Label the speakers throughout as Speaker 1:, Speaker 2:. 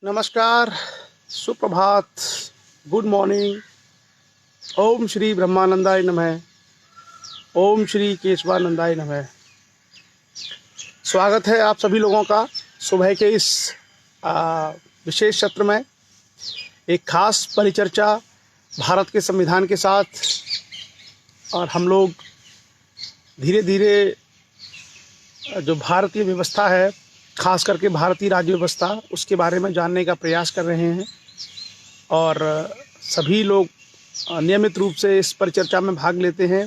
Speaker 1: नमस्कार, सुप्रभात, good morning. ओम श्री ब्रह्मानंदाय नमः। ओम श्री केशवानंदाय नमः। स्वागत है आप सभी लोगों का सुबह के इस विशेष सत्र में। एक खास परिचर्चा भारत के संविधान के साथ, और हम लोग धीरे धीरे जो भारतीय व्यवस्था है, खास करके भारतीय राज्य व्यवस्था, उसके बारे में जानने का प्रयास कर रहे हैं। और सभी लोग नियमित रूप से इस परिचर्चा में भाग लेते हैं।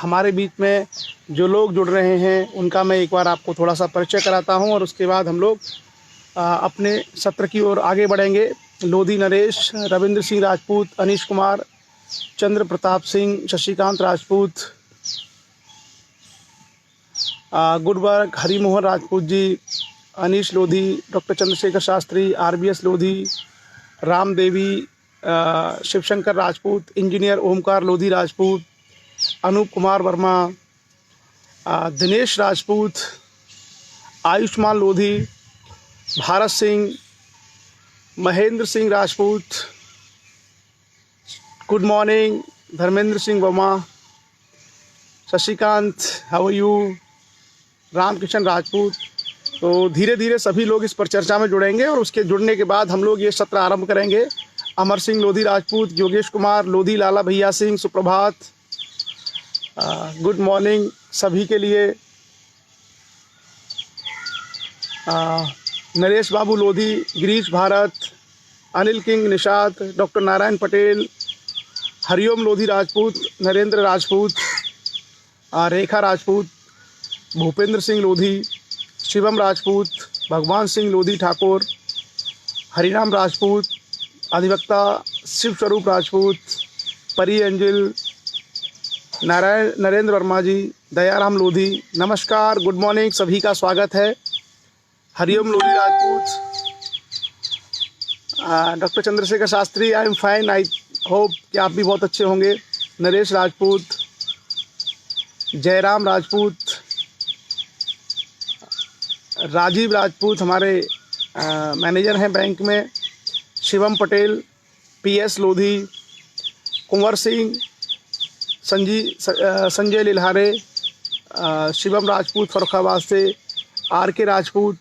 Speaker 1: हमारे बीच में जो लोग जुड़ रहे हैं उनका मैं एक बार आपको थोड़ा सा परिचय कराता हूं, और उसके बाद हम लोग अपने सत्र की ओर आगे बढ़ेंगे। Lodhi Naresh, Ravindra Singh Rajput, Anish Kumar, Chandra Pratap Singh, Shashikant Rajput, good work, Harimohan Rajput ji, Anish Lodhi, doctor Chandrashekhar Shastri, RBS Lodhi, Ram Devi, Shivshankar Rajput, engineer Omkar Lodhi Rajput, Anoop Kumar Verma, Dinesh Rajput, Ayushman Lodhi, Bharat Singh, Mahendra Singh Rajput, good morning, Dharmendra Singh Verma, Shashikant, how are you, Ramkishan Rajput. तो धीरे धीरे सभी लोग इस पर चर्चा में जुड़ेंगे, और उसके जुड़ने के बाद हम लोग ये सत्र आरंभ करेंगे। अमर सिंह लोधी राजपूत, योगेश कुमार लोधी, लाला भैया सिंह, सुप्रभात, गुड मॉर्निंग सभी के लिए। नरेश बाबू लोधी, गिरीश भारत, अनिल किंग निषाद, डॉक्टर नारायण पटेल, हरिओम लोधी राजपूत, नरेंद्र राजपूत, रेखा राजपूत, भूपेंद्र सिंह लोधी, शिवम राजपूत, भगवान सिंह लोधी ठाकुर, हरिराम राजपूत, अधिवक्ता शिव स्वरूप राजपूत, परी अंजिल, नरेंद्र वर्मा जी, दयाराम लोधी। नमस्कार, गुड मॉर्निंग, सभी का स्वागत है। Hariom Lodhi Rajput, doctor Chandrashekhar Shastri, I am fine, I hope कि आप भी बहुत अच्छे होंगे। नरेश राजपूत, जयराम राजपूत, राजीव राजपूत हमारे मैनेजर हैं बैंक में, शिवम पटेल, PS लोधी, कुंवर सिंह, संजय लिल्हारे, शिवम राजपूत फर्रुखाबाद से, RK राजपूत,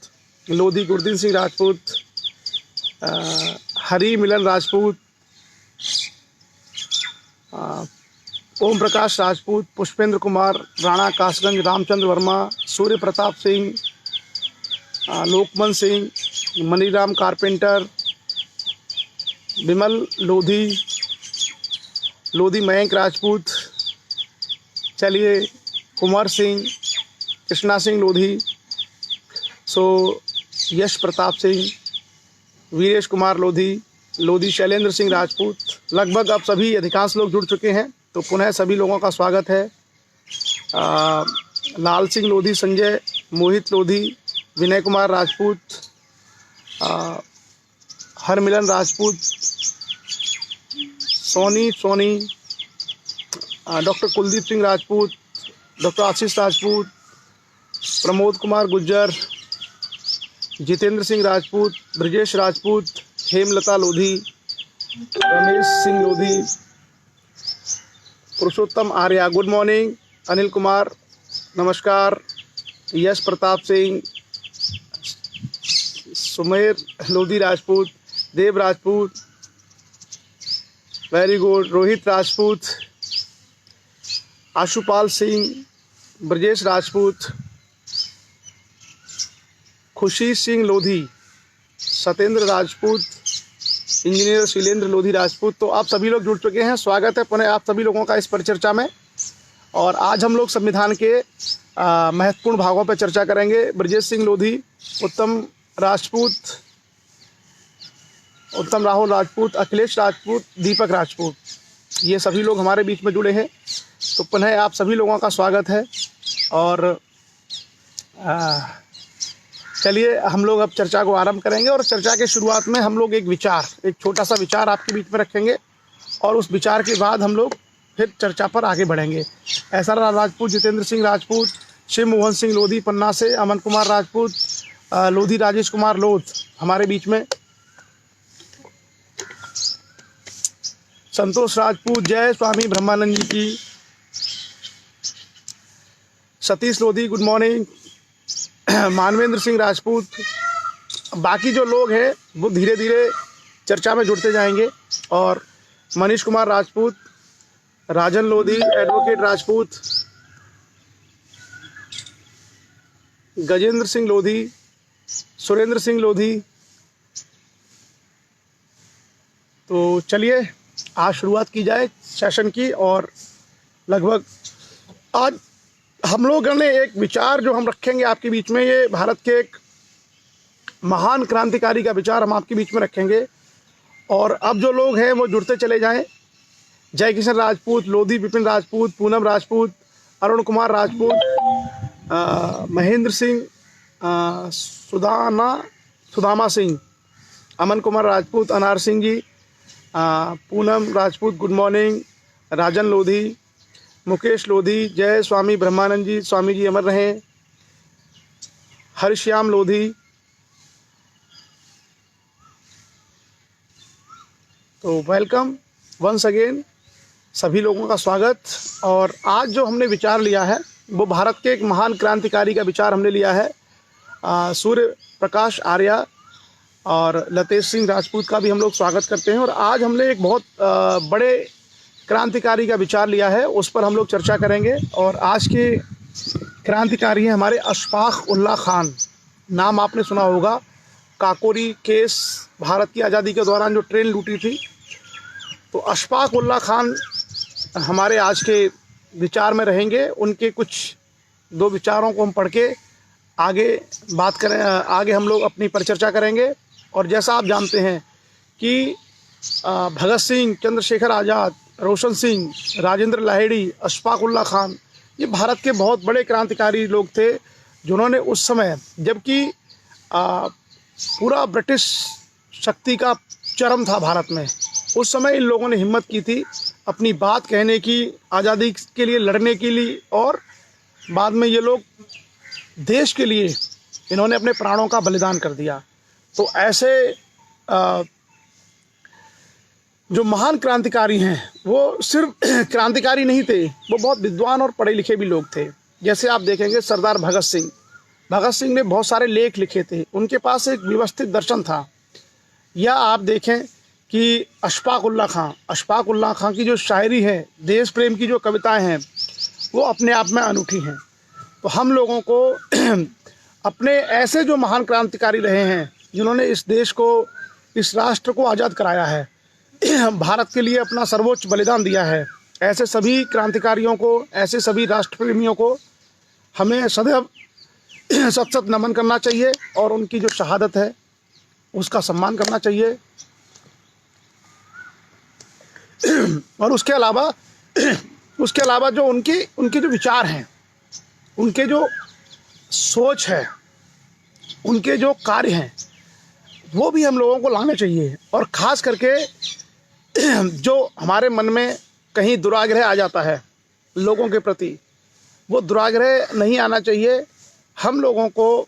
Speaker 1: लोधी गुरदीन सिंह राजपूत, हरी मिलन राजपूत, ओम प्रकाश राजपूत, पुष्पेंद्र कुमार, राणा कासगंज, रामचंद्र वर्मा, सूर्य प्रताप सिंह, लोकमन सिंह, मनीराम कारपेंटर, विमल लोधी, लोधी मयंक राजपूत, चलिए कुमार सिंह, कृष्णा सिंह लोधी, यश प्रताप सिंह, वीरेश कुमार लोधी, लोधी शैलेंद्र सिंह राजपूत। लगभग अब सभी अधिकांश लोग जुड़ चुके हैं, तो पुनः सभी लोगों का स्वागत है। लाल सिंह लोधी, संजय, मोहित लोधी, विनय कुमार राजपूत, हरमिलन राजपूत, सोनी, डॉक्टर कुलदीप सिंह राजपूत, डॉक्टर आशीष राजपूत, प्रमोद कुमार गुज्जर, जितेंद्र सिंह राजपूत, ब्रजेश राजपूत, हेमलता लोधी, रमेश सिंह लोधी, पुरुषोत्तम आर्या, गुड मॉर्निंग, अनिल कुमार, नमस्कार, यश प्रताप सिंह, सुमेर लोधी राजपूत, देव राजपूत, वेरी गुड, रोहित राजपूत, आशुपाल सिंह, ब्रजेश राजपूत, खुशी सिंह लोधी, सत्येंद्र राजपूत, इंजीनियर शैलेंद्र लोधी राजपूत। तो आप सभी लोग जुड़ चुके हैं, स्वागत है पुनः आप सभी लोगों का इस परिचर्चा में। और आज हम लोग संविधान के महत्वपूर्ण भागों पर चर्चा करेंगे। ब्रजेश सिंह लोधी, उत्तम राहुल राजपूत, अखिलेश राजपूत, दीपक राजपूत, ये सभी लोग हमारे बीच में जुड़े हैं। तो पुनः आप सभी लोगों का स्वागत है। और चलिए हम लोग अब चर्चा को आरंभ करेंगे, और चर्चा के शुरुआत में हम लोग एक छोटा सा विचार आपके बीच में रखेंगे, और उस विचार के बाद हम लोग फिर चर्चा पर आगे बढ़ेंगे। SR राजपूत, जितेंद्र सिंह राजपूत, शिव मोहन सिंह लोधी पन्ना से, अमन कुमार राजपूत, लोधी राजेश कुमार लोध हमारे बीच में, संतोष राजपूत जय स्वामी ब्रह्मानंद जी की, सतीश लोधी गुड मॉर्निंग, मानवेंद्र सिंह राजपूत, बाकी जो लोग हैं वो धीरे धीरे चर्चा में जुड़ते जाएंगे। और मनीष कुमार राजपूत, राजन लोधी, एडवोकेट राजपूत, गजेंद्र सिंह लोधी, सुरेंद्र सिंह लोधी। तो चलिए आज शुरुआत की जाए सेशन की। और लगभग आज हम लोगों ने एक विचार जो हम रखेंगे आपके बीच में, ये भारत के एक महान क्रांतिकारी का विचार हम आपके बीच में रखेंगे। और अब जो लोग हैं वो जुड़ते चले जाएं। जय किशन राजपूत, लोधी विपिन राजपूत, पूनम राजपूत, अरुण कुमार राजपूत, महेंद्र सिंह, सुदामा सिंह, अमन कुमार राजपूत, अनार सिंह जी, पूनम राजपूत गुड मॉर्निंग, राजन लोधी, मुकेश लोधी, जय स्वामी ब्रह्मानंद जी, स्वामी जी अमर रहें, हरिश्याम लोधी। तो वेलकम वंस अगेन, सभी लोगों का स्वागत। और आज जो हमने विचार लिया है वो भारत के एक महान क्रांतिकारी का विचार हमने लिया है। सूर्य प्रकाश आर्या और लतेश सिंह राजपूत का भी हम लोग स्वागत करते हैं। और आज हमने एक बहुत बड़े क्रांतिकारी का विचार लिया है, उस पर हम लोग चर्चा करेंगे। और आज के क्रांतिकारी हैं हमारे अशफाक उल्लाह खान। नाम आपने सुना होगा, काकोरी केस, भारत की आज़ादी के दौरान जो ट्रेन लूटी थी। तो अशफाक उल्लाह खान हमारे आज के विचार में रहेंगे। उनके कुछ दो विचारों को हम पढ़ के आगे बात करें, आगे हम लोग अपनी परिचर्चा करेंगे। और जैसा आप जानते हैं कि भगत सिंह, चंद्रशेखर आज़ाद, रोशन सिंह, राजेंद्र लाहिड़ी, अशफाक उल्लाह खान, ये भारत के बहुत बड़े क्रांतिकारी लोग थे, जिन्होंने उस समय, जबकि पूरा ब्रिटिश शक्ति का चरम था भारत में, उस समय इन लोगों ने हिम्मत की थी अपनी बात कहने की, आज़ादी के लिए लड़ने के लिए। और बाद में ये लोग देश के लिए इन्होंने अपने प्राणों का बलिदान कर दिया। तो ऐसे जो महान क्रांतिकारी हैं वो सिर्फ क्रांतिकारी नहीं थे, वो बहुत विद्वान और पढ़े लिखे भी लोग थे। जैसे आप देखेंगे सरदार भगत सिंह ने बहुत सारे लेख लिखे थे, उनके पास एक व्यवस्थित दर्शन था। या आप देखें कि अशफाक उल्लाह खां की जो शायरी है, देश प्रेम की जो कविताएं हैं, वो अपने आप में अनूठी हैं। तो हम लोगों को अपने ऐसे जो महान क्रांतिकारी रहे हैं, जिन्होंने इस देश को, इस राष्ट्र को आज़ाद कराया है, भारत के लिए अपना सर्वोच्च बलिदान दिया है, ऐसे सभी क्रांतिकारियों को, ऐसे सभी राष्ट्र प्रेमियों को हमें सदैव सत नमन करना चाहिए और उनकी जो शहादत है उसका सम्मान करना चाहिए। और उसके अलावा जो उनके जो विचार हैं, उनके जो सोच है, उनके जो कार्य हैं, वो भी हम लोगों को लाने चाहिए। और ख़ास करके जो हमारे मन में कहीं दुराग्रह आ जाता है लोगों के प्रति, वो दुराग्रह नहीं आना चाहिए। हम लोगों को,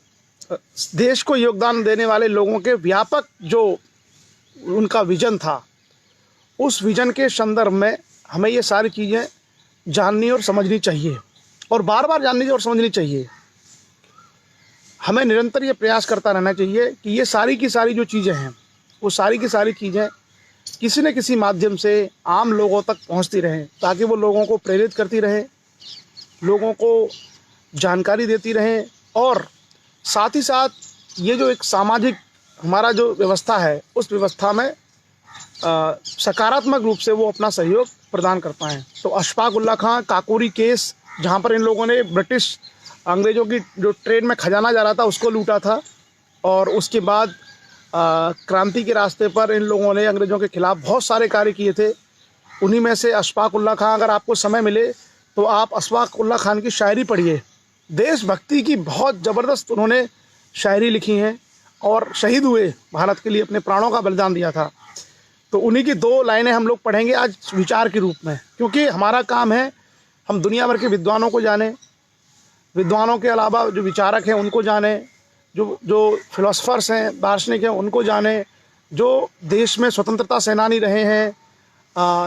Speaker 1: देश को योगदान देने वाले लोगों के व्यापक जो उनका विज़न था, उस विज़न के संदर्भ में हमें ये सारी चीज़ें जाननी और समझनी चाहिए, और बार बार जाननी और समझनी चाहिए। हमें निरंतर ये प्रयास करता रहना चाहिए कि ये सारी की सारी जो चीज़ें हैं, वो सारी की सारी चीज़ें किसी न किसी माध्यम से आम लोगों तक पहुंचती रहें, ताकि वो लोगों को प्रेरित करती रहें, लोगों को जानकारी देती रहें। और साथ ही साथ ये जो एक सामाजिक हमारा जो व्यवस्था है, उस व्यवस्था में सकारात्मक रूप से वो अपना सहयोग प्रदान कर पाएँ। तो अशफाक उल्लाह खां, काकोरी केस, जहाँ पर इन लोगों ने ब्रिटिश अंग्रेज़ों की जो ट्रेन में खजाना जा रहा था उसको लूटा था, और उसके बाद क्रांति के रास्ते पर इन लोगों ने अंग्रेज़ों के खिलाफ बहुत सारे कार्य किए थे। उन्हीं में से अशफाक उल्लाह खां, अगर आपको समय मिले तो आप अशफाक उल्लाह खान की शायरी पढ़िए। देशभक्ति की बहुत ज़बरदस्त उन्होंने शायरी लिखी हैं और शहीद हुए, भारत के लिए अपने प्राणों का बलिदान दिया था। तो उन्हीं की दो लाइनें हम लोग पढ़ेंगे आज विचार के रूप में, क्योंकि हमारा काम है हम दुनिया भर के विद्वानों को जानें, विद्वानों के अलावा जो विचारक हैं उनको जानें, जो जो फिलोसफर्स हैं, दार्शनिक हैं, उनको जाने, जो देश में स्वतंत्रता सेनानी रहे हैं,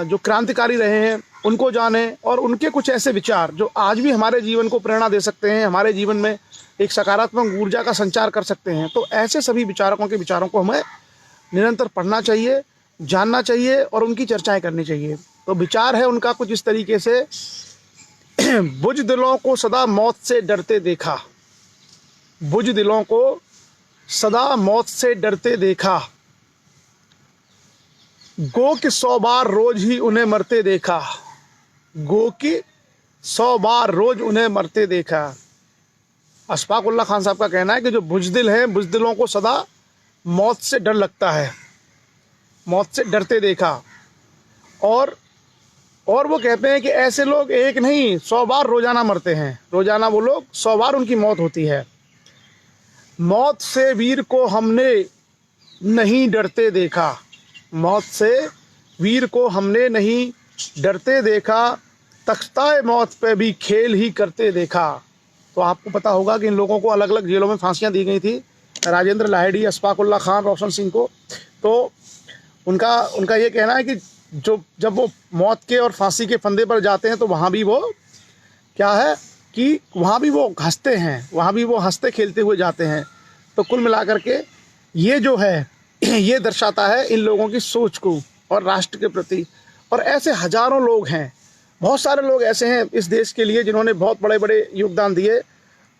Speaker 1: जो क्रांतिकारी रहे हैं, उनको जाने, और उनके कुछ ऐसे विचार जो आज भी हमारे जीवन को प्रेरणा दे सकते हैं, हमारे जीवन में एक सकारात्मक ऊर्जा का संचार कर सकते हैं। तो ऐसे सभी विचारकों के विचारों को हमें निरंतर पढ़ना चाहिए, जानना चाहिए और उनकी चर्चाएं करनी चाहिए। तो विचार है उनका कुछ इस तरीके से, बुझ दिलों को सदा मौत से डरते देखा, बुझ दिलों को सदा मौत से डरते देखा, गो कि 100 बार रोज ही उन्हें मरते देखा, गो कि 100 बार रोज उन्हें मरते देखा। अशफाक उल्लाह खान साहब का कहना है कि जो बुज़दिल हैं, बुज़दिलों को सदा मौत से डर लगता है, मौत से डरते देखा। और वो कहते हैं कि ऐसे लोग एक नहीं 100 बार रोजाना मरते हैं, रोजाना वो लोग 100 बार उनकी मौत होती है। मौत से वीर को हमने नहीं डरते देखा, मौत से वीर को हमने नहीं डरते देखा, तख्ताए मौत पे भी खेल ही करते देखा। तो आपको पता होगा कि इन लोगों को अलग अलग जेलों में फांसियां दी गई थी, राजेंद्र लाहिड़ी, अशफाक उल्लाह खान, रोशन सिंह को। तो उनका ये कहना है कि जब वो मौत के और फांसी के फंदे पर जाते हैं तो वहाँ भी वो क्या है कि वहाँ भी वो हंसते हैं, वहाँ भी वो हंसते खेलते हुए जाते हैं। तो कुल मिलाकर के ये जो है ये दर्शाता है इन लोगों की सोच को और राष्ट्र के प्रति। और ऐसे हजारों लोग हैं, बहुत सारे लोग ऐसे हैं इस देश के लिए जिन्होंने बहुत बड़े बड़े योगदान दिए,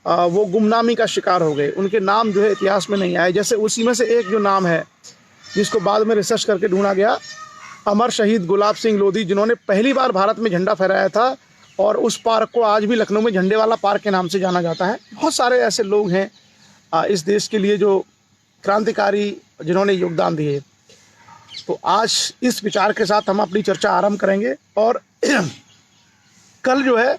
Speaker 1: वो गुमनामी का शिकार हो गए, उनके नाम जो है इतिहास में नहीं आए। जैसे उसी में से एक जो नाम है जिसको बाद में रिसर्च करके ढूंढा गया, अमर शहीद गुलाब सिंह लोधी, जिन्होंने पहली बार भारत में झंडा फहराया था और उस पार्क को आज भी लखनऊ में झंडे वाला पार्क के नाम से जाना जाता है। बहुत सारे ऐसे लोग हैं इस देश के लिए जो क्रांतिकारी, जिन्होंने योगदान दिए। तो आज इस विचार के साथ हम अपनी चर्चा आरंभ करेंगे। और कल जो है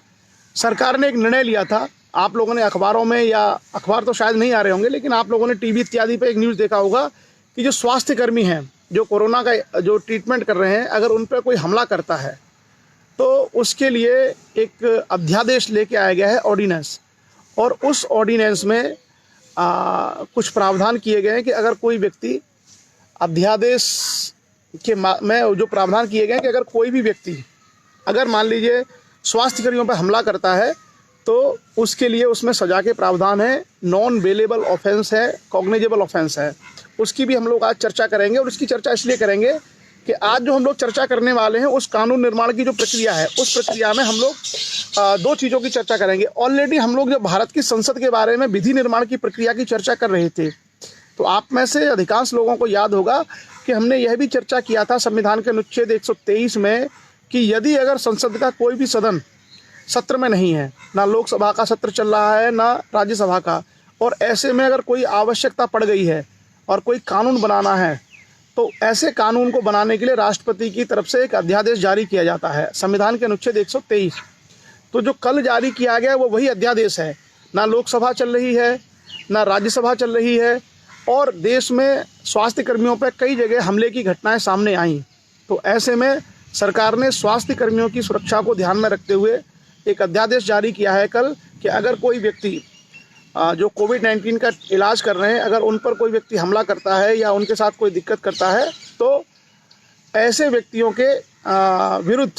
Speaker 1: सरकार ने एक निर्णय लिया था, आप लोगों ने अखबारों में, या अखबार तो शायद नहीं आ रहे होंगे, लेकिन आप लोगों ने टीवी इत्यादि पे एक न्यूज़ देखा होगा कि जो स्वास्थ्यकर्मी हैं, जो कोरोना का जो ट्रीटमेंट कर रहे हैं, अगर उन पर कोई हमला करता है तो उसके लिए एक अध्यादेश लेके आया गया है, ऑर्डिनेंस। और उस ऑर्डिनेंस में कुछ प्रावधान किए गए हैं कि अगर कोई व्यक्ति, अध्यादेश के में जो प्रावधान किए गए हैं कि अगर कोई भी व्यक्ति अगर मान लीजिए स्वास्थ्यकर्मियों पर हमला करता है तो उसके लिए उसमें सजा के प्रावधान है, नॉन बेलेबल ऑफेंस है, कॉग्निजेबल ऑफेंस है। उसकी भी हम लोग आज चर्चा करेंगे। और उसकी चर्चा इसलिए करेंगे कि आज जो हम लोग चर्चा करने वाले हैं उस कानून निर्माण की जो प्रक्रिया है, उस प्रक्रिया में हम लोग दो चीज़ों की चर्चा करेंगे। ऑलरेडी हम लोग जब भारत की संसद के बारे में विधि निर्माण की प्रक्रिया की चर्चा कर रहे थे तो आप में से अधिकांश लोगों को याद होगा कि हमने यह भी चर्चा किया था संविधान के अनुच्छेद 123 में कि यदि अगर संसद का कोई भी सदन सत्र में नहीं है, ना लोकसभा का सत्र चल रहा है ना राज्यसभा का, और ऐसे में अगर कोई आवश्यकता पड़ गई है और कोई कानून बनाना है तो ऐसे कानून को बनाने के लिए राष्ट्रपति की तरफ से एक अध्यादेश जारी किया जाता है, संविधान के अनुच्छेद 123। तो जो कल जारी किया गया वो वही अध्यादेश है। ना लोकसभा चल रही है ना राज्यसभा चल रही है, और देश में स्वास्थ्य कर्मियों पर कई जगह हमले की घटनाएं सामने आईं। तो ऐसे में सरकार ने स्वास्थ्य कर्मियों की सुरक्षा को ध्यान में रखते हुए एक अध्यादेश जारी किया है कल कि अगर कोई व्यक्ति जो कोविड-19 का इलाज कर रहे हैं, अगर उन पर कोई व्यक्ति हमला करता है या उनके साथ कोई दिक्कत करता है तो ऐसे व्यक्तियों के विरुद्ध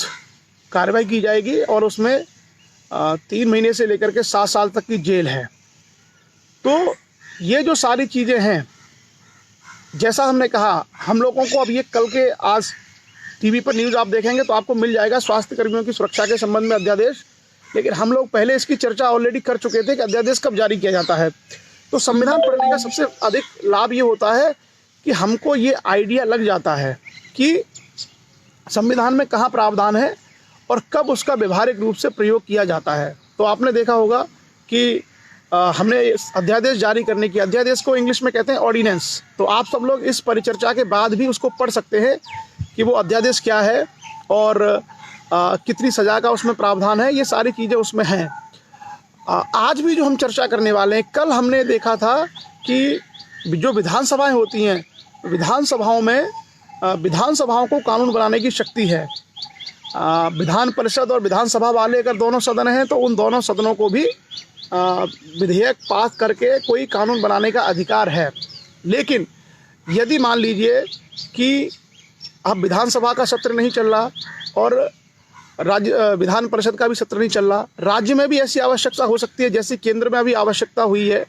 Speaker 1: कार्रवाई की जाएगी और उसमें 3 महीने से लेकर के 7 साल तक की जेल है। तो ये जो सारी चीज़ें हैं, जैसा हमने कहा, हम लोगों को अब ये कल के आज टीवी पर न्यूज़ आप देखेंगे तो आपको मिल जाएगा स्वास्थ्य कर्मियों की सुरक्षा के संबंध में अध्यादेश। लेकिन हम लोग पहले इसकी चर्चा ऑलरेडी कर चुके थे कि अध्यादेश कब जारी किया जाता है। तो संविधान पढ़ने का सबसे अधिक लाभ ये होता है कि हमको ये आइडिया लग जाता है कि संविधान में कहाँ प्रावधान है और कब उसका व्यवहारिक रूप से प्रयोग किया जाता है। तो आपने देखा होगा कि हमने अध्यादेश जारी करने की, अध्यादेश को इंग्लिश में कहते हैं ऑर्डिनेंस। तो आप सब लोग इस परिचर्चा के बाद भी उसको पढ़ सकते हैं कि वो अध्यादेश क्या है और कितनी सज़ा का उसमें प्रावधान है, ये सारी चीज़ें उसमें हैं। आज भी जो हम चर्चा करने वाले हैं, कल हमने देखा था कि जो विधानसभाएं होती हैं, विधानसभाओं में विधानसभाओं को कानून बनाने की शक्ति है। विधान परिषद और विधानसभा वाले अगर दोनों सदन हैं तो उन दोनों सदनों को भी विधेयक पास करके कोई कानून बनाने का अधिकार है। लेकिन यदि मान लीजिए कि अब विधानसभा का सत्र नहीं चल रहा और राज्य विधान परिषद का भी सत्र नहीं चल रहा, राज्य में भी ऐसी आवश्यकता हो सकती है जैसे केंद्र में अभी आवश्यकता हुई है,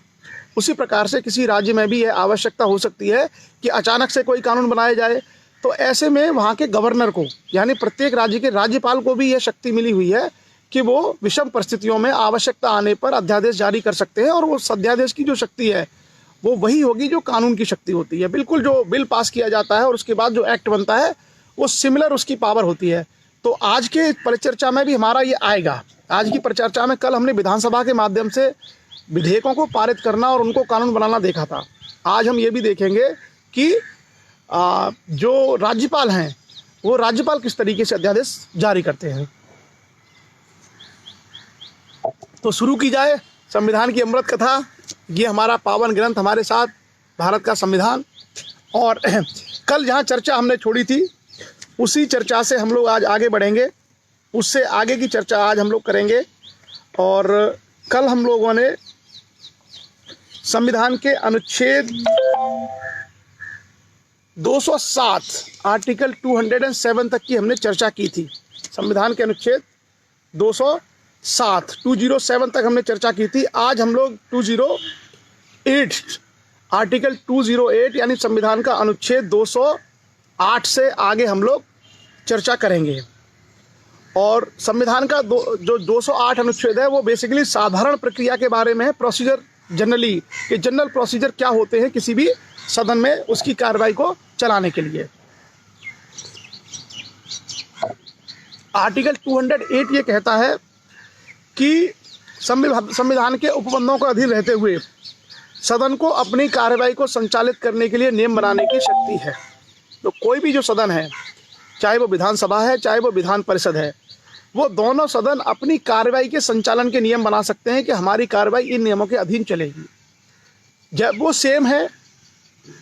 Speaker 1: उसी प्रकार से किसी राज्य में भी यह आवश्यकता हो सकती है कि अचानक से कोई कानून बनाया जाए। तो ऐसे में वहाँ के गवर्नर को, यानी प्रत्येक राज्य के राज्यपाल को भी यह शक्ति मिली हुई है कि वो विषम परिस्थितियों में आवश्यकता आने पर अध्यादेश जारी कर सकते हैं। और वो अध्यादेश की जो शक्ति है वो वही होगी जो कानून की शक्ति होती है। बिल्कुल जो बिल पास किया जाता है और उसके बाद जो एक्ट बनता है वो सिमिलर उसकी पावर होती है। तो आज के परिचर्चा में भी हमारा ये आएगा। आज की परिचर्चा में कल हमने विधानसभा के माध्यम से विधेयकों को पारित करना और उनको कानून बनाना देखा था। आज हम ये भी देखेंगे कि जो राज्यपाल हैं वो राज्यपाल किस तरीके से अध्यादेश जारी करते हैं। तो शुरू की जाए संविधान की अमृत कथा। ये हमारा पावन ग्रंथ, हमारे साथ भारत का संविधान। और कल जहाँ चर्चा हमने छोड़ी थी उसी चर्चा से हम लोग आज आगे बढ़ेंगे, उससे आगे की चर्चा आज हम लोग करेंगे। और कल हम लोगों ने संविधान के अनुच्छेद 207 आर्टिकल 207 तक की हमने चर्चा की थी। संविधान के अनुच्छेद 207 तक हमने चर्चा की थी। आज हम लोग 208 आर्टिकल 208 यानी संविधान का अनुच्छेद 208 से आगे हम लोग चर्चा करेंगे। और संविधान का जो 208 अनुच्छेद है वो बेसिकली साधारण प्रक्रिया के बारे में है। प्रोसीजर जनरली कि जनरल प्रोसीजर क्या होते हैं किसी भी सदन में उसकी कार्रवाई को चलाने के लिए। आर्टिकल 208 ये कहता है कि संविधान के उपबंधों के अधीन रहते हुए सदन को अपनी कार्रवाई को संचालित करने के लिए नियम बनाने की शक्ति है। तो कोई भी जो सदन है, चाहे वो विधानसभा है चाहे वो विधान परिषद है, वो दोनों सदन अपनी कार्रवाई के संचालन के नियम बना सकते हैं कि हमारी कार्रवाई इन नियमों के अधीन चलेगी। जब वो सेम है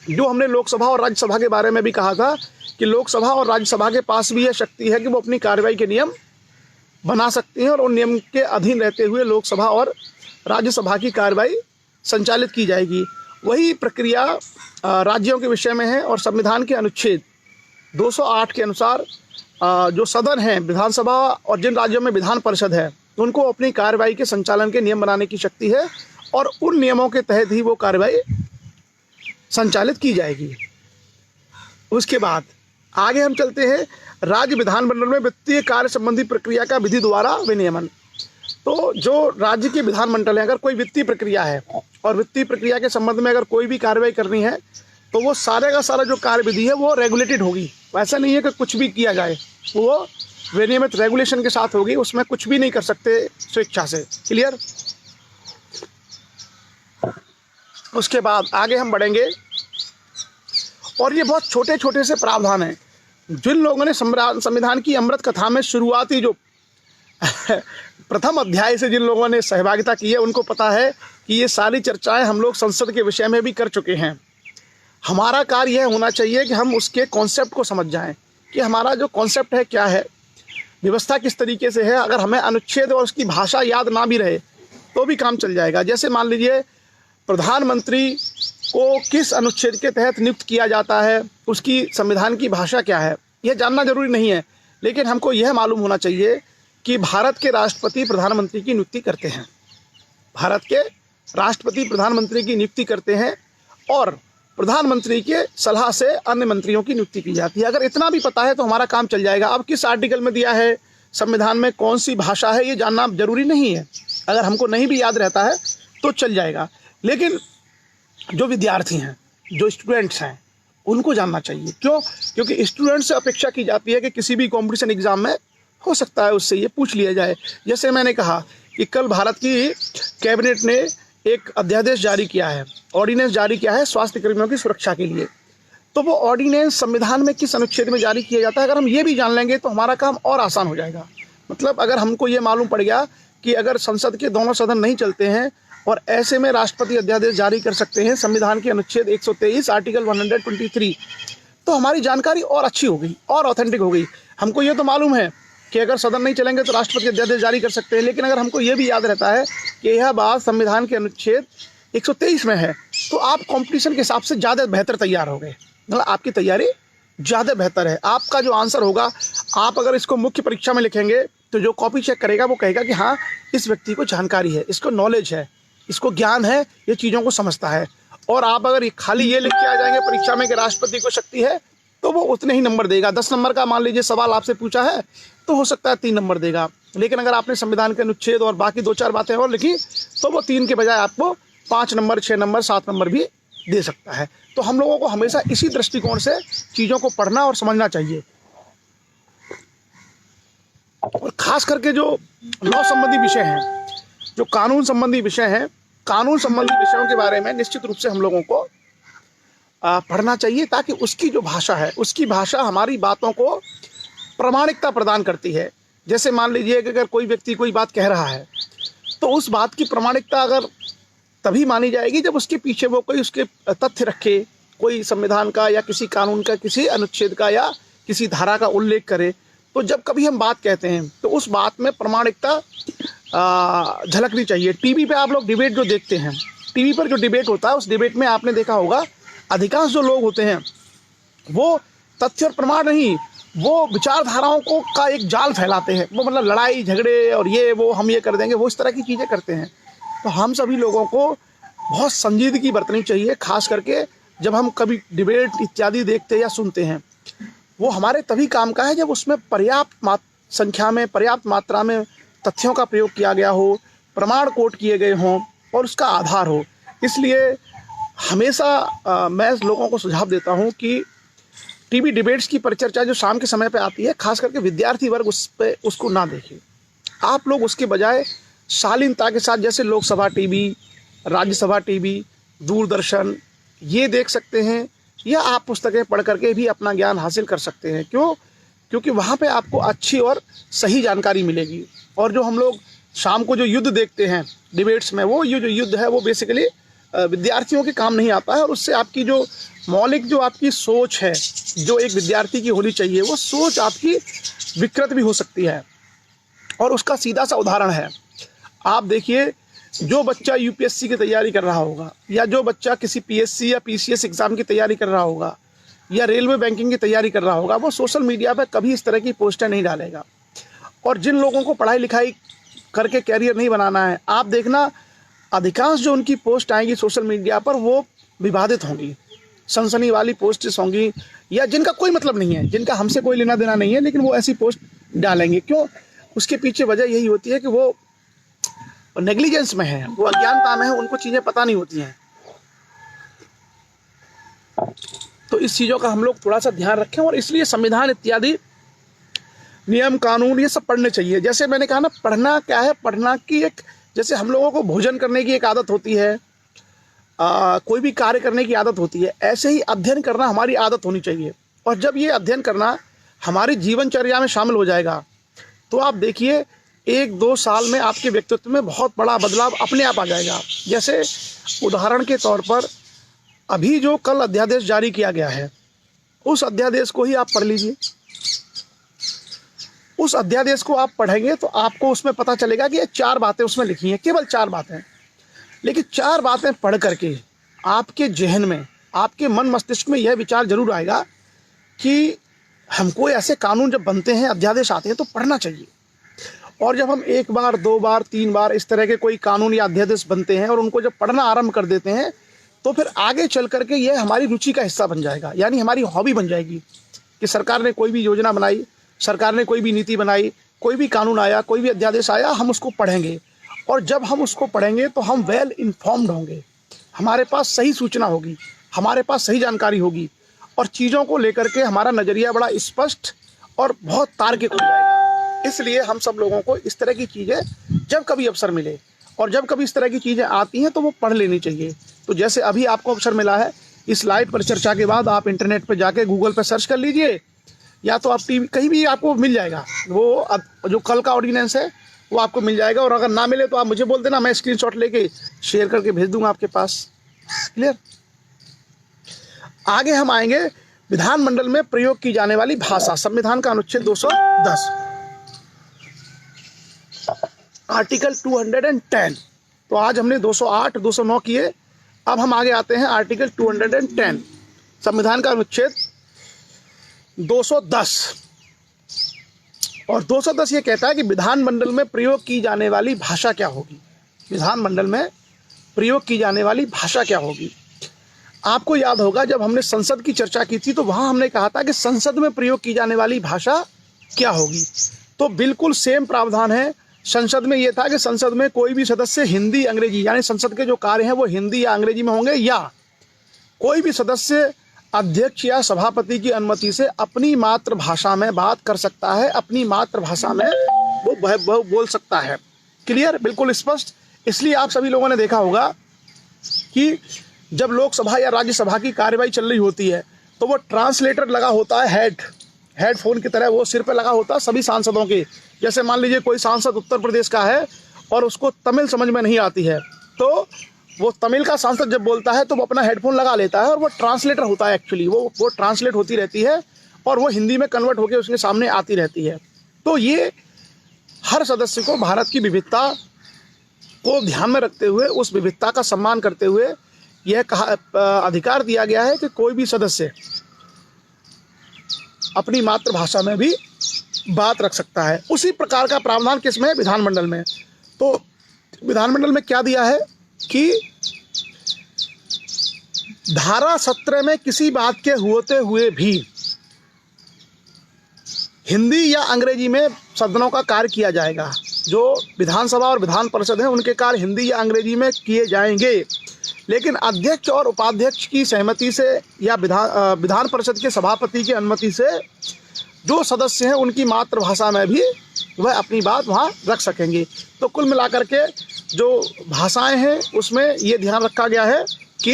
Speaker 1: जो हमने लोकसभा और राज्यसभा के बारे में भी कहा था कि लोकसभा और राज्यसभा के पास भी यह शक्ति है कि वो अपनी कार्रवाई के नियम बना सकती हैं और उन नियम के अधीन रहते हुए लोकसभा और राज्यसभा की कार्रवाई संचालित की जाएगी। वही प्रक्रिया राज्यों के विषय में है। और संविधान के अनुच्छेद 208 के अनुसार जो सदन है विधानसभा और जिन राज्यों में विधान परिषद है उनको अपनी कार्रवाई के संचालन के नियम बनाने की शक्ति है और उन नियमों के तहत ही वो कार्रवाई संचालित की जाएगी। उसके बाद आगे हम चलते हैं राज्य विधानमंडल में वित्तीय कार्य संबंधी प्रक्रिया का विधि द्वारा विनियमन। तो जो राज्य के विधानमंडल है, अगर कोई वित्तीय प्रक्रिया है और वित्तीय प्रक्रिया के संबंध में अगर कोई भी कार्रवाई करनी है तो वो सारे का सारा जो कार्य विधि है वो रेगुलेटेड होगी। ऐसा नहीं है कि कुछ भी किया जाए, वो विनियमित रेगुलेशन के साथ होगी, उसमें कुछ भी नहीं कर सकते स्वेच्छा से। क्लियर। उसके बाद आगे हम बढ़ेंगे और ये बहुत छोटे छोटे से प्रावधान हैं। जिन लोगों ने संविधान की अमृत कथा में शुरुआती जो प्रथम अध्याय से जिन लोगों ने सहभागिता की है उनको पता है कि ये सारी चर्चाएं हम लोग संसद के विषय में भी कर चुके हैं। हमारा कार्य यह होना चाहिए कि हम उसके कॉन्सेप्ट को समझ जाएं कि हमारा जो कॉन्सेप्ट है क्या है, व्यवस्था किस तरीके से है। अगर हमें अनुच्छेद और उसकी भाषा याद ना भी रहे तो भी काम चल जाएगा। जैसे मान लीजिए प्रधानमंत्री को किस अनुच्छेद के तहत नियुक्त किया जाता है, उसकी संविधान की भाषा क्या है, यह जानना जरूरी नहीं है, लेकिन हमको यह मालूम होना चाहिए कि भारत के राष्ट्रपति प्रधानमंत्री की नियुक्ति करते हैं। भारत के राष्ट्रपति प्रधानमंत्री की नियुक्ति करते हैं और प्रधानमंत्री के सलाह से अन्य मंत्रियों की नियुक्ति की जाती है। अगर इतना भी पता है तो हमारा काम चल जाएगा। अब किस आर्टिकल में दिया है, संविधान में कौन सी भाषा है, ये जानना जरूरी नहीं है। अगर हमको नहीं भी याद रहता है तो चल जाएगा, लेकिन जो विद्यार्थी हैं, जो स्टूडेंट्स हैं, उनको जानना चाहिए। क्यों? क्योंकि स्टूडेंट से अपेक्षा की जाती है कि किसी भी कॉम्पिटिशन एग्जाम में हो सकता है उससे ये पूछ लिया जाए। जैसे मैंने कहा कि कल भारत की कैबिनेट ने एक अध्यादेश जारी किया है, ऑर्डिनेंस जारी किया है स्वास्थ्य कर्मियों की सुरक्षा के लिए। तो वो ऑर्डिनेंस संविधान में किस अनुच्छेद में जारी किया जाता है, अगर हम ये भी जान लेंगे तो हमारा काम और आसान हो जाएगा। मतलब अगर हमको ये मालूम पड़ गया कि अगर संसद के दोनों सदन नहीं चलते हैं और ऐसे में राष्ट्रपति अध्यादेश जारी कर सकते हैं संविधान के अनुच्छेद 123 आर्टिकल 123, तो हमारी जानकारी और अच्छी हो गई और ऑथेंटिक हो गई। हमको ये तो मालूम है कि अगर सदन नहीं चलेंगे तो राष्ट्रपति अध्यादेश जारी कर सकते हैं, लेकिन अगर हमको ये भी याद रहता है कि यह बात संविधान के अनुच्छेद 123 में है, तो आप कंपटीशन के हिसाब से ज़्यादा बेहतर तैयार हो गए, मतलब आपकी तैयारी ज़्यादा बेहतर है। आपका जो आंसर होगा, आप अगर इसको मुख्य परीक्षा में लिखेंगे तो जो कॉपी चेक करेगा वो कहेगा कि हाँ, इस व्यक्ति को जानकारी है, इसको नॉलेज है, इसको ज्ञान है, ये चीज़ों को समझता है। और आप अगर खाली ये लिख के आ जाएंगे परीक्षा में कि राष्ट्रपति को शक्ति है, तो वो उतने ही नंबर देगा। 10 नंबर का मान लीजिए सवाल आपसे पूछा है तो हो सकता है 3 नंबर देगा, लेकिन अगर आपने संविधान के अनुच्छेद और बाकी 2-4 बातें और लिखी तो वो 3 के बजाय आपको 5 नंबर, 6 नंबर, 7 नंबर भी दे सकता है। तो हम लोगों को हमेशा इसी दृष्टिकोण से चीज़ों को पढ़ना और समझना चाहिए। और ख़ास करके जो लॉ संबंधी विषय हैं, जो कानून संबंधी विषय हैं, कानून संबंधी विषयों के बारे में निश्चित रूप से हम लोगों को पढ़ना चाहिए, ताकि उसकी जो भाषा है, उसकी भाषा हमारी बातों को प्रामाणिकता प्रदान करती है। जैसे मान लीजिए कि अगर कोई व्यक्ति कोई बात कह रहा है तो उस बात की प्रामाणिकता अगर तभी मानी जाएगी जब उसके पीछे वो कोई उसके तथ्य रखे, कोई संविधान का या किसी कानून का, किसी अनुच्छेद का या किसी धारा का उल्लेख करे। तो जब कभी हम बात कहते हैं तो उस बात में प्रामाणिकता झलकनी चाहिए। टीवी पे आप लोग डिबेट जो देखते हैं, टीवी पर जो डिबेट होता है, उस डिबेट में आपने देखा होगा अधिकांश जो लोग होते हैं वो तथ्य और प्रमाण नहीं, वो विचारधाराओं को का एक जाल फैलाते हैं। वो मतलब लड़ाई झगड़े और ये वो हम ये कर देंगे, वो इस तरह की चीज़ें करते हैं। तो हम सभी लोगों को बहुत संजीदगी बरतनी चाहिए, खास करके जब हम कभी डिबेट इत्यादि देखते या सुनते हैं। वो हमारे तभी काम का है जब उसमें पर्याप्त संख्या में, पर्याप्त मात्रा में तथ्यों का प्रयोग किया गया हो, प्रमाण कोट किए गए हों और उसका आधार हो। इसलिए हमेशा मैं लोगों को सुझाव देता हूं कि टीवी डिबेट्स की परिचर्चा जो शाम के समय पे आती है, खास करके विद्यार्थी वर्ग उसको ना देखे। आप लोग उसके बजाय शालीनता के साथ, जैसे लोकसभा टीवी, राज्यसभा टीवी, दूरदर्शन, ये देख सकते हैं, या आप पुस्तकें पढ़ करके भी अपना ज्ञान हासिल कर सकते हैं। क्योंकि वहाँ पे आपको अच्छी और सही जानकारी मिलेगी। और जो हम लोग शाम को जो युद्ध देखते हैं डिबेट्स में, वो ये जो युद्ध है वो बेसिकली विद्यार्थियों के काम नहीं आता है, और उससे आपकी जो मौलिक जो आपकी सोच है, जो एक विद्यार्थी की होनी चाहिए, वो सोच आपकी विकृत भी हो सकती है। और उसका सीधा सा उदाहरण है, आप देखिए, जो बच्चा यूपीएससी की तैयारी कर रहा होगा, या जो बच्चा किसी पीएससी या पीसीएस एग्ज़ाम की तैयारी कर रहा होगा, या रेलवे बैंकिंग की तैयारी कर रहा होगा, वो सोशल मीडिया पर कभी इस तरह की पोस्टें नहीं डालेगा। और जिन लोगों को पढ़ाई लिखाई करके कैरियर नहीं बनाना है, आप देखना अधिकांश जो उनकी पोस्ट आएंगी सोशल मीडिया पर, वो विवादित होंगी, सनसनी वाली पोस्ट्स होंगी, या जिनका कोई मतलब नहीं है, जिनका हमसे कोई लेना देना नहीं है, लेकिन वो ऐसी पोस्ट डालेंगे। क्यों? उसके पीछे वजह यही होती है कि वो नेग्लिजेंस में है, वो अज्ञानता में है, उनको चीज़ें पता नहीं होती हैं। तो इस चीज़ों का हम लोग थोड़ा सा ध्यान रखें, और इसलिए संविधान इत्यादि नियम कानून ये सब पढ़ने चाहिए। जैसे मैंने कहा ना, पढ़ना क्या है, पढ़ना की एक, जैसे हम लोगों को भोजन करने की एक आदत होती है, कोई भी कार्य करने की आदत होती है, ऐसे ही अध्ययन करना हमारी आदत होनी चाहिए। और जब ये अध्ययन करना हमारी जीवनचर्या में शामिल हो जाएगा, तो आप देखिए 1-2 साल में आपके व्यक्तित्व में बहुत बड़ा बदलाव अपने आप आ जाएगा। जैसे उदाहरण के तौर पर, अभी जो कल अध्यादेश जारी किया गया है, उस अध्यादेश को ही आप पढ़ लीजिए। उस अध्यादेश को आप पढ़ेंगे तो आपको उसमें पता चलेगा कि ये 4 बातें उसमें लिखी हैं, केवल 4 बातें। लेकिन 4 बातें पढ़ करके आपके जहन में, आपके मन मस्तिष्क में यह विचार जरूर आएगा कि हमको ऐसे कानून जब बनते हैं, अध्यादेश आते हैं, तो पढ़ना चाहिए। और जब हम 1 बार, 2 बार, 3 बार इस तरह के कोई कानून या अध्यादेश बनते हैं और उनको जब पढ़ना आरंभ कर देते हैं, तो फिर आगे चल करके यह हमारी रुचि का हिस्सा बन जाएगा, यानी हमारी हॉबी बन जाएगी। कि सरकार ने कोई भी योजना बनाई, सरकार ने कोई भी नीति बनाई, कोई भी कानून आया, कोई भी अध्यादेश आया, हम उसको पढ़ेंगे। और जब हम उसको पढ़ेंगे तो हम वेल इन्फॉर्म्ड होंगे, हमारे पास सही सूचना होगी, हमारे पास सही जानकारी होगी, और चीज़ों को लेकर के हमारा नज़रिया बड़ा स्पष्ट और बहुत तार्किक हो जाएगा। इसलिए हम सब लोगों को इस तरह की चीज़ें जब कभी अवसर मिले, और जब कभी इस तरह की चीज़ें आती हैं, तो वो पढ़ लेनी चाहिए। तो जैसे अभी आपको अवसर मिला है, इस लाइव परिचर्चा के बाद आप इंटरनेट पर जाके गूगल पर सर्च कर लीजिए, या तो आप टीवी कहीं भी आपको मिल जाएगा, वो जो कल का ऑर्डिनेंस है वो आपको मिल जाएगा। और अगर ना मिले तो आप मुझे बोल देना, मैं स्क्रीनशॉट लेके शेयर करके भेज दूंगा आपके पास। क्लियर? आगे हम आएंगे विधानमंडल में प्रयोग की जाने वाली भाषा, संविधान का अनुच्छेद 210। आर्टिकल 210। तो आज हमने 208, 209 किए। अब हम आगे आते हैं आर्टिकल 210, संविधान का अनुच्छेद 210। और 210 ये कहता है कि विधानमंडल में प्रयोग की जाने वाली भाषा क्या होगी। विधानमंडल में प्रयोग की जाने वाली भाषा क्या होगी। आपको याद होगा जब हमने संसद की चर्चा की थी तो वहां हमने कहा था कि संसद में प्रयोग की जाने वाली भाषा क्या होगी। तो बिल्कुल सेम प्रावधान है। संसद में यह था कि संसद में कोई भी सदस्य हिंदी अंग्रेजी, यानी संसद के जो कार्य हैं वो हिंदी या अंग्रेजी में होंगे, या कोई भी सदस्य अध्यक्ष या सभापति की अनुमति से अपनी मातृभाषा में बात कर सकता है, अपनी मातृभाषा में वो बोल सकता है। क्लियर, बिल्कुल स्पष्ट। इसलिए आप सभी लोगों ने देखा होगा कि जब लोकसभा या राज्यसभा की कार्यवाही चल रही होती है तो वो ट्रांसलेटर लगा होता है, हेडफोन की तरह वो सिर पे लगा होता है सभी सांसदों के। जैसे मान लीजिए कोई सांसद उत्तर प्रदेश का है और उसको तमिल समझ में नहीं आती है, तो वो तमिल का सांसद जब बोलता है तो वो अपना हेडफोन लगा लेता है और वो ट्रांसलेटर होता है। एक्चुअली वो ट्रांसलेट होती रहती है और वो हिंदी में कन्वर्ट होकर उसके सामने आती रहती है। तो ये हर सदस्य को भारत की विविधता को ध्यान में रखते हुए, उस विविधता का सम्मान करते हुए यह अधिकार दिया गया है कि कोई भी सदस्य अपनी मातृभाषा में भी बात रख सकता है। उसी प्रकार का प्रावधान किसमें है? विधानमंडल में। तो विधानमंडल में क्या दिया है कि धारा 17 में किसी बात के होते हुए भी हिंदी या अंग्रेजी में सदनों का कार्य किया जाएगा। जो विधानसभा और विधान परिषद है उनके कार्य हिंदी या अंग्रेजी में किए जाएंगे, लेकिन अध्यक्ष और उपाध्यक्ष की सहमति से या विधान परिषद के सभापति की अनुमति से जो सदस्य हैं उनकी मातृभाषा में भी वह अपनी बात वहाँ रख सकेंगे। तो कुल मिलाकर के जो भाषाएं हैं उसमें ये ध्यान रखा गया है कि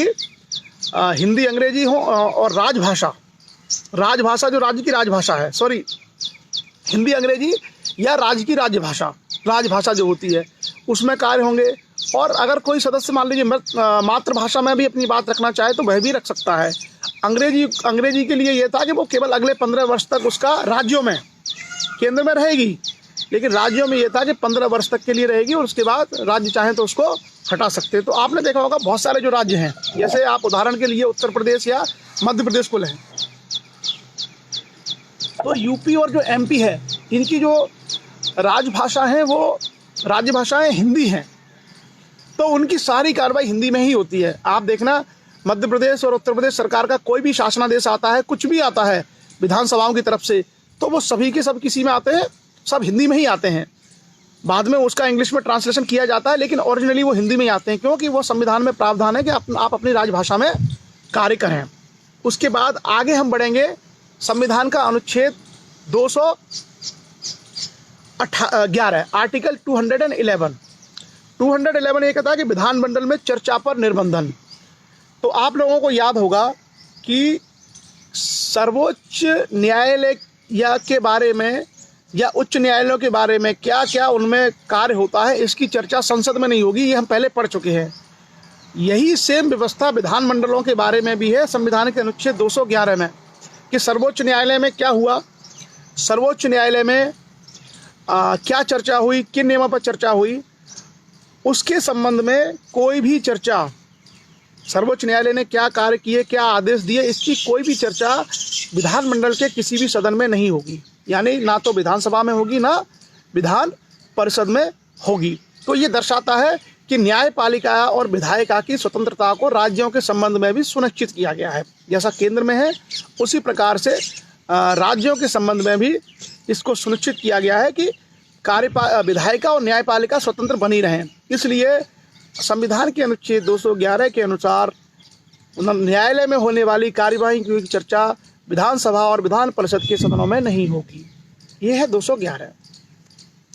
Speaker 1: हिंदी अंग्रेजी हो और राजभाषा जो राज्य की राजभाषा है, सॉरी, हिंदी अंग्रेजी या राज्य की राजभाषा जो होती है उसमें कार्य होंगे। और अगर कोई सदस्य मान लीजिए मातृभाषा में भी अपनी बात रखना चाहे तो वह भी रख सकता है। अंग्रेजी के लिए यह था कि वो केवल अगले 15 वर्ष तक उसका राज्यों में, केंद्र में रहेगी, लेकिन राज्यों में यह था कि 15 वर्ष तक के लिए रहेगी और उसके बाद राज्य चाहें तो उसको हटा सकते हैं। तो आपने देखा होगा बहुत सारे जो राज्य हैं, जैसे आप उदाहरण के लिए उत्तर प्रदेश या मध्य प्रदेश को लें, तो यूपी और जो एमपी है इनकी जो राजभाषा है वो राज्य भाषाएं हिंदी हैं, तो उनकी सारी कार्रवाई हिंदी में ही होती है। आप देखना मध्य प्रदेश और उत्तर प्रदेश सरकार का कोई भी शासनादेश आता है, कुछ भी आता है विधानसभाओं की तरफ से, तो वो सभी के सब किसी में आते हैं, सब हिंदी में ही आते हैं। बाद में उसका इंग्लिश में ट्रांसलेशन किया जाता है, लेकिन ओरिजिनली वो हिंदी में ही आते हैं, क्योंकि वो संविधान में प्रावधान है कि आप अपनी राजभाषा में कार्य करें। उसके बाद आगे हम बढ़ेंगे। संविधान का अनुच्छेद 211, आर्टिकल 211 ये कहता है कि विधानमंडल में चर्चा पर निर्बंधन। तो आप लोगों को याद होगा कि सर्वोच्च न्यायालय के बारे में या उच्च न्यायालयों के बारे में क्या क्या उनमें कार्य होता है, इसकी चर्चा संसद में नहीं होगी, ये हम पहले पढ़ चुके हैं। यही सेम व्यवस्था विधानमंडलों के बारे में भी है संविधान के अनुच्छेद 211 में, कि सर्वोच्च न्यायालय में क्या हुआ, सर्वोच्च न्यायालय में क्या चर्चा हुई, किन नियमों पर चर्चा हुई, उसके संबंध में कोई भी चर्चा, सर्वोच्च न्यायालय ने क्या कार्य किए, क्या आदेश दिए, इसकी कोई भी चर्चा विधानमंडल के किसी भी सदन में नहीं होगी। यानी ना तो विधानसभा में होगी ना विधान परिषद में होगी। तो ये दर्शाता है कि न्यायपालिका और विधायिका की स्वतंत्रता को राज्यों के संबंध में भी सुनिश्चित किया गया है। जैसा केंद्र में है उसी प्रकार से राज्यों के संबंध में भी इसको सुनिश्चित किया गया है कि विधायिका और न्यायपालिका स्वतंत्र बनी रहें। इसलिए संविधान के अनुच्छेद 211 के अनुसार न्यायालय में होने वाली कार्यवाही की चर्चा विधानसभा और विधान परिषद के सदनों में नहीं होगी। ये है 211।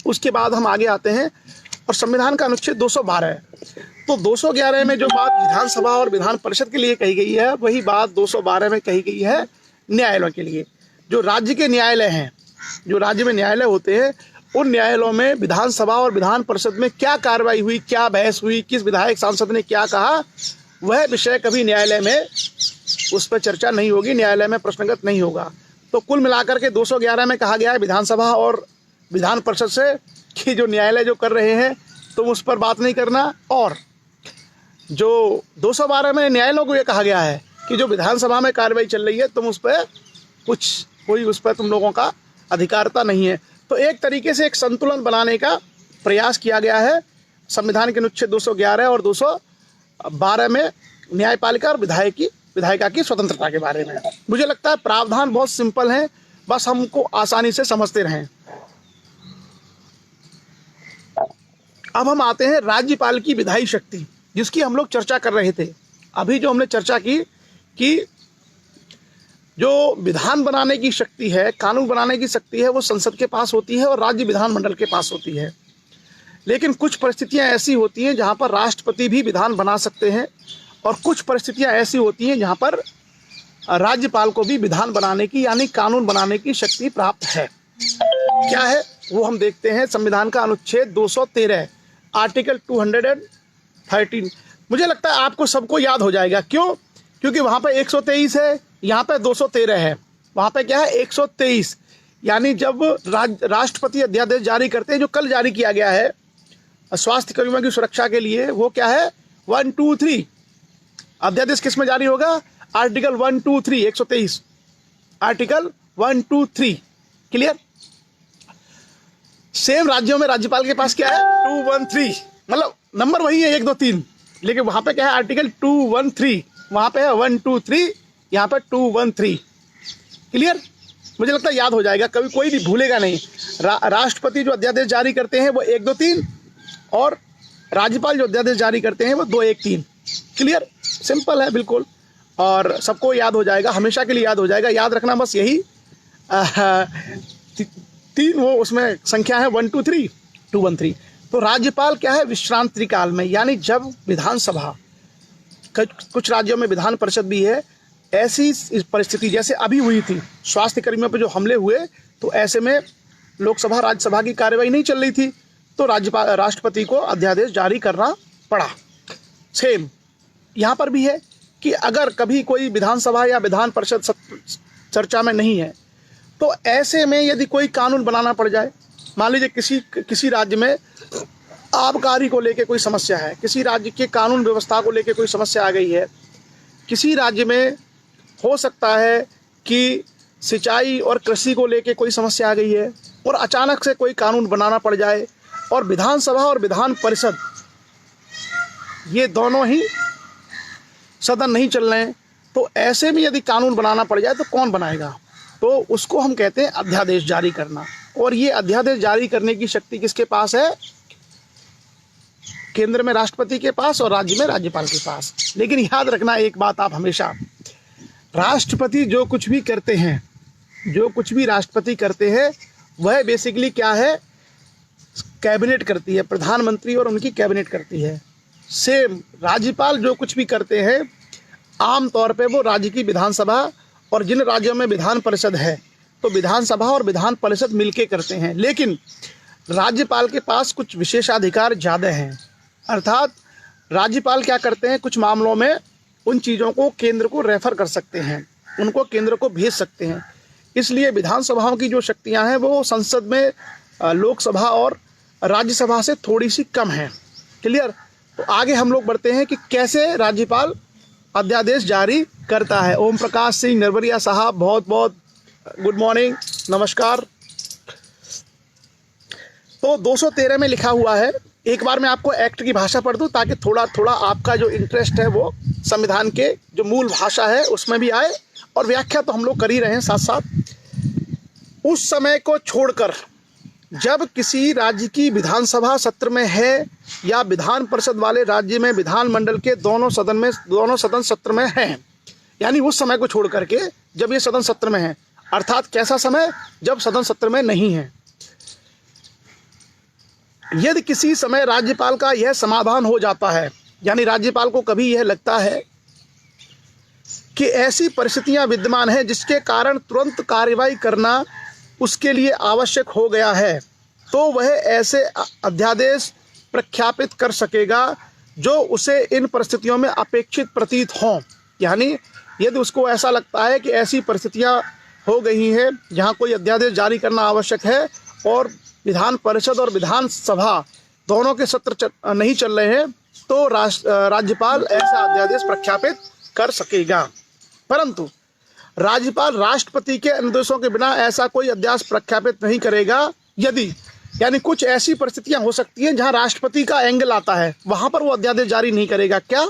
Speaker 1: उसके बाद हम आगे आते हैं और संविधान का अनुच्छेद 212 है। तो 211 में जो बात विधानसभा और विधान परिषद के लिए कही गई है वही बात 212 में कही गई है न्यायालयों के लिए। जो राज्य के न्यायालय हैं, जो राज्य में न्यायालय होते हैं, उन न्यायालयों में विधानसभा और विधान परिषद में क्या कार्रवाई हुई, क्या बहस हुई, किस विधायक सांसद ने क्या कहा, वह विषय कभी न्यायालय में उस पर चर्चा नहीं होगी, न्यायालय में प्रश्नगत नहीं होगा। तो कुल मिलाकर के 211 में कहा गया है विधानसभा और विधान परिषद से कि जो न्यायालय जो कर रहे हैं तुम उस पर बात नहीं करना, और जो 212 में न्यायालयों को ये कहा गया है कि जो विधानसभा में कार्रवाई चल रही है तुम उस पर कोई उस पर तुम लोगों का अधिकारता नहीं है। तो एक तरीके से एक संतुलन बनाने का प्रयास किया गया है संविधान के अनुच्छेद 211 और 212 में न्यायपालिका और विधायिका की स्वतंत्रता के बारे में। मुझे लगता है प्रावधान बहुत सिंपल है, बस हमको आसानी से समझते रहें। अब हम आते हैं राज्यपाल की विधायी शक्ति, जिसकी हम लोग चर्चा कर रहे थे। अभी जो हमने चर्चा की कि जो विधान बनाने की शक्ति है, कानून बनाने की शक्ति है, वो संसद के पास होती है और राज्य विधानमंडल के पास होती है। लेकिन कुछ परिस्थितियां ऐसी होती हैं जहां पर राष्ट्रपति भी विधान बना सकते हैं, और कुछ परिस्थितियां ऐसी होती हैं जहां पर राज्यपाल को भी विधान बनाने की यानी कानून बनाने की शक्ति प्राप्त है। क्या है वो हम देखते हैं। संविधान का अनुच्छेद 213 आर्टिकल 213, मुझे लगता है आपको सबको याद हो जाएगा। क्यों? क्योंकि वहाँ पे 123 है, यहाँ पे 213 है। वहाँ पे क्या है 123, यानी जब राष्ट्रपति अध्यादेश जारी करते हैं, जो कल जारी किया गया है स्वास्थ्य कर्मियों की सुरक्षा के लिए, वो क्या है 123 अध्यादेश किस में जारी होगा? Article 123 123 article 123। क्लियर? सेम राज्यों में राज्यपाल के पास क्या है 213, मतलब नंबर वही है 1 2 3, लेकिन वहां पे क्या है आर्टिकल 213, वहां पे है 123, यहाँ पे 213। क्लियर? मुझे लगता है याद हो जाएगा, कभी कोई भी भूलेगा नहीं। राष्ट्रपति जो अध्यादेश जारी करते हैं वो 1 2 3, और राज्यपाल जो अध्यादेश जारी करते हैं वो 2 1 3। क्लियर? सिंपल है बिल्कुल, और सबको याद हो जाएगा, हमेशा के लिए याद हो जाएगा। याद रखना बस यही 3 वो उसमें संख्या है 1 2 3 213। तो राज्यपाल क्या है विश्रांति काल में, यानी जब विधानसभा, कुछ राज्यों में विधान परिषद भी है, ऐसी परिस्थिति जैसे अभी हुई थी स्वास्थ्य कर्मियों पर जो हमले हुए, तो ऐसे में लोकसभा राज्यसभा की कार्यवाही नहीं चल रही थी, तो राष्ट्रपति को अध्यादेश जारी करना पड़ा। सेम यहाँ पर भी है कि अगर कभी कोई विधानसभा या विधान परिषद चर्चा में नहीं है, तो ऐसे में यदि कोई कानून बनाना पड़ जाए, मान लीजिए किसी राज्य में आबकारी को लेके कोई समस्या है, किसी राज्य के कानून व्यवस्था को लेके कोई समस्या आ गई है, किसी राज्य में हो सकता है कि सिंचाई और कृषि को लेके कोई समस्या आ गई है, और अचानक से कोई कानून बनाना पड़ जाए, और विधानसभा और विधान परिषद ये दोनों ही सदन नहीं चल रहे हैं, तो ऐसे में यदि कानून बनाना पड़ जाए तो कौन बनाएगा? तो उसको हम कहते हैं अध्यादेश जारी करना। और ये अध्यादेश जारी करने की शक्ति किसके पास है? केंद्र में राष्ट्रपति के पास और राज्य में राज्यपाल के पास। लेकिन याद रखना एक बात, आप हमेशा राष्ट्रपति जो कुछ भी करते हैं, जो कुछ भी राष्ट्रपति करते हैं, वह बेसिकली क्या है, कैबिनेट करती है, प्रधानमंत्री और उनकी कैबिनेट करती है। सेम राज्यपाल जो कुछ भी करते हैं, आम तौर पे वो राज्य की विधानसभा, और जिन राज्यों में विधान परिषद है तो विधानसभा और विधान परिषद मिलके करते हैं। लेकिन राज्यपाल के पास कुछ विशेषाधिकार ज़्यादा हैं, अर्थात राज्यपाल क्या करते हैं, कुछ मामलों में उन चीज़ों को केंद्र को रेफर कर सकते हैं, उनको केंद्र को भेज सकते हैं। इसलिए विधानसभाओं की जो शक्तियां हैं वो संसद में लोकसभा और राज्यसभा से थोड़ी सी कम है। क्लियर? तो आगे हम लोग बढ़ते हैं कि कैसे राज्यपाल अध्यादेश जारी करता है। ओम प्रकाश सिंह नरवरिया साहब, बहुत बहुत गुड मॉर्निंग, नमस्कार। तो 213 में लिखा हुआ है, एक बार मैं आपको एक्ट की भाषा पढ़ दूं ताकि थोड़ा थोड़ा आपका जो इंटरेस्ट है वो संविधान के जो मूल भाषा है उसमें भी आए, और व्याख्या तो हम लोग कर ही रहे हैं साथ साथ। उस समय को छोड़कर जब किसी राज्य की विधानसभा सत्र में है या विधान परिषद वाले राज्य में विधानमंडल के दोनों सदन सत्र में हैं, यानी उस समय को छोड़ करके जब ये सदन सत्र में है, अर्थात कैसा समय, जब सदन सत्र में नहीं है, यदि किसी समय राज्यपाल का यह समाधान हो जाता है, यानी राज्यपाल को कभी यह लगता है कि ऐसी परिस्थितियां विद्यमान हैं जिसके कारण तुरंत कार्रवाई करना उसके लिए आवश्यक हो गया है, तो वह ऐसे अध्यादेश प्रख्यापित कर सकेगा जो उसे इन परिस्थितियों में अपेक्षित प्रतीत हों। यानी यदि उसको ऐसा लगता है कि ऐसी परिस्थितियां हो गई हैं जहां कोई अध्यादेश जारी करना आवश्यक है और विधान परिषद और विधानसभा दोनों के सत्र नहीं चल रहे हैं तो राज्यपाल ऐसा अध्यादेश प्रख्यापित कर सकेगा। परंतु राज्यपाल राष्ट्रपति के निर्देशों के बिना ऐसा कोई अध्यादेश प्रख्यापित नहीं करेगा यदि, यानी कुछ ऐसी परिस्थितियां हो सकती हैं जहां राष्ट्रपति का एंगल आता है, वहां पर वो अध्यादेश जारी नहीं करेगा। क्या?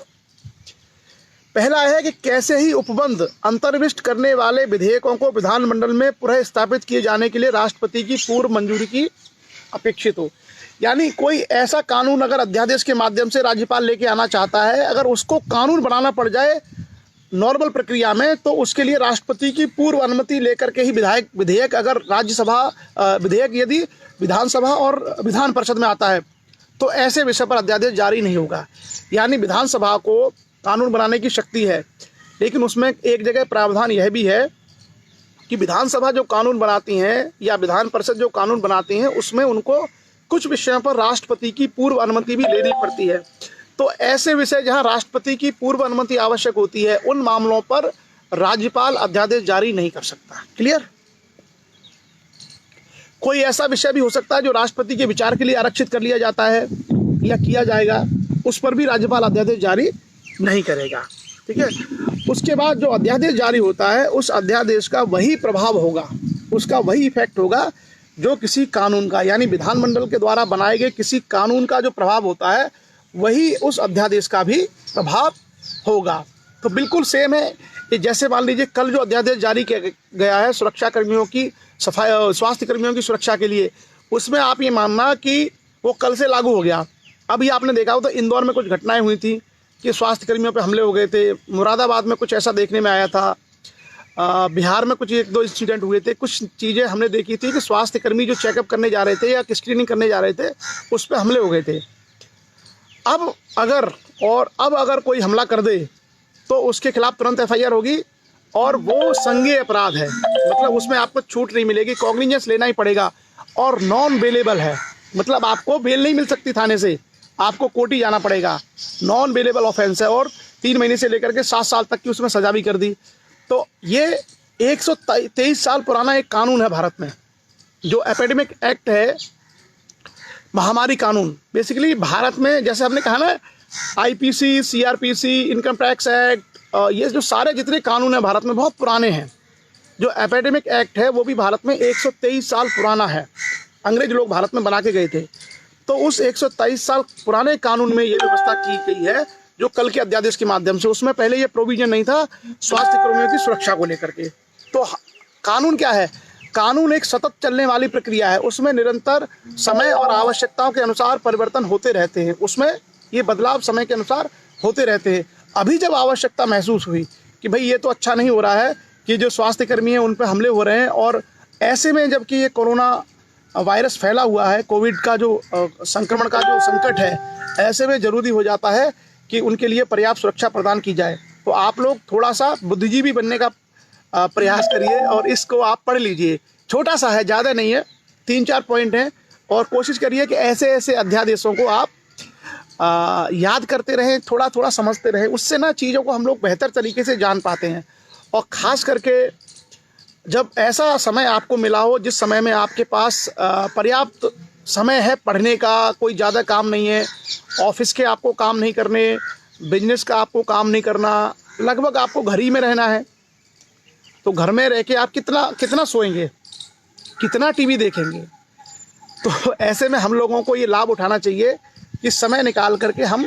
Speaker 1: पहला है कि कैसे ही उपबंध अंतर्विष्ट करने वाले विधेयकों को विधानमंडल में पुनः स्थापित किए जाने के लिए राष्ट्रपति की पूर्व मंजूरी की अपेक्षित हो। यानी कोई ऐसा कानून अगर अध्यादेश के माध्यम से राज्यपाल लेके आना चाहता है, अगर उसको कानून बनाना पड़ जाए नॉर्मल प्रक्रिया में, तो उसके लिए राष्ट्रपति की पूर्व अनुमति लेकर के ही विधेयक अगर विधेयक यदि विधानसभा और विधान परिषद में आता है तो ऐसे विषय पर अध्यादेश जारी नहीं होगा। यानी विधानसभा को कानून बनाने की शक्ति है, लेकिन उसमें एक जगह प्रावधान यह भी है कि विधानसभा जो कानून बनाती हैं या विधान परिषद जो कानून बनाती हैं उसमें उनको कुछ विषयों पर राष्ट्रपति की पूर्व अनुमति भी लेनी पड़ती है। तो ऐसे विषय जहां राष्ट्रपति की पूर्व अनुमति आवश्यक होती है, उन मामलों पर राज्यपाल अध्यादेश जारी नहीं कर सकता। क्लियर? कोई ऐसा विषय भी हो सकता है जो राष्ट्रपति के विचार के लिए आरक्षित कर लिया जाता है या किया जाएगा, उस पर भी राज्यपाल अध्यादेश जारी नहीं करेगा। ठीक है? उसके बाद जो अध्यादेश जारी होता है उस अध्यादेश का वही प्रभाव होगा, उसका वही इफेक्ट होगा जो किसी कानून का, यानी विधानमंडल के द्वारा बनाए गए किसी कानून का जो प्रभाव होता है वही उस अध्यादेश का भी प्रभाव होगा। तो बिल्कुल सेम है कि जैसे मान लीजिए कल जो अध्यादेश जारी किया गया है सुरक्षा कर्मियों की स्वास्थ्य कर्मियों की सुरक्षा के लिए, उसमें आप ये मानना कि वो कल से लागू हो गया। अभी आपने देखा हो तो इंदौर में कुछ घटनाएं हुई थी कि स्वास्थ्य कर्मियों पे हमले हो गए थे, मुरादाबाद में कुछ ऐसा देखने में आया था, बिहार में कुछ 1-2 इंसिडेंट हुए थे। कुछ चीज़ें हमने देखी थी कि स्वास्थ्य कर्मी जो चेकअप करने जा रहे थे या स्क्रीनिंग करने जा रहे थे उस पर हमले हो गए थे। अब अगर कोई हमला कर दे तो उसके खिलाफ तुरंत FIR होगी और वो संज्ञेय अपराध है, मतलब उसमें आपको छूट नहीं मिलेगी, कॉग्निजेंस लेना ही पड़ेगा और नॉन बेलेबल है, मतलब आपको बेल नहीं मिल सकती थाने से, आपको कोर्ट ही जाना पड़ेगा। नॉन बेलेबल ऑफेंस है और 3 महीने से लेकर के 7 साल तक की उसमें सजा भी कर दी। तो ये 123 साल पुराना एक कानून है भारत में, जो एपिडेमिक एक्ट है, महामारी कानून। बेसिकली भारत में जैसे हमने कहा ना IPC, CRPC, income tax act, ये जो सारे जितने कानून हैं भारत में बहुत पुराने हैं। जो एपिडेमिक एक्ट है वो भी भारत में 123 साल पुराना है, अंग्रेज लोग भारत में बना के गए थे। तो उस 123 साल पुराने कानून में ये व्यवस्था की गई है जो कल के अध्यादेश के माध्यम से, उसमें पहले ये प्रोविजन नहीं था स्वास्थ्य कर्मियों की सुरक्षा को लेकर के। तो कानून क्या है? कानून एक सतत चलने वाली प्रक्रिया है, उसमें निरंतर समय और आवश्यकताओं के अनुसार परिवर्तन होते रहते हैं, उसमें ये बदलाव समय के अनुसार होते रहते हैं। अभी जब आवश्यकता महसूस हुई कि भाई ये तो अच्छा नहीं हो रहा है कि जो स्वास्थ्य कर्मी हैं उन पर हमले हो रहे हैं, और ऐसे में जबकि ये कोरोना वायरस फैला हुआ है, कोविड का जो संक्रमण का जो संकट है, ऐसे में ज़रूरी हो जाता है कि उनके लिए पर्याप्त सुरक्षा प्रदान की जाए। तो आप लोग थोड़ा सा बुद्धिजीवी बनने का प्रयास करिए और इसको आप पढ़ लीजिए। छोटा सा है, ज़्यादा नहीं है, 3-4 पॉइंट हैं, और कोशिश करिए कि ऐसे ऐसे अध्यादेशों को आप याद करते रहें, थोड़ा थोड़ा समझते रहें। उससे ना चीज़ों को हम लोग बेहतर तरीके से जान पाते हैं। और ख़ास करके जब ऐसा समय आपको मिला हो जिस समय में आपके पास पर्याप्त समय है पढ़ने का, कोई ज़्यादा काम नहीं है, ऑफिस के आपको काम नहीं करने, बिजनेस का आपको काम नहीं करना, लगभग आपको घर ही में रहना है, तो घर में रह के आप कितना सोएंगे, कितना टीवी देखेंगे। तो ऐसे में हम लोगों को ये लाभ उठाना चाहिए कि समय निकाल करके हम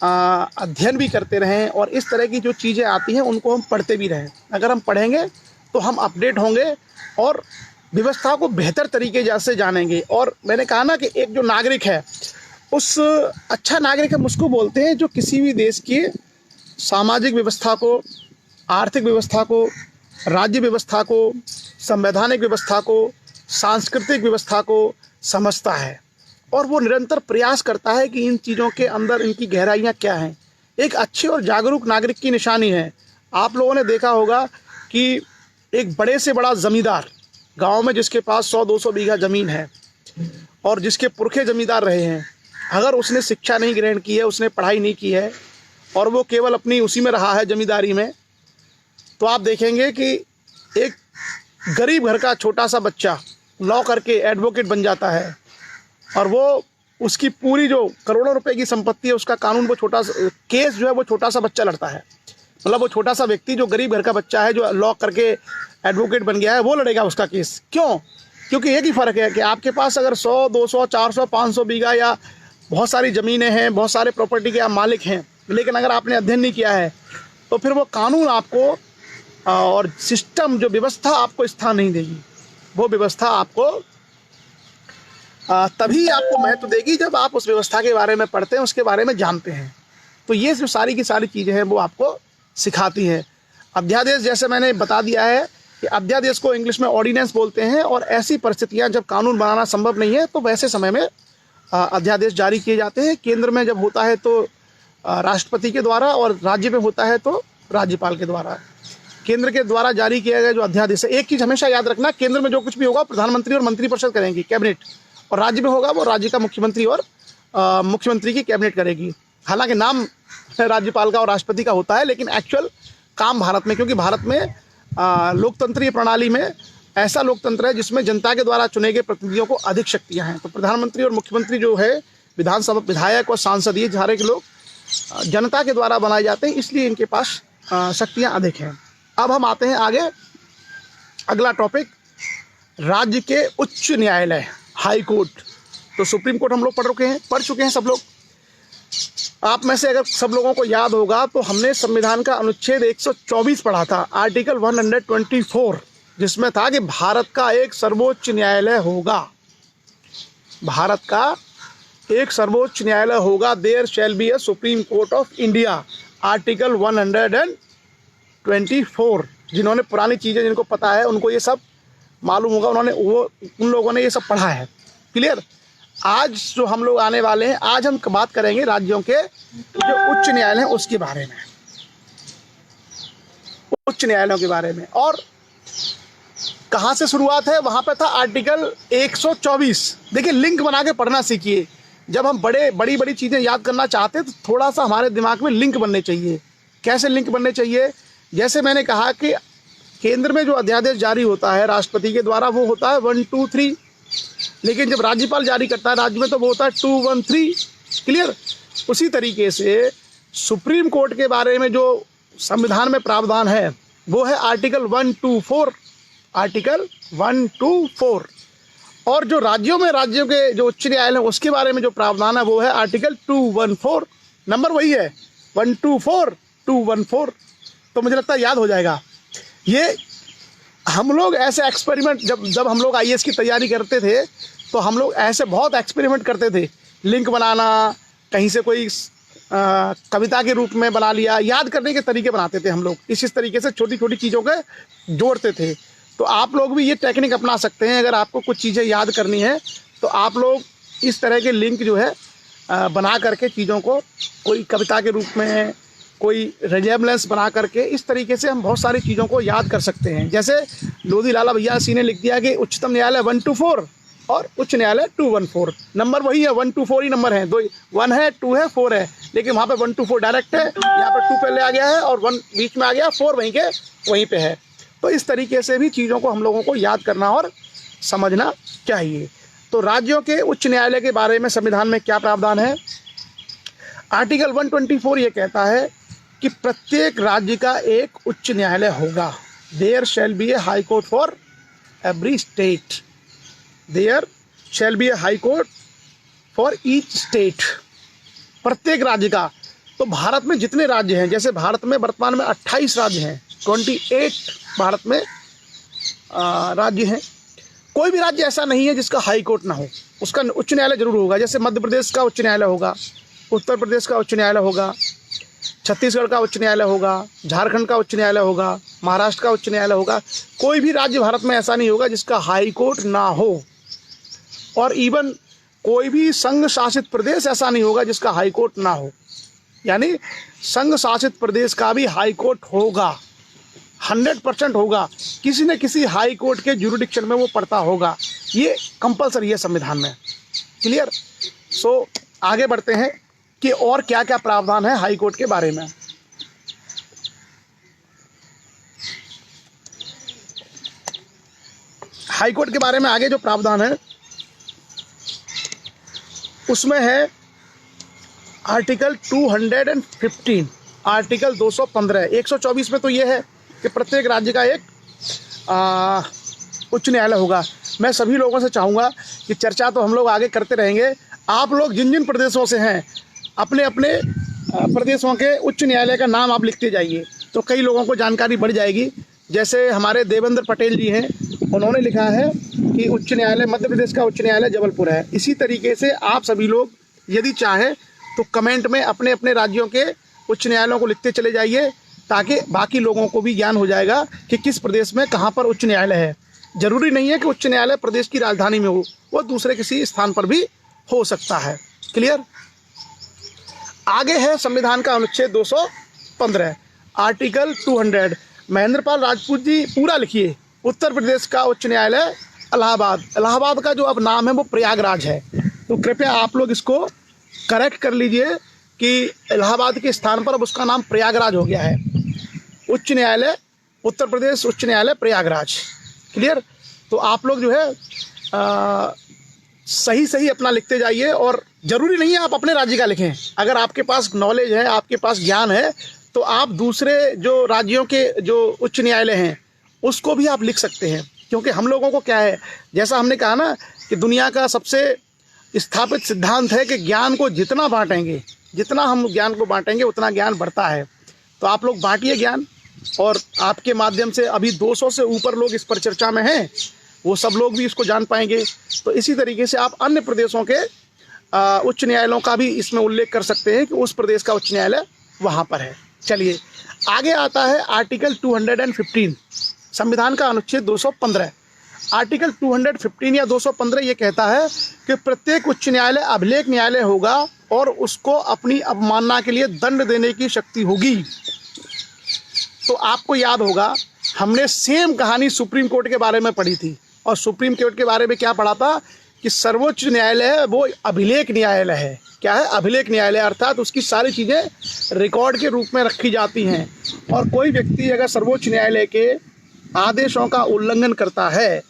Speaker 1: अध्ययन भी करते रहें और इस तरह की जो चीज़ें आती हैं उनको हम पढ़ते भी रहें। अगर हम पढ़ेंगे तो हम अपडेट होंगे और व्यवस्था को बेहतर तरीके से जानेंगे। और मैंने कहा ना कि एक जो नागरिक है, उस अच्छा नागरिक हम उसको बोलते हैं जो किसी भी देश की सामाजिक व्यवस्था को, आर्थिक व्यवस्था को, राज्य व्यवस्था को, संवैधानिक व्यवस्था को, सांस्कृतिक व्यवस्था को समझता है और वो निरंतर प्रयास करता है कि इन चीज़ों के अंदर इनकी गहराइयाँ क्या हैं। एक अच्छे और जागरूक नागरिक की निशानी है। आप लोगों ने देखा होगा कि एक बड़े से बड़ा ज़मींदार गांव में जिसके पास 100-200 बीघा ज़मीन है और जिसके पुरखे ज़मींदार रहे हैं, अगर उसने शिक्षा नहीं ग्रहण की है, उसने पढ़ाई नहीं की है और वो केवल अपनी उसी में रहा है ज़मींदारी में, तो आप देखेंगे कि एक गरीब घर का छोटा सा बच्चा लॉ करके एडवोकेट बन जाता है और वो उसकी पूरी जो करोड़ों रुपए की संपत्ति है उसका कानून वो छोटा केस जो है वो छोटा सा बच्चा लड़ता है। मतलब वो छोटा सा व्यक्ति जो गरीब घर का बच्चा है जो लॉ करके एडवोकेट बन गया है वो लड़ेगा उसका केस। क्यों? क्योंकि एक ही फ़र्क है कि आपके पास अगर 100, 200, 400, 500 बीघा या बहुत सारी ज़मीनें हैं, बहुत सारे प्रॉपर्टी के आप मालिक हैं, लेकिन अगर आपने अध्ययन नहीं किया है तो फिर वो कानून आपको और सिस्टम जो व्यवस्था आपको स्थान नहीं देगी। वो व्यवस्था आपको तभी आपको महत्व देगी जब आप उस व्यवस्था के बारे में पढ़ते हैं, उसके बारे में जानते हैं। तो ये जो सारी की सारी चीज़ें हैं वो आपको सिखाती हैं। अध्यादेश जैसे मैंने बता दिया है कि अध्यादेश को इंग्लिश में ऑर्डिनेंस बोलते हैं और ऐसी परिस्थितियां जब कानून बनाना संभव नहीं है तो वैसे समय में अध्यादेश जारी किए जाते हैं। केंद्र में जब होता है तो राष्ट्रपति के द्वारा और राज्य में होता है तो राज्यपाल के द्वारा। केंद्र के द्वारा जारी किया गया जो अध्यादेश है, एक चीज़ हमेशा याद रखना, केंद्र में जो कुछ भी होगा प्रधानमंत्री और मंत्रिपरिषद करेंगी, कैबिनेट, और राज्य में होगा वो राज्य का मुख्यमंत्री और मुख्यमंत्री की कैबिनेट करेगी। हालांकि नाम राज्यपाल का और राष्ट्रपति का होता है लेकिन एक्चुअल काम भारत में, क्योंकि भारत में लोकतंत्रीय प्रणाली में ऐसा लोकतंत्र है जिसमें जनता के द्वारा चुने गए प्रतिनिधियों को अधिक शक्तियां हैं। तो प्रधानमंत्री और मुख्यमंत्री जो है विधानसभा विधायक और सांसद ये सारे के लोग जनता के द्वारा बनाए जाते हैं, इसलिए इनके पास शक्तियां अधिक हैं। अब हम आते हैं आगे, अगला टॉपिक, राज्य के उच्च न्यायालय, हाई कोर्ट। तो सुप्रीम कोर्ट हम लोग पढ़ चुके हैं सब लोग। आप में से अगर सब लोगों को याद होगा तो हमने संविधान का अनुच्छेद 124 पढ़ा था, आर्टिकल 124, जिसमें था कि भारत का एक सर्वोच्च न्यायालय होगा। भारत का एक सर्वोच्च न्यायालय होगा, there shall be a Supreme Court of India, article 124। जिन्होंने पुरानी चीज़ें जिनको पता है उनको ये सब मालूम होगा, उन लोगों ने ये सब पढ़ा है। क्लियर? आज जो हम लोग आने वाले हैं, आज हम बात करेंगे राज्यों के जो उच्च न्यायालय हैं उसके बारे में, उच्च न्यायालयों के बारे में। और कहाँ से शुरुआत है? वहाँ पे था आर्टिकल 124। देखिए, लिंक बना के पढ़ना सीखिए। जब हम बड़ी बड़ी चीज़ें याद करना चाहते हैं तो थोड़ा सा हमारे दिमाग में लिंक बनने चाहिए। कैसे लिंक बनने चाहिए? जैसे मैंने कहा कि केंद्र में जो अध्यादेश जारी होता है राष्ट्रपति के द्वारा वो होता है 1, 2, 3, लेकिन जब राज्यपाल जारी करता है राज्य में तो वो होता है 2, 1, 3। क्लियर? उसी तरीके से सुप्रीम कोर्ट के बारे में जो संविधान में प्रावधान है वो है आर्टिकल 124, आर्टिकल 124। और जो राज्यों के जो उच्च न्यायालय है उसके बारे में जो प्रावधान है वो है आर्टिकल 214। नंबर वही है 124, 214। तो मुझे लगता है याद हो जाएगा। ये हम लोग ऐसे एक्सपेरिमेंट जब हम लोग IAS की तैयारी करते थे तो हम लोग ऐसे बहुत एक्सपेरिमेंट करते थे, लिंक बनाना, कहीं से कोई कविता के रूप में बना लिया, याद करने के तरीके बनाते थे हम लोग। इस तरीके से छोटी छोटी चीज़ों के जोड़ते थे। तो आप लोग भी ये टेक्निक अपना सकते हैं। अगर आपको कुछ चीज़ें याद करनी है तो आप लोग इस तरह के लिंक जो है बना करके चीज़ों को कोई कविता के रूप में, कोई रिजेम्बलेंस बना करके, इस तरीके से हम बहुत सारी चीज़ों को याद कर सकते हैं। जैसे लोधी लाला भैया सिंह ने लिख दिया कि उच्चतम न्यायालय 124 और उच्च न्यायालय 214। नंबर वही है, 124 ही नंबर है, 1 है, 2 है, 4 है, लेकिन वहाँ पे 124 डायरेक्ट है, यहाँ पे 2 पहले आ गया है और 1 बीच में आ गया, 4 वहीं पे है। तो इस तरीके से भी चीज़ों को हम लोगों को याद करना और समझना चाहिए। तो राज्यों के उच्च न्यायालय के बारे में संविधान में क्या प्रावधान है? आर्टिकल 124 ये कहता है कि प्रत्येक राज्य का एक उच्च न्यायालय होगा। There shall be a high court for every state, there shall be a high court for each state. प्रत्येक राज्य का। तो भारत में जितने राज्य हैं, जैसे भारत में वर्तमान में 28 राज्य हैं, 28 भारत में राज्य हैं। कोई भी राज्य ऐसा नहीं है जिसका हाई कोर्ट ना हो, उसका उच्च न्यायालय जरूर होगा। जैसे मध्य प्रदेश का उच्च न्यायालय होगा, उत्तर प्रदेश का उच्च न्यायालय होगा, छत्तीसगढ़ का उच्च न्यायालय होगा, झारखंड का उच्च न्यायालय होगा, महाराष्ट्र का उच्च न्यायालय होगा। कोई भी राज्य भारत में ऐसा नहीं होगा जिसका हाई कोर्ट ना हो। और इवन कोई भी संघ शासित प्रदेश ऐसा नहीं होगा जिसका हाई कोर्ट ना हो। यानी संघ शासित प्रदेश का भी हाई कोर्ट होगा, 100% होगा। किसी न किसी हाई कोर्ट के ज्यूरिडिक्शन में वो पड़ता होगा। ये कंपलसरी है संविधान में। क्लियर? सो आगे बढ़ते हैं कि और क्या क्या प्रावधान है हाई कोर्ट के बारे में। हाईकोर्ट के बारे में आगे जो प्रावधान है उसमें है आर्टिकल 215, आर्टिकल 215। 124 में तो ये है कि प्रत्येक राज्य का एक उच्च न्यायालय होगा। मैं सभी लोगों से चाहूँगा कि चर्चा तो हम लोग आगे करते रहेंगे। आप लोग जिन जिन प्रदेशों से हैं अपने अपने प्रदेशों के उच्च न्यायालय का नाम आप लिखते जाइए, तो कई लोगों को जानकारी बढ़ जाएगी। जैसे हमारे देवेंद्र पटेल जी हैं, उन्होंने लिखा है कि उच्च न्यायालय मध्य प्रदेश का उच्च न्यायालय जबलपुर है। इसी तरीके से आप सभी लोग यदि चाहें तो कमेंट में अपने अपने राज्यों के उच्च न्यायालयों को लिखते चले जाइए, ताकि बाकी लोगों को भी ज्ञान हो जाएगा कि किस प्रदेश में कहाँ पर उच्च न्यायालय है। ज़रूरी नहीं है कि उच्च न्यायालय प्रदेश की राजधानी में हो, वो दूसरे किसी स्थान पर भी हो सकता है। क्लियर। आगे है संविधान का अनुच्छेद 215, आर्टिकल 200। महेंद्र पाल राजपूत जी पूरा लिखिए। उत्तर प्रदेश का उच्च न्यायालय इलाहाबाद। इलाहाबाद का जो अब नाम है वो प्रयागराज है, तो कृपया आप लोग इसको करेक्ट कर लीजिए कि इलाहाबाद के स्थान पर अब उसका नाम प्रयागराज हो गया है। उच्च न्यायालय उत्तर प्रदेश उच्च न्यायालय प्रयागराज। क्लियर। तो आप लोग जो है सही सही अपना लिखते जाइए, और ज़रूरी नहीं है आप अपने राज्य का लिखें। अगर आपके पास नॉलेज है, आपके पास ज्ञान है, तो आप दूसरे जो राज्यों के जो उच्च न्यायालय हैं उसको भी आप लिख सकते हैं। क्योंकि हम लोगों को क्या है, जैसा हमने कहा ना कि दुनिया का सबसे स्थापित सिद्धांत है कि ज्ञान को जितना बांटेंगे, जितना हम ज्ञान को बांटेंगे उतना ज्ञान बढ़ता है। तो आप लोग बांटिए ज्ञान, और आपके माध्यम से अभी 200 से ऊपर लोग इस पर चर्चा में हैं, वो सब लोग भी इसको जान पाएंगे। तो इसी तरीके से आप अन्य प्रदेशों के उच्च न्यायालयों का भी इसमें उल्लेख कर सकते हैं कि उस प्रदेश का उच्च न्यायालय वहाँ पर है। चलिए आगे आता है आर्टिकल 215, संविधान का अनुच्छेद 215। आर्टिकल 215 या 215 ये कहता है कि प्रत्येक उच्च न्यायालय अभिलेख न्यायालय होगा और उसको अपनी अवमानना के लिए दंड देने की शक्ति होगी। तो आपको याद होगा हमने सेम कहानी सुप्रीम कोर्ट के बारे में पढ़ी थी, और सुप्रीम कोर्ट के बारे में क्या पढ़ा था कि सर्वोच्च न्यायालय है वो अभिलेख न्यायालय है। क्या है? अभिलेख न्यायालय, अर्थात उसकी सारी चीज़ें रिकॉर्ड के रूप में रखी जाती हैं, और कोई व्यक्ति अगर सर्वोच्च न्यायालय के आदेशों का उल्लंघन करता है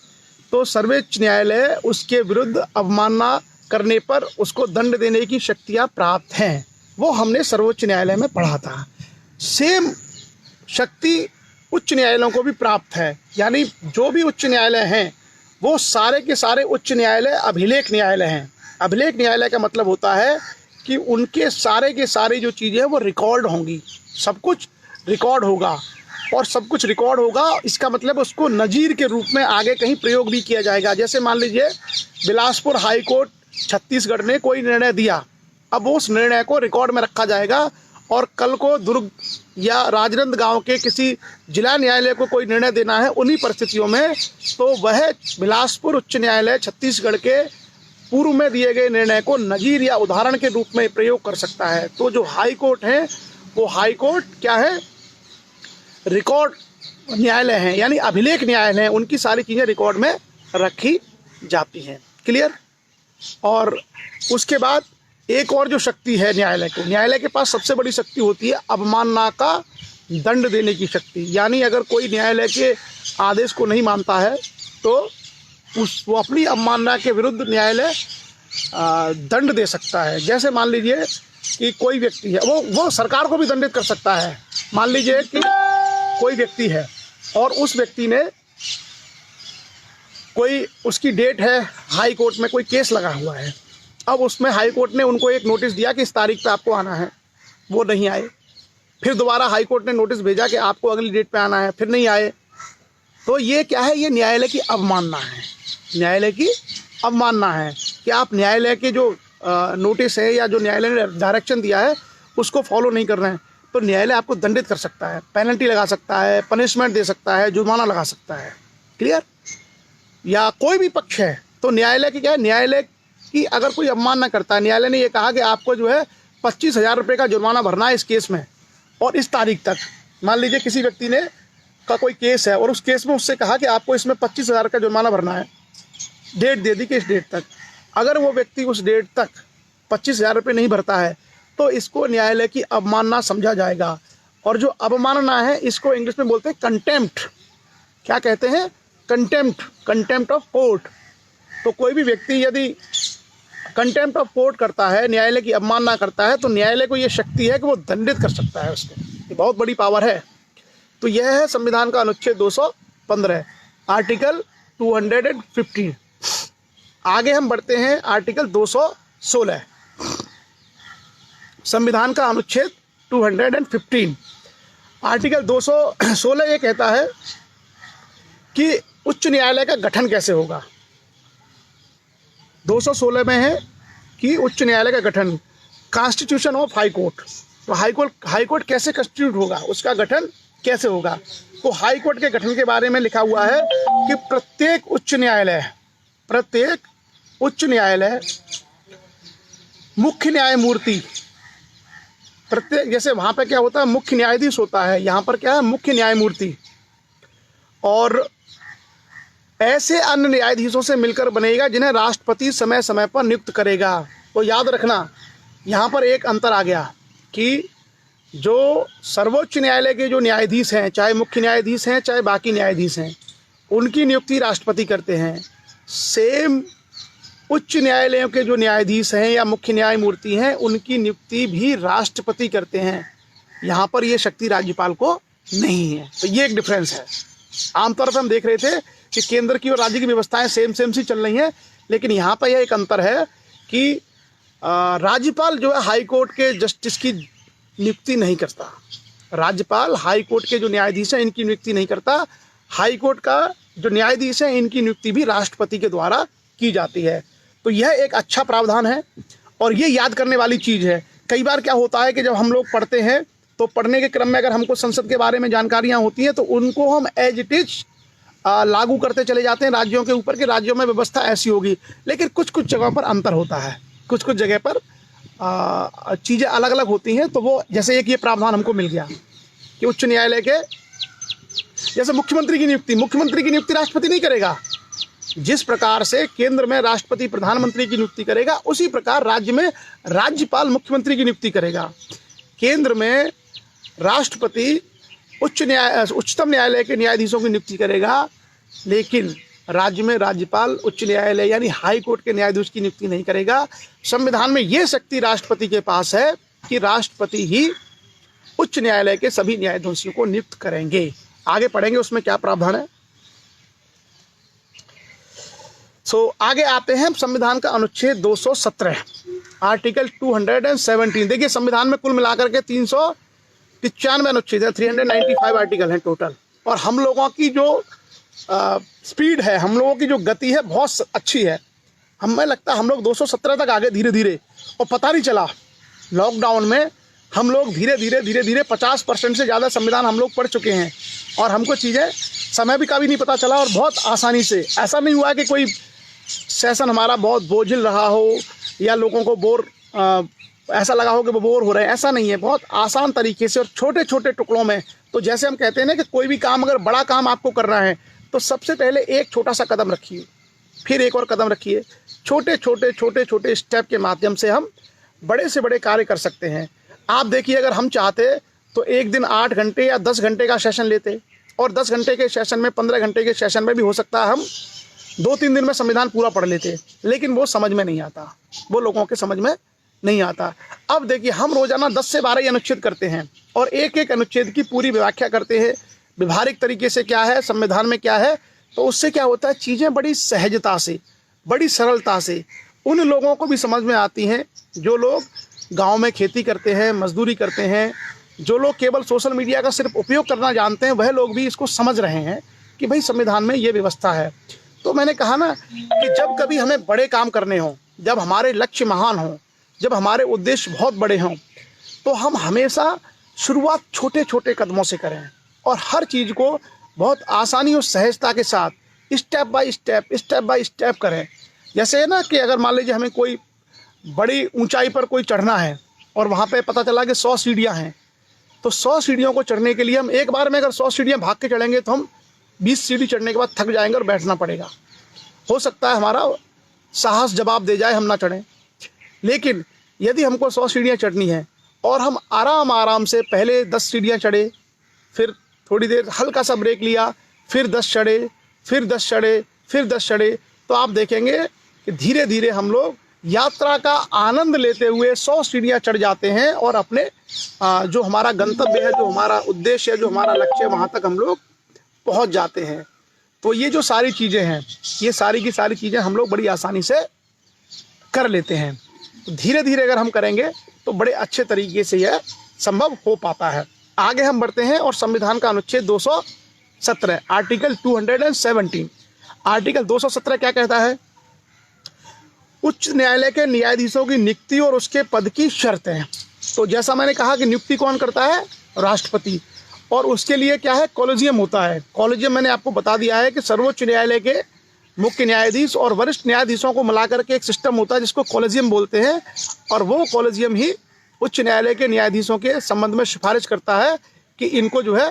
Speaker 1: तो सर्वोच्च न्यायालय उसके विरुद्ध अवमानना करने पर उसको दंड देने की शक्तियाँ प्राप्त हैं। वो हमने सर्वोच्च न्यायालय में पढ़ा था। सेम शक्ति उच्च न्यायालयों को भी प्राप्त है, यानी जो भी उच्च न्यायालय हैं वो सारे के सारे उच्च न्यायालय अभिलेख न्यायालय हैं। अभिलेख न्यायालय का मतलब होता है कि उनके सारे के सारे जो चीज़ें हैं वो रिकॉर्ड होंगी, सब कुछ रिकॉर्ड होगा, और सब कुछ रिकॉर्ड होगा इसका मतलब उसको नज़ीर के रूप में आगे कहीं प्रयोग भी किया जाएगा। जैसे मान लीजिए बिलासपुर हाई कोर्ट छत्तीसगढ़ ने कोई निर्णय दिया, अब उस निर्णय को रिकॉर्ड में रखा जाएगा, और कल को दुर्ग या राजनांदगांव के किसी जिला न्यायालय को कोई निर्णय देना है उन्हीं परिस्थितियों में, तो वह बिलासपुर उच्च न्यायालय छत्तीसगढ़ के पूर्व में दिए गए निर्णय को नज़ीर या उदाहरण के रूप में प्रयोग कर सकता है। तो जो हाई कोर्ट है वो हाई कोर्ट क्या है? रिकॉर्ड न्यायालय हैं, यानी अभिलेख न्यायालय हैं, उनकी सारी चीज़ें रिकॉर्ड में रखी जाती हैं। क्लियर। और उसके बाद एक और जो शक्ति है न्यायालय को, न्यायालय के पास सबसे बड़ी शक्ति होती है अवमानना का दंड देने की शक्ति। यानी अगर कोई न्यायालय के आदेश को नहीं मानता है तो वो अपनी अवमानना के विरुद्ध न्यायालय दंड दे सकता है। जैसे मान लीजिए कि कोई व्यक्ति है, वो सरकार को भी दंडित कर सकता है। मान लीजिए कि कोई व्यक्ति है और उस व्यक्ति ने कोई, उसकी डेट है हाई कोर्ट में, कोई केस लगा हुआ है, अब उसमें हाई कोर्ट ने उनको एक नोटिस दिया कि इस तारीख पे आपको आना है, वो नहीं आए। फिर दोबारा हाई कोर्ट ने नोटिस भेजा कि आपको अगली डेट पे आना है, फिर नहीं आए। तो ये क्या है? ये न्यायालय की अवमानना है। न्यायालय की अवमानना है कि आप न्यायालय के जो नोटिस है या जो न्यायालय ने डायरेक्शन दिया है उसको फॉलो नहीं कर रहे हैं, तो न्यायालय आपको दंडित कर सकता है, पेनल्टी लगा सकता है, पनिशमेंट दे सकता है, जुर्माना लगा सकता है। क्लियर। या कोई भी पक्ष है तो न्यायालय की क्या है? न्यायालय की अगर कोई अवमानना करता है, न्यायालय ने ये कहा कि आपको जो है 25,000 रुपये का जुर्माना भरना है इस केस में, और इस तारीख तक। मान लीजिए किसी व्यक्ति ने का कोई केस है और उस केस में उससे कहा कि आपको इसमें 25,000 का जुर्माना भरना है, डेट दे दी कि इस डेट तक। अगर वो व्यक्ति उस डेट तक 25,000 रुपये नहीं भरता है तो इसको न्यायालय की अवमानना समझा जाएगा। और जो अवमानना है इसको इंग्लिश में बोलते हैं कंटेम्प्ट। क्या कहते हैं? Contempt of court. तो कोई भी व्यक्ति यदि कंटेम्प्ट ऑफ कोर्ट करता है, न्यायालय की अवमानना करता है, तो न्यायालय को ये शक्ति है कि वो दंडित कर सकता है उसको। ये बहुत बड़ी पावर है। तो यह है संविधान का अनुच्छेद 215, आर्टिकल 215। आगे हम बढ़ते हैं आर्टिकल 216, संविधान का अनुच्छेद 215। आर्टिकल 216 ये कहता है कि उच्च न्यायालय का गठन कैसे होगा। 216 में है कि उच्च न्यायालय का गठन, कॉन्स्टिट्यूशन ऑफ हाई कोर्ट। तो हाई कोर्ट कैसे कॉन्स्टिट्यूट होगा, उसका गठन कैसे होगा। तो हाई कोर्ट के गठन के बारे में लिखा हुआ है कि प्रत्येक उच्च न्यायालय मुख्य न्यायमूर्ति, प्रत्येक, जैसे वहाँ पे क्या होता है मुख्य न्यायाधीश होता है, यहाँ पर क्या है मुख्य न्यायमूर्ति, और ऐसे अन्य न्यायाधीशों से मिलकर बनेगा जिन्हें राष्ट्रपति समय समय पर नियुक्त करेगा। तो याद रखना यहाँ पर एक अंतर आ गया कि जो सर्वोच्च न्यायालय के जो न्यायाधीश हैं, चाहे मुख्य न्यायाधीश हैं चाहे बाकी न्यायाधीश हैं, उनकी नियुक्ति राष्ट्रपति करते हैं। सेम उच्च न्यायालयों के जो न्यायाधीश हैं या मुख्य न्यायमूर्ति हैं, उनकी नियुक्ति भी राष्ट्रपति करते हैं। यहाँ पर ये शक्ति राज्यपाल को नहीं है। तो ये एक डिफरेंस है। आमतौर पर हम देख रहे थे कि केंद्र की और राज्य की व्यवस्थाएं सेम सी चल रही हैं, लेकिन यहाँ पर यह एक अंतर है कि राज्यपाल जो है हाई कोर्ट के जस्टिस की नियुक्ति नहीं करता। राज्यपाल हाई कोर्ट के जो न्यायाधीश हैं इनकी नियुक्ति नहीं करता। हाई कोर्ट का जो न्यायाधीश हैं इनकी नियुक्ति भी राष्ट्रपति के द्वारा की जाती है। तो यह एक अच्छा प्रावधान है और ये याद करने वाली चीज़ है। कई बार क्या होता है कि जब हम लोग पढ़ते हैं तो पढ़ने के क्रम में अगर हमको संसद के बारे में जानकारियाँ होती हैं तो उनको हम एज इट इज लागू करते चले जाते हैं राज्यों के ऊपर कि राज्यों में व्यवस्था ऐसी होगी। लेकिन कुछ कुछ जगहों पर अंतर होता है, कुछ कुछ जगह पर चीज़ें अलग अलग होती हैं। तो वो जैसे एक ये प्रावधान हमको मिल गया कि उच्च न्यायालय के जैसे मुख्यमंत्री की नियुक्ति राष्ट्रपति नहीं करेगा। जिस प्रकार से केंद्र में राष्ट्रपति प्रधानमंत्री की नियुक्ति करेगा, उसी प्रकार राज्य में राज्यपाल मुख्यमंत्री की नियुक्ति करेगा। केंद्र में राष्ट्रपति उच्चतम न्यायालय के न्यायाधीशों की नियुक्ति करेगा, लेकिन राज्य में राज्यपाल उच्च न्यायालय यानी हाई कोर्ट के न्यायाधीश की नियुक्ति नहीं करेगा। संविधान में ये शक्ति राष्ट्रपति के पास है कि राष्ट्रपति ही उच्च न्यायालय के सभी न्यायाधीशों को नियुक्त करेंगे। आगे पढ़ेंगे उसमें क्या प्रावधान है। आगे आते हैं संविधान का अनुच्छेद 217, आर्टिकल 217। देखिए संविधान में कुल मिलाकर के 395 अनुच्छेद है, 395 आर्टिकल हैं टोटल। और हम लोगों की जो स्पीड है, हम लोगों की जो गति है बहुत अच्छी है। हमें लगता है हम लोग 217 तक आगे धीरे धीरे, और पता नहीं चला लॉकडाउन में हम लोग धीरे धीरे 50% से ज़्यादा संविधान हम लोग पढ़ चुके हैं और हमको चीज़ें समय भी का भी नहीं पता चला और बहुत आसानी से। ऐसा नहीं हुआ कि कोई सेशन हमारा बहुत बोझिल रहा हो या लोगों को ऐसा लगा हो कि वो बोर हो रहे हैं, ऐसा नहीं है। बहुत आसान तरीके से और छोटे छोटे टुकड़ों में। तो जैसे हम कहते हैं ना कि कोई भी काम, अगर बड़ा काम आपको करना है तो सबसे पहले एक छोटा सा कदम रखिए, फिर एक और कदम रखिए। छोटे छोटे स्टेप के माध्यम से हम बड़े से बड़े कार्य कर सकते हैं। आप देखिए, अगर हम चाहते तो एक दिन 8 घंटे या 10 घंटे का सेशन लेते, और 10 घंटे के सेशन में, 15 घंटे के सेशन में भी हो सकता है हम 2-3 दिन में संविधान पूरा पढ़ लेते, लेकिन वो समझ में नहीं आता, वो लोगों के समझ में नहीं आता। अब देखिए, हम रोजाना 10 से 12 अनुच्छेद करते हैं और एक एक अनुच्छेद की पूरी व्याख्या करते हैं, व्यवहारिक तरीके से क्या है संविधान में क्या है। तो उससे क्या होता है, चीज़ें बड़ी सहजता से, बड़ी सरलता से उन लोगों को भी समझ में आती हैं जो लोग गाँव में खेती करते हैं, मजदूरी करते हैं, जो लोग केवल सोशल मीडिया का सिर्फ उपयोग करना जानते हैं, वह लोग भी इसको समझ रहे हैं कि भाई संविधान में ये व्यवस्था है। तो मैंने कहा ना कि जब कभी हमें बड़े काम करने हों, जब हमारे लक्ष्य महान हों, जब हमारे उद्देश्य बहुत बड़े हों, तो हम हमेशा शुरुआत छोटे छोटे कदमों से करें और हर चीज़ को बहुत आसानी और सहजता के साथ स्टेप बाय स्टेप करें। जैसे ना कि अगर मान लीजिए हमें कोई बड़ी ऊंचाई पर कोई चढ़ना है और वहाँ पे पता चला कि 100 सीढ़ियाँ हैं, तो 100 सीढ़ियों को चढ़ने के लिए हम एक बार में अगर 100 सीढ़ियाँ भाग के चढ़ेंगे तो हम 20 सीढ़ी चढ़ने के बाद थक जाएंगे और बैठना पड़ेगा। हो सकता है हमारा साहस जवाब दे जाए, हम ना चढ़ें। लेकिन यदि हमको 100 सीढ़ियाँ चढ़नी है और हम आराम से पहले 10 सीढ़ियाँ चढ़े, फिर थोड़ी देर हल्का सा ब्रेक लिया, फिर 10 चढ़े, फिर 10 चढ़े, फिर 10 चढ़े, तो आप देखेंगे कि धीरे धीरे हम लोग यात्रा का आनंद लेते हुए 100 सीढ़ियाँ चढ़ जाते हैं और अपने जो हमारा गंतव्य है, जो हमारा उद्देश्य है, जो हमारा लक्ष्य है, वहाँ तक हम लोग पहुँच जाते हैं। तो ये जो सारी चीज़ें हैं, ये सारी की सारी चीज़ें हम लोग बड़ी आसानी से कर लेते हैं। तो धीरे धीरे अगर हम करेंगे तो बड़े अच्छे तरीके से यह संभव हो पाता है। आगे हम बढ़ते हैं और संविधान का अनुच्छेद 217 आर्टिकल 217, आर्टिकल 217 क्या कहता है? उच्च न्यायालय के न्यायाधीशों की नियुक्ति और उसके पद की शर्तें। तो जैसा मैंने कहा कि नियुक्ति कौन करता है? राष्ट्रपति। और उसके लिए क्या है? कॉलेजियम होता है। कॉलेजियम मैंने आपको बता दिया है कि सर्वोच्च न्यायालय के मुख्य न्यायाधीश और वरिष्ठ न्यायाधीशों को मिलाकर के एक सिस्टम होता है जिसको कॉलेजियम बोलते हैं, और वो कॉलेजियम ही उच्च न्यायालय के न्यायाधीशों के संबंध में सिफारिश करता है कि इनको जो है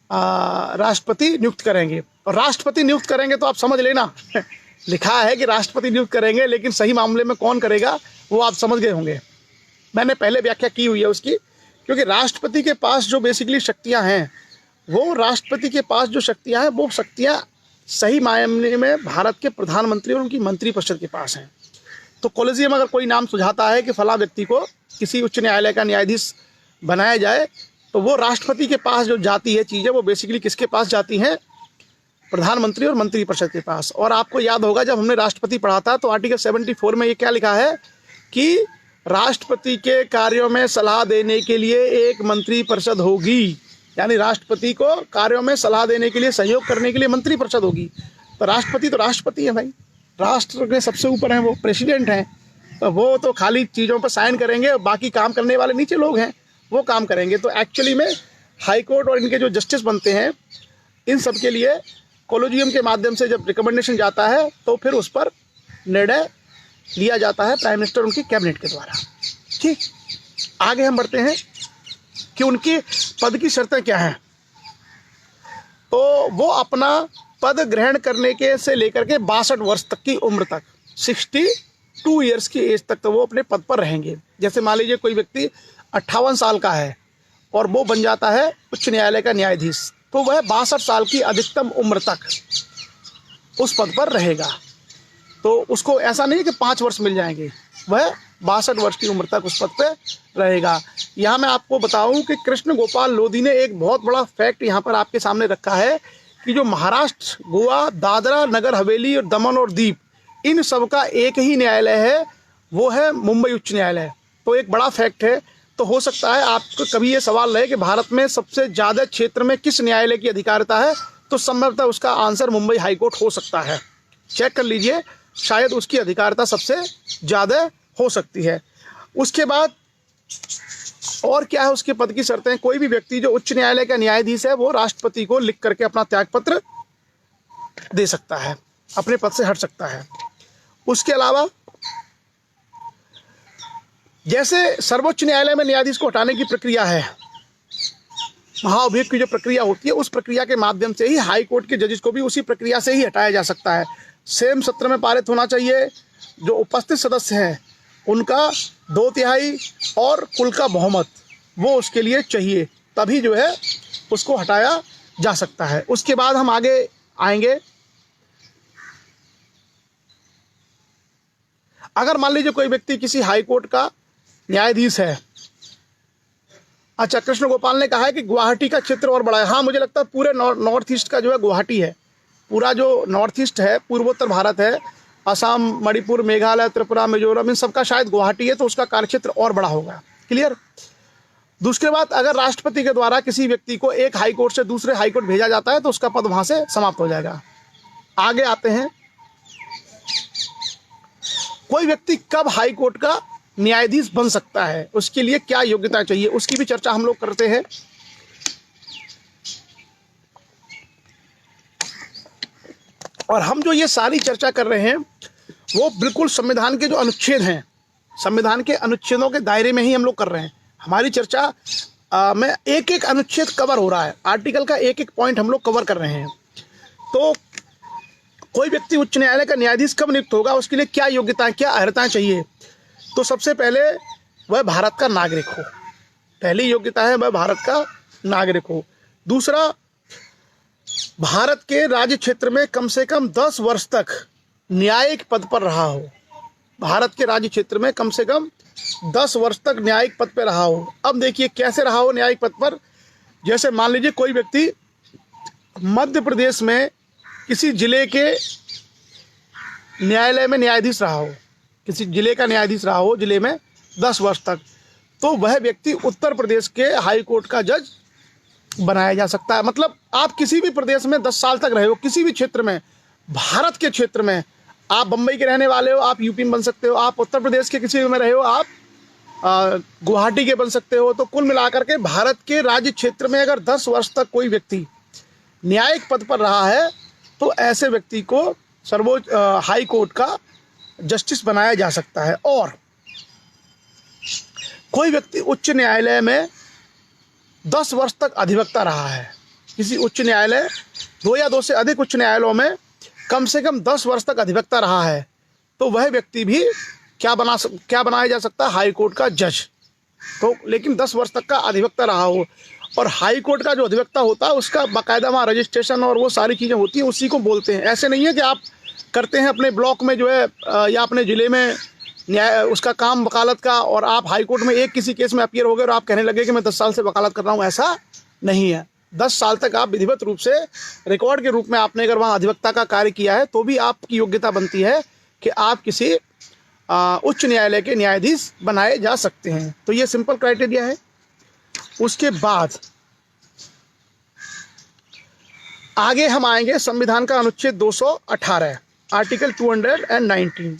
Speaker 1: राष्ट्रपति नियुक्त करेंगे। और राष्ट्रपति नियुक्त करेंगे तो आप समझ लेना लिखा है कि राष्ट्रपति नियुक्त करेंगे, लेकिन सही मामले में कौन करेगा वो आप समझ गए होंगे। मैंने पहले व्याख्या की हुई है उसकी, क्योंकि राष्ट्रपति के पास जो बेसिकली शक्तियां हैं, वो राष्ट्रपति के पास जो शक्तियां हैं, वो शक्तियां सही मायने में भारत के प्रधानमंत्री और उनकी मंत्रिपरिषद के पास हैं। तो कॉलेजियम अगर कोई नाम सुझाता है कि फला व्यक्ति को किसी उच्च न्यायालय का न्यायाधीश बनाया जाए, तो वो राष्ट्रपति के पास जो जाती है चीज़ें, वो बेसिकली किसके पास जाती हैं? प्रधानमंत्री और मंत्रिपरिषद के पास। और आपको याद होगा जब हमने राष्ट्रपति पढ़ा था तो आर्टिकल 74 में ये क्या लिखा है कि राष्ट्रपति के कार्यों में सलाह देने के लिए एक मंत्रिपरिषद होगी, यानी राष्ट्रपति को कार्यों में सलाह देने के लिए, सहयोग करने के लिए मंत्रिपरिषद होगी। तो राष्ट्रपति है भाई, राष्ट्र के सबसे ऊपर हैं, वो प्रेसिडेंट हैं। तो वो तो खाली चीज़ों पर साइन करेंगे और बाकी काम करने वाले नीचे लोग हैं, वो काम करेंगे। तो एक्चुअली में हाई कोर्ट और इनके जो जस्टिस बनते हैं, इन सब के लिए कॉलेजियम के माध्यम से जब रिकमेंडेशन जाता है तो फिर उस पर निर्णय लिया जाता है प्राइम मिनिस्टर उनकी कैबिनेट के द्वारा। ठीक, आगे हम बढ़ते हैं कि उनके पद की शर्तें क्या हैं। तो वो अपना पद ग्रहण करने के से लेकर के 62 वर्ष तक की उम्र तक, 62 ईयर्स की एज तक तो वो अपने पद पर रहेंगे। जैसे मान लीजिए कोई व्यक्ति 58 साल का है और वो बन जाता है उच्च न्यायालय का न्यायाधीश, तो वह 62 साल की अधिकतम उम्र तक उस पद पर रहेगा। तो उसको ऐसा नहीं कि 5 वर्ष मिल जाएंगे, वह 62 वर्ष की उम्र तक उस पद पर रहेगा। यहाँ मैं आपको बताऊं कि कृष्ण गोपाल लोधी ने एक बहुत बड़ा फैक्ट यहाँ पर आपके सामने रखा है कि जो महाराष्ट्र, गोवा, दादरा नगर हवेली और दमन और दीप, इन सब का एक ही न्यायालय है, वो है मुंबई उच्च न्यायालय। तो एक बड़ा फैक्ट है। तो हो सकता है आपको कभी ये सवाल रहे कि भारत में सबसे ज़्यादा क्षेत्र में किस न्यायालय की अधिकारिता है, तो संभवतः उसका आंसर मुंबई हाई कोर्ट हो सकता है। चेक कर लीजिए, शायद उसकी अधिकारिता सबसे ज़्यादा हो सकती है। उसके बाद और क्या है उसके पद की शर्तें? कोई भी व्यक्ति जो उच्च न्यायालय का न्यायाधीश है, वो राष्ट्रपति को लिख करके अपना त्यागपत्र दे सकता है, अपने पद से हट सकता है। उसके अलावा जैसे सर्वोच्च न्यायालय में न्यायाधीश को हटाने की प्रक्रिया है, महाअभियोग की जो प्रक्रिया होती है, उस प्रक्रिया के माध्यम से ही हाई कोर्ट के जजेस को भी उसी प्रक्रिया से ही हटाया जा सकता है। सेम सत्र में पारित होना चाहिए, जो उपस्थित सदस्य हैं उनका 2/3 और कुल का बहुमत वो उसके लिए चाहिए, तभी जो है उसको हटाया जा सकता है। उसके बाद हम आगे आएंगे। अगर मान लीजिए कोई व्यक्ति किसी हाई कोर्ट का न्यायाधीश है, अच्छा, कृष्ण गोपाल ने कहा है कि गुवाहाटी का क्षेत्र और बड़ा है। हाँ, मुझे लगता है पूरे नॉर्थ ईस्ट का जो है गुवाहाटी है, पूरा जो नॉर्थ ईस्ट है, पूर्वोत्तर भारत है, असम, मणिपुर, मेघालय, त्रिपुरा, मिजोरम, इन सबका शायद गुवाहाटी है, तो उसका कार्यक्षेत्र और बड़ा होगा। क्लियर? दूसरी बात, अगर राष्ट्रपति के द्वारा किसी व्यक्ति को एक हाई कोर्ट से दूसरे हाई कोर्ट भेजा जाता है तो उसका पद वहां से समाप्त हो जाएगा। आगे आते हैं, कोई व्यक्ति कब हाई कोर्ट का न्यायाधीश बन सकता है, उसके लिए क्या योग्यता चाहिए, उसकी भी चर्चा हम लोग करते हैं। और हम जो ये सारी चर्चा कर रहे हैं वो बिल्कुल संविधान के जो अनुच्छेद हैं, संविधान के अनुच्छेदों के दायरे में ही हम लोग कर रहे हैं। हमारी चर्चा में एक एक अनुच्छेद कवर हो रहा है, आर्टिकल का एक एक पॉइंट हम लोग कवर कर रहे हैं। तो कोई व्यक्ति उच्च न्यायालय का न्यायाधीश कब नियुक्त होगा, उसके लिए क्या योग्यताएं, क्या अर्हताएं चाहिए? तो सबसे पहले वह भारत का नागरिक हो, पहली योग्यता है वह भारत का नागरिक हो। दूसरा, भारत के राज्य क्षेत्र में कम से कम 10 वर्ष तक न्यायिक पद पर रहा हो। भारत के राज्य क्षेत्र में कम से कम 10 वर्ष तक न्यायिक पद पर रहा हो। अब देखिए कैसे रहा हो न्यायिक पद पर। जैसे मान लीजिए कोई व्यक्ति मध्य प्रदेश में किसी जिले के न्यायालय में न्यायाधीश रहा हो, किसी जिले का न्यायाधीश रहा हो जिले में 10 वर्ष तक, तो वह व्यक्ति उत्तर प्रदेश के हाई कोर्ट का जज बनाया जा सकता है। मतलब आप किसी भी प्रदेश में 10 साल तक रहे हो, किसी भी क्षेत्र में, भारत के क्षेत्र में, आप बम्बई के रहने वाले हो, आप यूपी में बन सकते हो, आप उत्तर प्रदेश के किसी में रहे हो, आप गुवाहाटी के बन सकते हो। तो कुल मिलाकर के भारत के राज्य क्षेत्र में अगर 10 वर्ष तक कोई व्यक्ति न्यायिक पद पर रहा है तो ऐसे व्यक्ति को सर्वोच्च हाई कोर्ट का जस्टिस बनाया जा सकता है। और कोई व्यक्ति उच्च न्यायालय में 10 वर्ष तक अधिवक्ता रहा है, किसी उच्च न्यायालय 2 या 2 से अधिक उच्च न्यायालयों में कम से कम 10 वर्ष तक अधिवक्ता रहा है, तो वह व्यक्ति भी क्या बनाया जा सकता है, हाई कोर्ट का जज। तो लेकिन 10 वर्ष तक का अधिवक्ता रहा हो। और हाई कोर्ट का जो अधिवक्ता होता है उसका बाकायदा वहाँ रजिस्ट्रेशन और वो सारी चीज़ें होती हैं, उसी को बोलते हैं। ऐसे नहीं है कि आप करते हैं अपने ब्लॉक में जो है या अपने ज़िले में न्याय उसका काम वकालत का, और आप हाई कोर्ट में एक किसी केस में अपीयर हो गए और आप कहने लगे कि मैं 10 साल से वकालत कर रहा हूँ। ऐसा नहीं है। 10 साल तक आप विधिवत रूप से रिकॉर्ड के रूप में आपने अगर वहाँ अधिवक्ता का कार्य किया है तो भी आपकी योग्यता बनती है कि आप किसी उच्च न्यायालय के न्यायाधीश बनाए जा सकते हैं। तो ये सिंपल क्राइटेरिया है। उसके बाद आगे हम आएंगे संविधान का अनुच्छेद 218, आर्टिकल 219।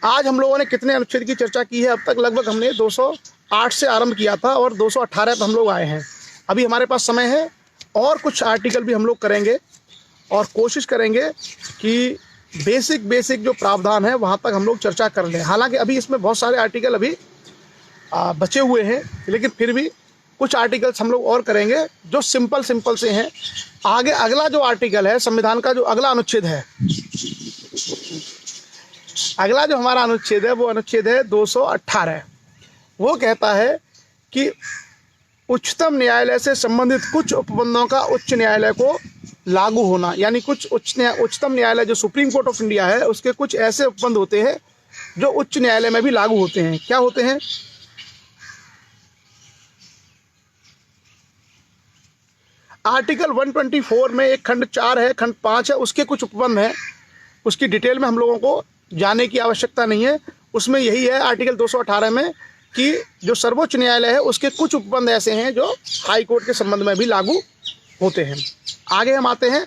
Speaker 1: आज हम लोगों ने कितने अनुच्छेद की चर्चा की है अब तक? लगभग हमने 208 से आरंभ किया था और 218 पर हम लोग आए हैं। अभी हमारे पास समय है और कुछ आर्टिकल भी हम लोग करेंगे और कोशिश करेंगे कि बेसिक जो प्रावधान है वहाँ तक हम लोग चर्चा कर लें। हालांकि अभी इसमें बहुत सारे आर्टिकल अभी बचे हुए हैं, लेकिन फिर भी कुछ आर्टिकल्स हम लोग और करेंगे जो सिंपल से हैं। आगे अगला जो आर्टिकल है संविधान का, जो अगला अनुच्छेद है, अगला जो हमारा अनुच्छेद है वो अनुच्छेद है 218। वो कहता है कि उच्चतम न्यायालय से संबंधित कुछ उपबंधों का उच्च न्यायालय को लागू होना। यानी कुछ उच्चतम न्यायालय जो सुप्रीम कोर्ट ऑफ इंडिया है उसके कुछ ऐसे उपबंध होते हैं जो उच्च न्यायालय में भी लागू होते हैं। क्या होते हैं? आर्टिकल 124 में एक खंड 4 है, खंड 5 है, उसके कुछ उपबंध हैं। उसकी डिटेल में हम लोगों को जाने की आवश्यकता नहीं है। उसमें यही है आर्टिकल 218 में कि जो सर्वोच्च न्यायालय है उसके कुछ उपबंध ऐसे हैं जो हाई कोर्ट के संबंध में भी लागू होते हैं। आगे हम आते हैं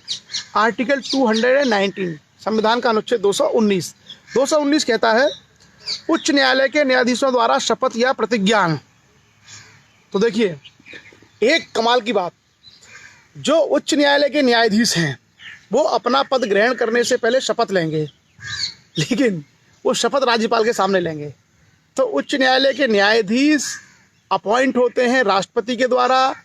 Speaker 1: आर्टिकल 219, संविधान का अनुच्छेद 219। 219 कहता है उच्च न्यायालय के न्यायाधीशों द्वारा शपथ या प्रतिज्ञान। तो देखिए एक कमाल की बात, जो उच्च न्यायालय के न्यायाधीश हैं वो अपना पद ग्रहण करने से पहले शपथ लेंगे, लेकिन वो शपथ राज्यपाल के सामने लेंगे। तो उच्च न्यायालय के न्यायाधीश अपॉइंट होते हैं राष्ट्रपति के द्वारा,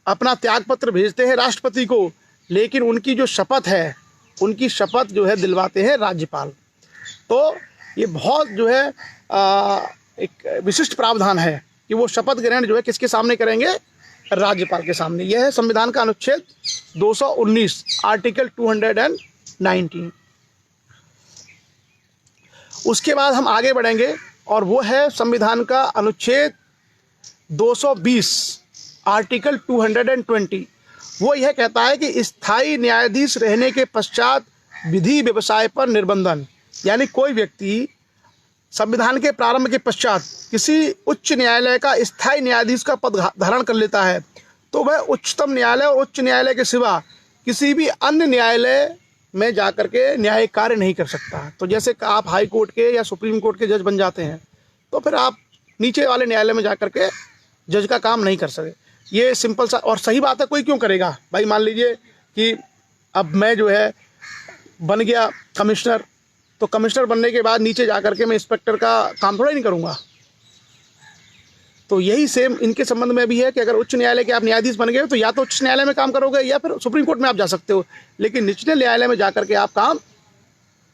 Speaker 1: अपना त्यागपत्र भेजते हैं राष्ट्रपति को, लेकिन उनकी जो शपथ है, उनकी शपथ जो है दिलवाते हैं राज्यपाल। तो ये बहुत जो है एक विशिष्ट प्रावधान है कि वो शपथ ग्रहण जो है किसके सामने करेंगे? राज्यपाल के सामने। यह है संविधान का अनुच्छेद 219, आर्टिकल 219। उसके बाद हम आगे बढ़ेंगे और वो है संविधान का अनुच्छेद 220, आर्टिकल 220। वो यह कहता है कि स्थायी न्यायाधीश रहने के पश्चात विधि व्यवसाय पर निर्बंधन। यानी कोई व्यक्ति संविधान के प्रारंभ के पश्चात किसी उच्च न्यायालय का स्थायी न्यायाधीश का पद धारण कर लेता है तो वह उच्चतम न्यायालय और उच्च न्यायालय के सिवा किसी भी अन्य न्यायालय में जाकर के न्यायिक कार्य नहीं कर सकता। तो जैसे आप हाई कोर्ट के या सुप्रीम कोर्ट के जज बन जाते हैं तो फिर आप नीचे वाले न्यायालय में जाकर के जज का काम नहीं कर सके। ये सिंपल सा और सही बात है। कोई क्यों करेगा भाई? मान लीजिए कि अब मैं जो है बन गया कमिश्नर, तो कमिश्नर बनने के बाद नीचे जाकर के मैं इंस्पेक्टर का काम थोड़ा ही नहीं करूँगा। तो यही सेम इनके संबंध में भी है कि अगर उच्च न्यायालय के आप न्यायाधीश बन गए तो या तो उच्च न्यायालय में काम करोगे या फिर सुप्रीम कोर्ट में आप जा सकते हो, लेकिन निचले न्यायालय में जाकर के आप काम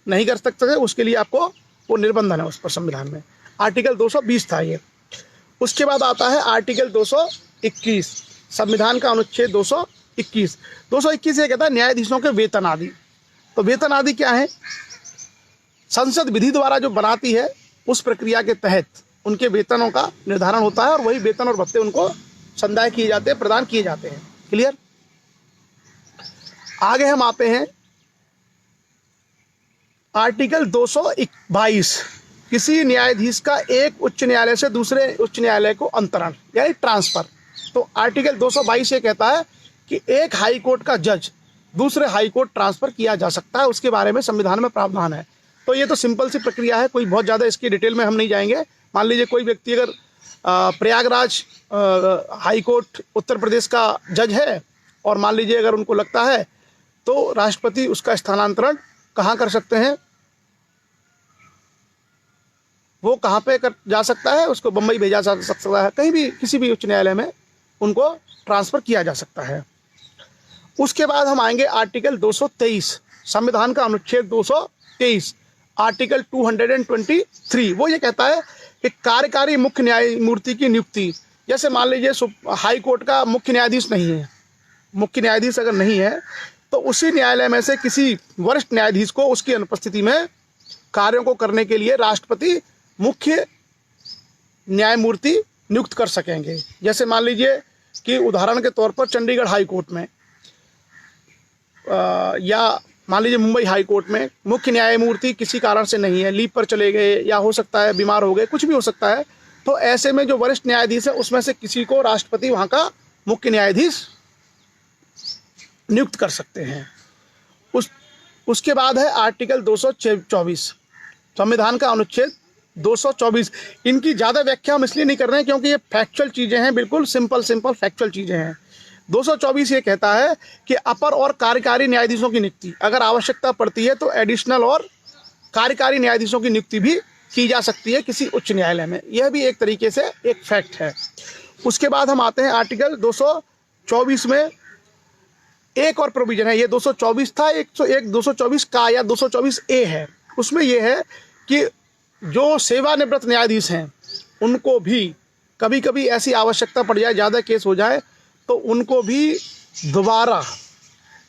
Speaker 1: नहीं कर सकते। उसके लिए आपको वो निर्बंधन है उस पर संविधान में। आर्टिकल 220 था ये। उसके बाद आता है आर्टिकल 221, संविधान का अनुच्छेद 221। 221 ये कहता है न्यायाधीशों के वेतन आदि। तो वेतन आदि क्या है? संसद विधि द्वारा जो बनाती है उस प्रक्रिया के तहत उनके वेतनों का निर्धारण होता है और वही वेतन और भत्ते उनको संदाय किए जाते हैं, प्रदान किए जाते हैं। क्लियर? आगे हम आते हैं आर्टिकल 222, किसी न्यायाधीश का एक उच्च न्यायालय से दूसरे उच्च न्यायालय को अंतरण यानी ट्रांसफर। तो आर्टिकल 222 ये कहता है कि एक हाई कोर्ट का जज दूसरे हाई कोर्ट ट्रांसफर किया जा सकता है, उसके बारे में संविधान में प्रावधान है। तो ये तो सिंपल सी प्रक्रिया है, कोई बहुत ज़्यादा इसकी डिटेल में हम नहीं जाएंगे। मान लीजिए कोई व्यक्ति अगर प्रयागराज हाई कोर्ट उत्तर प्रदेश का जज है और मान लीजिए अगर उनको लगता है तो राष्ट्रपति उसका स्थानांतरण कहाँ कर सकते हैं, वो कहाँ पे जा सकता है, उसको बम्बई भेजा जा सकता है, कहीं भी किसी भी उच्च न्यायालय में उनको ट्रांसफ़र किया जा सकता है। उसके बाद हम आएंगे आर्टिकल 223, संविधान का अनुच्छेद 223, आर्टिकल 223। वो ये कहता है कि कार्यकारी मुख्य न्यायमूर्ति की नियुक्ति, जैसे मान लीजिए हाई कोर्ट का मुख्य न्यायाधीश नहीं है, मुख्य न्यायाधीश अगर नहीं है तो उसी न्यायालय में से किसी वरिष्ठ न्यायाधीश को उसकी अनुपस्थिति में कार्यों को करने के लिए राष्ट्रपति मुख्य न्यायमूर्ति नियुक्त कर सकेंगे। जैसे मान लीजिए कि उदाहरण के तौर पर चंडीगढ़ हाई कोर्ट में या मान लीजिए मुंबई हाई कोर्ट में मुख्य न्यायमूर्ति किसी कारण से नहीं है, लीव पर चले गए या हो सकता है बीमार हो गए, कुछ भी हो सकता है। तो ऐसे में जो वरिष्ठ न्यायाधीश है उसमें से किसी को राष्ट्रपति वहाँ का मुख्य न्यायाधीश नियुक्त कर सकते हैं। उसके बाद है आर्टिकल 224, संविधान का अनुच्छेद 224। इनकी ज़्यादा व्याख्या हम इसलिए नहीं कर रहे हैं क्योंकि ये फैक्चुअल चीज़ें हैं, बिल्कुल सिंपल फैक्चुअल चीज़ें हैं। 224 ये कहता है कि अपर और कार्यकारी न्यायाधीशों की नियुक्ति अगर आवश्यकता पड़ती है तो एडिशनल और कार्यकारी न्यायाधीशों की नियुक्ति भी की जा सकती है किसी उच्च न्यायालय में। यह भी एक तरीके से एक फैक्ट है। उसके बाद हम आते हैं आर्टिकल 224 में एक और प्रोविजन है, ये 224 था, 101 224 का या 224 ए है। उसमें यह है कि जो सेवानिवृत्त न्यायाधीश हैं उनको भी कभी कभी ऐसी आवश्यकता पड़ जाए, ज़्यादा केस हो जाए तो उनको भी दोबारा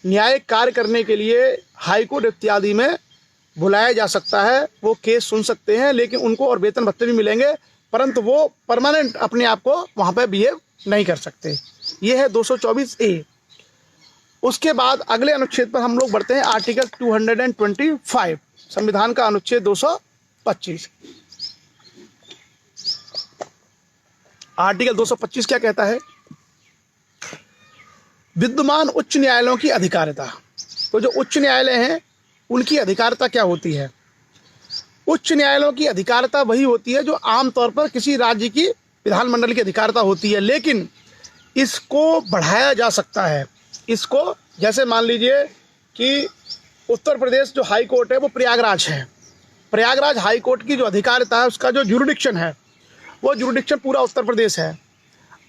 Speaker 1: न्यायिक कार्य करने के लिए हाईकोर्ट इत्यादि में बुलाया जा सकता है। वो केस सुन सकते हैं, लेकिन उनको और वेतन भत्ते भी मिलेंगे, परंतु वो परमानेंट अपने आप को वहाँ पर बिहेव नहीं कर सकते। ये है 224 ए। उसके बाद अगले अनुच्छेद पर हम लोग बढ़ते हैं, आर्टिकल 225, संविधान का अनुच्छेद 225। आर्टिकल 225 क्या कहता है? विद्यमान उच्च न्यायालयों की अधिकारिता। तो जो उच्च न्यायालय हैं उनकी अधिकारिता क्या होती है? उच्च न्यायालयों की अधिकारिता वही होती है जो आमतौर पर किसी राज्य की विधानमंडल की अधिकारिता होती है, लेकिन इसको बढ़ाया जा सकता है। इसको जैसे मान लीजिए कि उत्तर प्रदेश जो हाई कोर्ट है वो प्रयागराज है, प्रयागराज हाई कोर्ट की जो अधिकारिता है उसका जो जुरिडिक्शन है वो जुरिडिक्शन पूरा उत्तर प्रदेश है।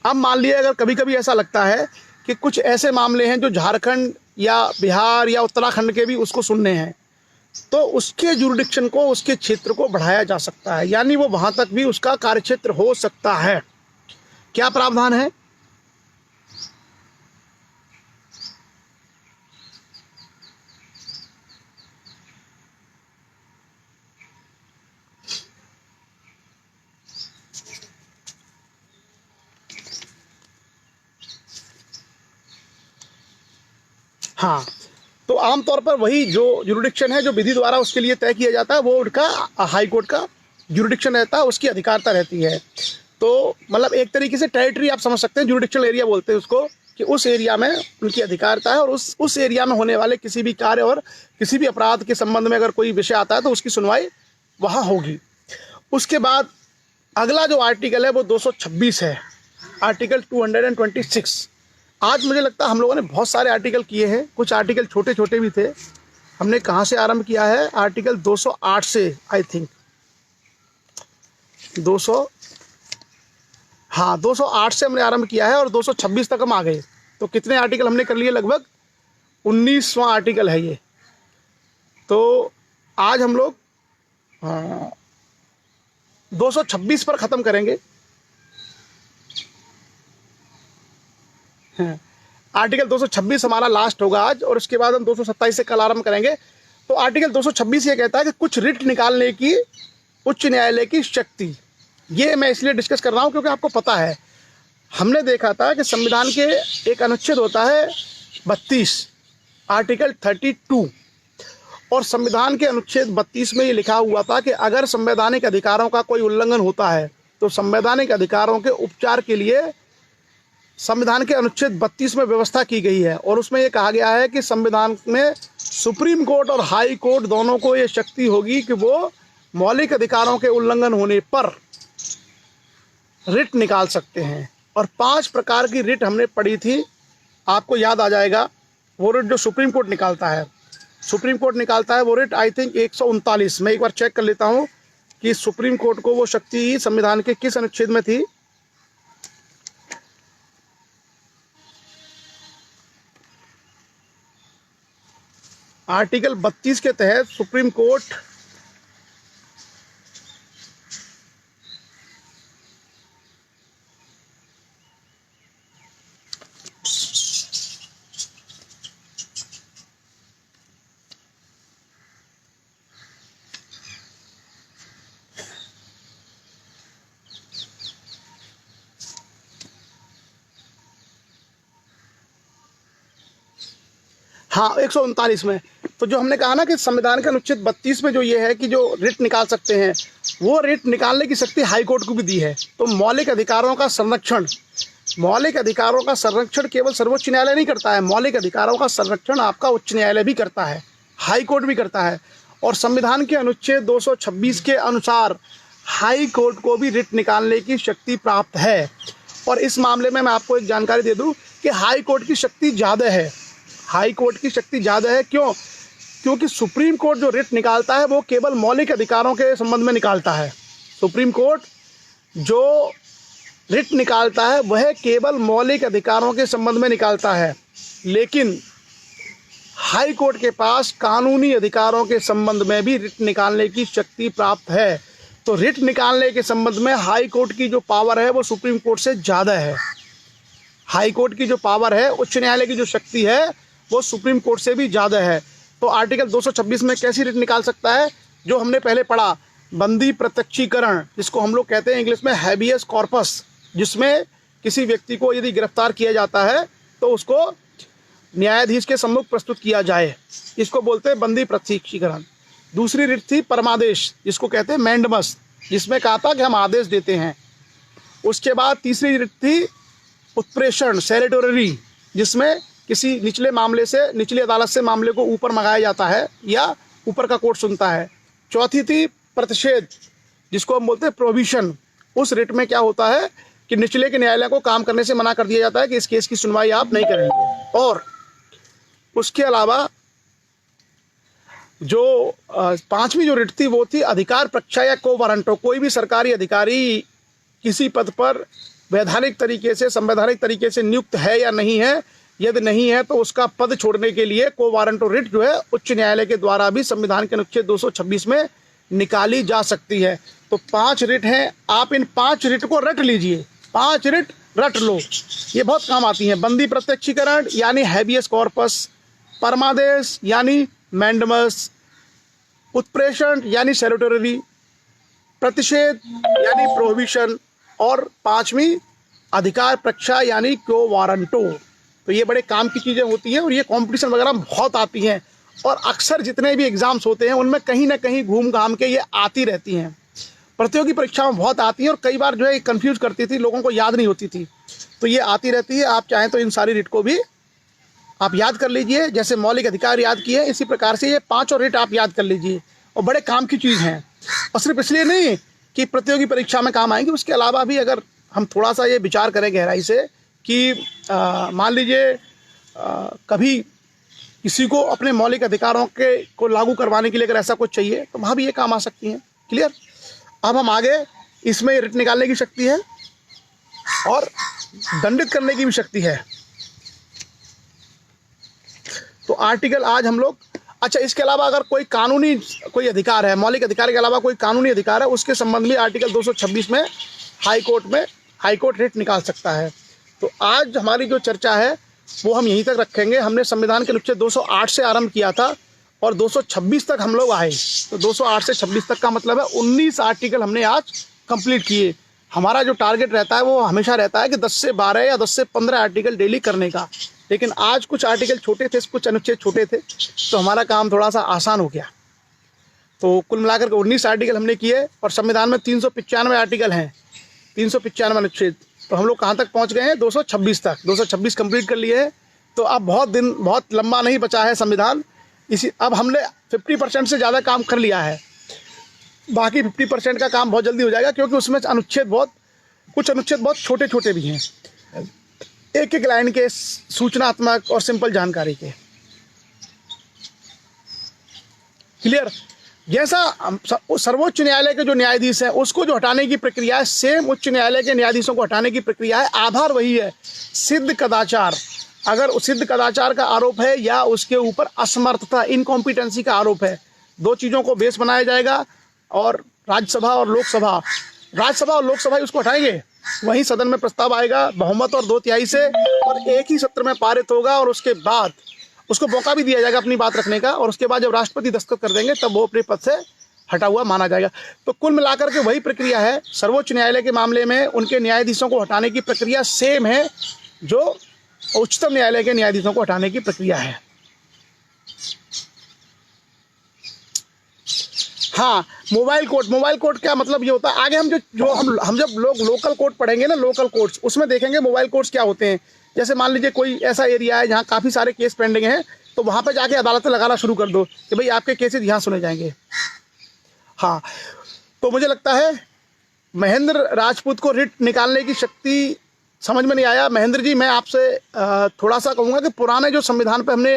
Speaker 1: अब मान लीजिए अगर कभी कभी ऐसा लगता है कि कुछ ऐसे मामले हैं जो झारखंड या बिहार या उत्तराखंड के भी उसको सुनने हैं, तो उसके जुरिडिक्शन को, उसके क्षेत्र को बढ़ाया जा सकता है, यानी वो वहाँ तक भी उसका कार्यक्षेत्र हो सकता है। क्या प्रावधान है? हाँ, तो आमतौर पर वही जो जुरिडिक्शन है जो विधि द्वारा उसके लिए तय किया जाता है वो उनका हाई कोर्ट का जुरिडिक्शन रहता है, उसकी अधिकारिता रहती है। तो मतलब एक तरीके से टेरिटरी आप समझ सकते हैं, जुरिडिक्शनल एरिया बोलते हैं उसको, कि उस एरिया में उनकी अधिकारिता है और उस एरिया में होने वाले किसी भी कार्य और किसी भी अपराध के संबंध में अगर कोई विषय आता है तो उसकी सुनवाई वहाँ होगी। उसके बाद अगला जो आर्टिकल है वो 226 है, आर्टिकल 226। आज मुझे लगता है हम लोगों ने बहुत सारे आर्टिकल किए हैं, कुछ आर्टिकल छोटे छोटे भी थे। हमने कहाँ से आरंभ किया है? आर्टिकल 208 से, आई थिंक 208 से हमने आरंभ किया है और 226 तक हम आ गए। तो कितने आर्टिकल हमने कर लिए? लगभग 19वां आर्टिकल है ये। तो आज हम लोग 226 पर ख़त्म करेंगे। आर्टिकल 226 हमारा लास्ट होगा आज, और उसके बाद हम 227 से कल आरंभ करेंगे। तो आर्टिकल 226 ये कहता है कि कुछ रिट निकालने की उच्च न्यायालय की शक्ति। ये मैं इसलिए डिस्कस कर रहा हूँ क्योंकि आपको पता है, हमने देखा था कि संविधान के एक अनुच्छेद होता है 32, आर्टिकल 32, और संविधान के अनुच्छेद 32 में ये लिखा हुआ था कि अगर संवैधानिक अधिकारों का कोई उल्लंघन होता है तो संवैधानिक अधिकारों के उपचार के लिए संविधान के अनुच्छेद 32 में व्यवस्था की गई है। और उसमें ये कहा गया है कि संविधान में सुप्रीम कोर्ट और हाई कोर्ट दोनों को ये शक्ति होगी कि वो मौलिक अधिकारों के उल्लंघन होने पर रिट निकाल सकते हैं। और 5 प्रकार की रिट हमने पढ़ी थी, आपको याद आ जाएगा। वो रिट जो सुप्रीम कोर्ट निकालता है, वो रिट आई थिंक 139। मैं एक बार चेक कर लेता हूँ कि सुप्रीम कोर्ट को वो शक्ति संविधान के किस अनुच्छेद में थी। आर्टिकल 32 के तहत सुप्रीम कोर्ट हाँ 139 में, तो जो हमने कहा ना कि संविधान के अनुच्छेद 32 में जो ये है कि जो रिट निकाल सकते हैं, वो रिट निकालने की शक्ति हाई कोर्ट को भी दी है। तो मौलिक अधिकारों का संरक्षण केवल सर्वोच्च न्यायालय नहीं करता है, मौलिक अधिकारों का संरक्षण आपका उच्च न्यायालय भी करता है, हाई कोर्ट भी करता है। और संविधान के अनुच्छेद 226 के अनुसार हाई कोर्ट को भी रिट निकालने की शक्ति प्राप्त है। और इस मामले में मैं आपको एक जानकारी दे दूं कि हाई कोर्ट की शक्ति ज़्यादा है। क्यों? क्योंकि सुप्रीम कोर्ट जो रिट निकालता है वो केवल मौलिक अधिकारों के संबंध में निकालता है। सुप्रीम कोर्ट जो रिट निकालता है वह केवल मौलिक अधिकारों के संबंध में निकालता है, लेकिन हाई कोर्ट के पास कानूनी अधिकारों के संबंध में भी रिट निकालने की शक्ति प्राप्त है। तो रिट निकालने के संबंध में हाई कोर्ट की जो पावर है वो सुप्रीम कोर्ट से ज़्यादा है। हाई कोर्ट की जो पावर है, उच्च न्यायालय की जो शक्ति है, वो सुप्रीम कोर्ट से भी ज़्यादा है। तो आर्टिकल 226 में कैसी रिट निकाल सकता है? जो हमने पहले पढ़ा, बंदी प्रत्यक्षीकरण, जिसको हम लोग कहते हैं इंग्लिश में हैबियस कॉर्पस, जिसमें किसी व्यक्ति को यदि गिरफ्तार किया जाता है तो उसको न्यायाधीश के सम्मुख प्रस्तुत किया जाए, इसको बोलते हैं बंदी प्रत्यक्षीकरण। दूसरी रिट थी परमादेश, जिसको कहते हैं मैंडमस, जिसमें कहा था कि हम आदेश देते हैं। उसके बाद तीसरी रिट थी उत्प्रेषण, सेरेटोरी, जिसमें किसी निचले अदालत से मामले को ऊपर मंगाया जाता है या ऊपर का कोर्ट सुनता है। चौथी थी प्रतिषेध, जिसको हम बोलते हैं प्रोहिबिशन। उस रिट में क्या होता है कि निचले के न्यायालय को काम करने से मना कर दिया जाता है कि इस केस की सुनवाई आप नहीं करेंगे। और उसके अलावा जो 5वीं जो रिट थी वो थी अधिकार प्रक्षा या को वारंटो। कोई भी सरकारी अधिकारी किसी पद पर वैधानिक तरीके से, संवैधानिक तरीके से नियुक्त है या नहीं है, यदि नहीं है तो उसका पद छोड़ने के लिए को वारंटो रिट जो है उच्च न्यायालय के द्वारा भी संविधान के अनुच्छेद 226 में निकाली जा सकती है। तो 5 रिट हैं, आप इन 5 रिट को रट लीजिए, 5 रिट रट लो, ये बहुत काम आती हैं। बंदी प्रत्यक्षीकरण यानी हैबियस कॉर्पस, परमादेश यानी मैंडमस, उत्प्रेषण यानी सेरेटोरी, प्रतिषेध यानी प्रोहिबिशन, और 5वीं अधिकार प्रक्षा यानी को वारंटो। तो ये बड़े काम की चीज़ें होती हैं और ये कंपटीशन वगैरह बहुत आती हैं, और अक्सर जितने भी एग्ज़ाम्स होते हैं उनमें कहीं ना कहीं घूम घाम के ये आती रहती हैं। प्रतियोगी परीक्षाओं में बहुत आती हैं और कई बार जो है कंफ्यूज करती थी, लोगों को याद नहीं होती थी। तो ये आती रहती है। आप चाहें तो इन सारी रिट को भी आप याद कर लीजिए, जैसे मौलिक अधिकार याद किए इसी प्रकार से ये 5 रिट आप याद कर लीजिए, और बड़े काम की चीज़ हैं। और सिर्फ इसलिए नहीं कि प्रतियोगी परीक्षा में काम आएंगी, उसके अलावा भी अगर हम थोड़ा सा ये विचार करें गहराई से कि मान लीजिए कभी किसी को अपने मौलिक अधिकारों को लागू करवाने के लिए अगर ऐसा कुछ चाहिए तो वहाँ भी ये काम आ सकती हैं। क्लियर? अब हम आगे, इसमें रिट निकालने की शक्ति है और दंडित करने की भी शक्ति है। तो आर्टिकल आज हम लोग, अच्छा इसके अलावा अगर कोई अधिकार है, मौलिक अधिकार के अलावा कोई कानूनी अधिकार है, उसके संबंध में आर्टिकल 226 में हाई कोर्ट रिट निकाल सकता है। तो आज हमारी जो चर्चा है वो हम यहीं तक रखेंगे। हमने संविधान के अनुच्छेद 208 से आरंभ किया था और 226 तक हम लोग आए, तो 208 से 26 तक का मतलब है 19 आर्टिकल हमने आज कंप्लीट किए। हमारा जो टारगेट रहता है वो हमेशा रहता है कि 10 से 12 या 10 से 15 आर्टिकल डेली करने का, लेकिन आज कुछ आर्टिकल छोटे थे, कुछ अनुच्छेद छोटे थे, तो हमारा काम थोड़ा सा आसान हो गया। तो कुल मिलाकर के 19 आर्टिकल हमने किए और संविधान में 395 आर्टिकल हैं, 395 अनुच्छेद। तो हम लोग कहाँ तक पहुँच गए हैं? 226 तक, 226 कंप्लीट कर लिए हैं। तो अब बहुत लंबा नहीं बचा है संविधान। अब हमने 50% से ज़्यादा काम कर लिया है, बाकी 50% का काम बहुत जल्दी हो जाएगा, क्योंकि उसमें कुछ अनुच्छेद बहुत छोटे छोटे भी हैं, एक एक लाइन के, सूचनात्मक और सिंपल जानकारी के। क्लियर? जैसा सर्वोच्च न्यायालय के जो न्यायाधीश हैं उसको जो हटाने की प्रक्रिया है, सेम उच्च न्यायालय के न्यायाधीशों को हटाने की प्रक्रिया है। आधार वही है, सिद्ध कदाचार। अगर सिद्ध कदाचार का आरोप है या उसके ऊपर असमर्थता, इनकॉम्पिटेंसी का आरोप है, दो चीज़ों को बेस बनाया जाएगा। और राज्यसभा और लोकसभा उसको हटाएंगे, वहीं सदन में प्रस्ताव आएगा बहुमत और 2/3 से, और एक ही सत्र में पारित होगा, और उसके बाद उसको मौका भी दिया जाएगा अपनी बात रखने का, और उसके बाद जब राष्ट्रपति दस्तखत कर देंगे तब वो अपने पद से हटा हुआ माना जाएगा। तो कुल मिलाकर के वही प्रक्रिया है। सर्वोच्च न्यायालय के मामले में उनके न्यायाधीशों को हटाने की प्रक्रिया सेम है जो उच्चतम न्यायालय के न्यायाधीशों को हटाने की प्रक्रिया है। हाँ, मोबाइल कोर्ट क्या मतलब ये होता है, आगे हम जब लोग लोकल कोर्ट पढ़ेंगे ना, लोकल कोर्ट्स, उसमें देखेंगे मोबाइल कोर्ट्स क्या होते हैं। जैसे मान लीजिए कोई ऐसा एरिया है जहाँ काफ़ी सारे केस पेंडिंग हैं, तो वहाँ पे जाके अदालतें लगाना शुरू कर दो कि भाई आपके केसेस यहाँ सुने जाएंगे। हाँ, तो मुझे लगता है महेंद्र राजपूत को रिट निकालने की शक्ति समझ में नहीं आया। महेंद्र जी, मैं आपसे थोड़ा सा कहूँगा कि पुराने जो संविधान पर हमने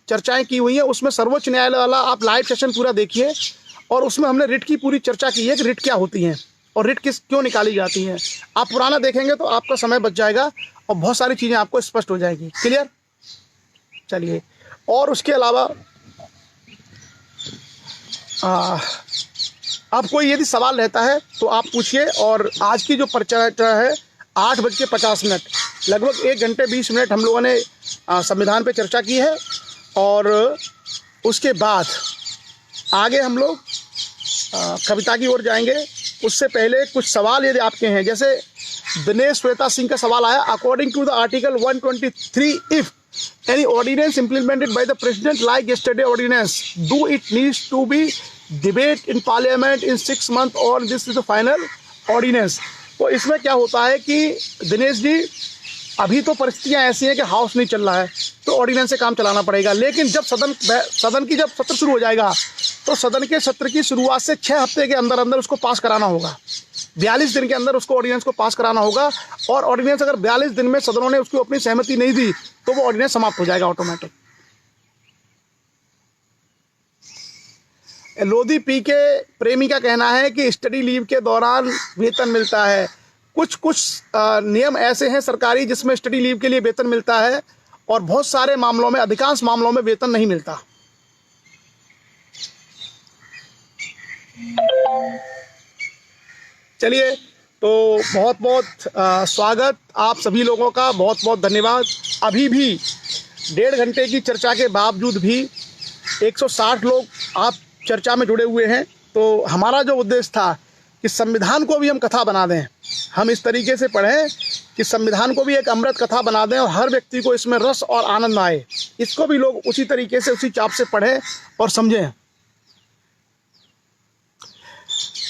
Speaker 1: चर्चाएँ की हुई हैं, उसमें सर्वोच्च न्यायालय वाला आप लाइव सेशन पूरा देखिए, और उसमें हमने रिट की पूरी चर्चा की है कि रिट क्या होती हैं और रिट क्यों निकाली जाती हैं। आप पुराना देखेंगे तो आपका समय बच जाएगा और बहुत सारी चीज़ें आपको स्पष्ट हो जाएगी। क्लियर? चलिए, और उसके अलावा अब कोई यदि सवाल रहता है तो आप पूछिए। और आज की जो चर्चा है 8:50, लगभग 1 घंटे 20 मिनट हम लोगों ने संविधान पे चर्चा की है, और उसके बाद आगे हम लोग कविता की ओर जाएंगे। उससे पहले कुछ सवाल यदि आपके हैं, जैसे दिनेश श्वेता सिंह का सवाल आया, according to the article 123, if any ordinance implemented by the president like yesterday ordinance, do it needs to be debate in parliament in 6 months और this is the final ordinance. तो इसमें क्या होता है कि दिनेश जी, अभी तो परिस्थितियां ऐसी हैं कि हाउस नहीं चल रहा है, तो ऑर्डिनेंस से काम चलाना पड़ेगा। लेकिन जब सदन की जब सत्र शुरू हो जाएगा, तो सदन के सत्र की शुरुआत से 6 हफ्ते के अंदर अंदर उसको पास कराना होगा। 42 दिन के अंदर उसको ऑर्डिनेंस को पास कराना होगा, और ऑर्डिनेंस अगर 42 दिन में सदनों ने उसको अपनी सहमति नहीं दी तो वो ऑर्डिनेंस समाप्त हो जाएगा ऑटोमेटिक। लोधी पी के प्रेमी का कहना है कि स्टडी लीव के दौरान वेतन मिलता है। कुछ नियम ऐसे हैं सरकारी जिसमें स्टडी लीव के लिए वेतन मिलता है, और बहुत सारे मामलों में, अधिकांश मामलों में वेतन नहीं मिलता। चलिए, तो बहुत बहुत स्वागत आप सभी लोगों का, बहुत बहुत धन्यवाद। अभी भी 1.5 घंटे की चर्चा के बावजूद भी 160 लोग आप चर्चा में जुड़े हुए हैं। तो हमारा जो उद्देश्य था कि संविधान को भी हम कथा बना दें, हम इस तरीके से पढ़ें कि संविधान को भी एक अमृत कथा बना दें और हर व्यक्ति को इसमें रस और आनंद आए। इसको भी लोग उसी तरीके से, उसी चाप से पढ़ें और समझें।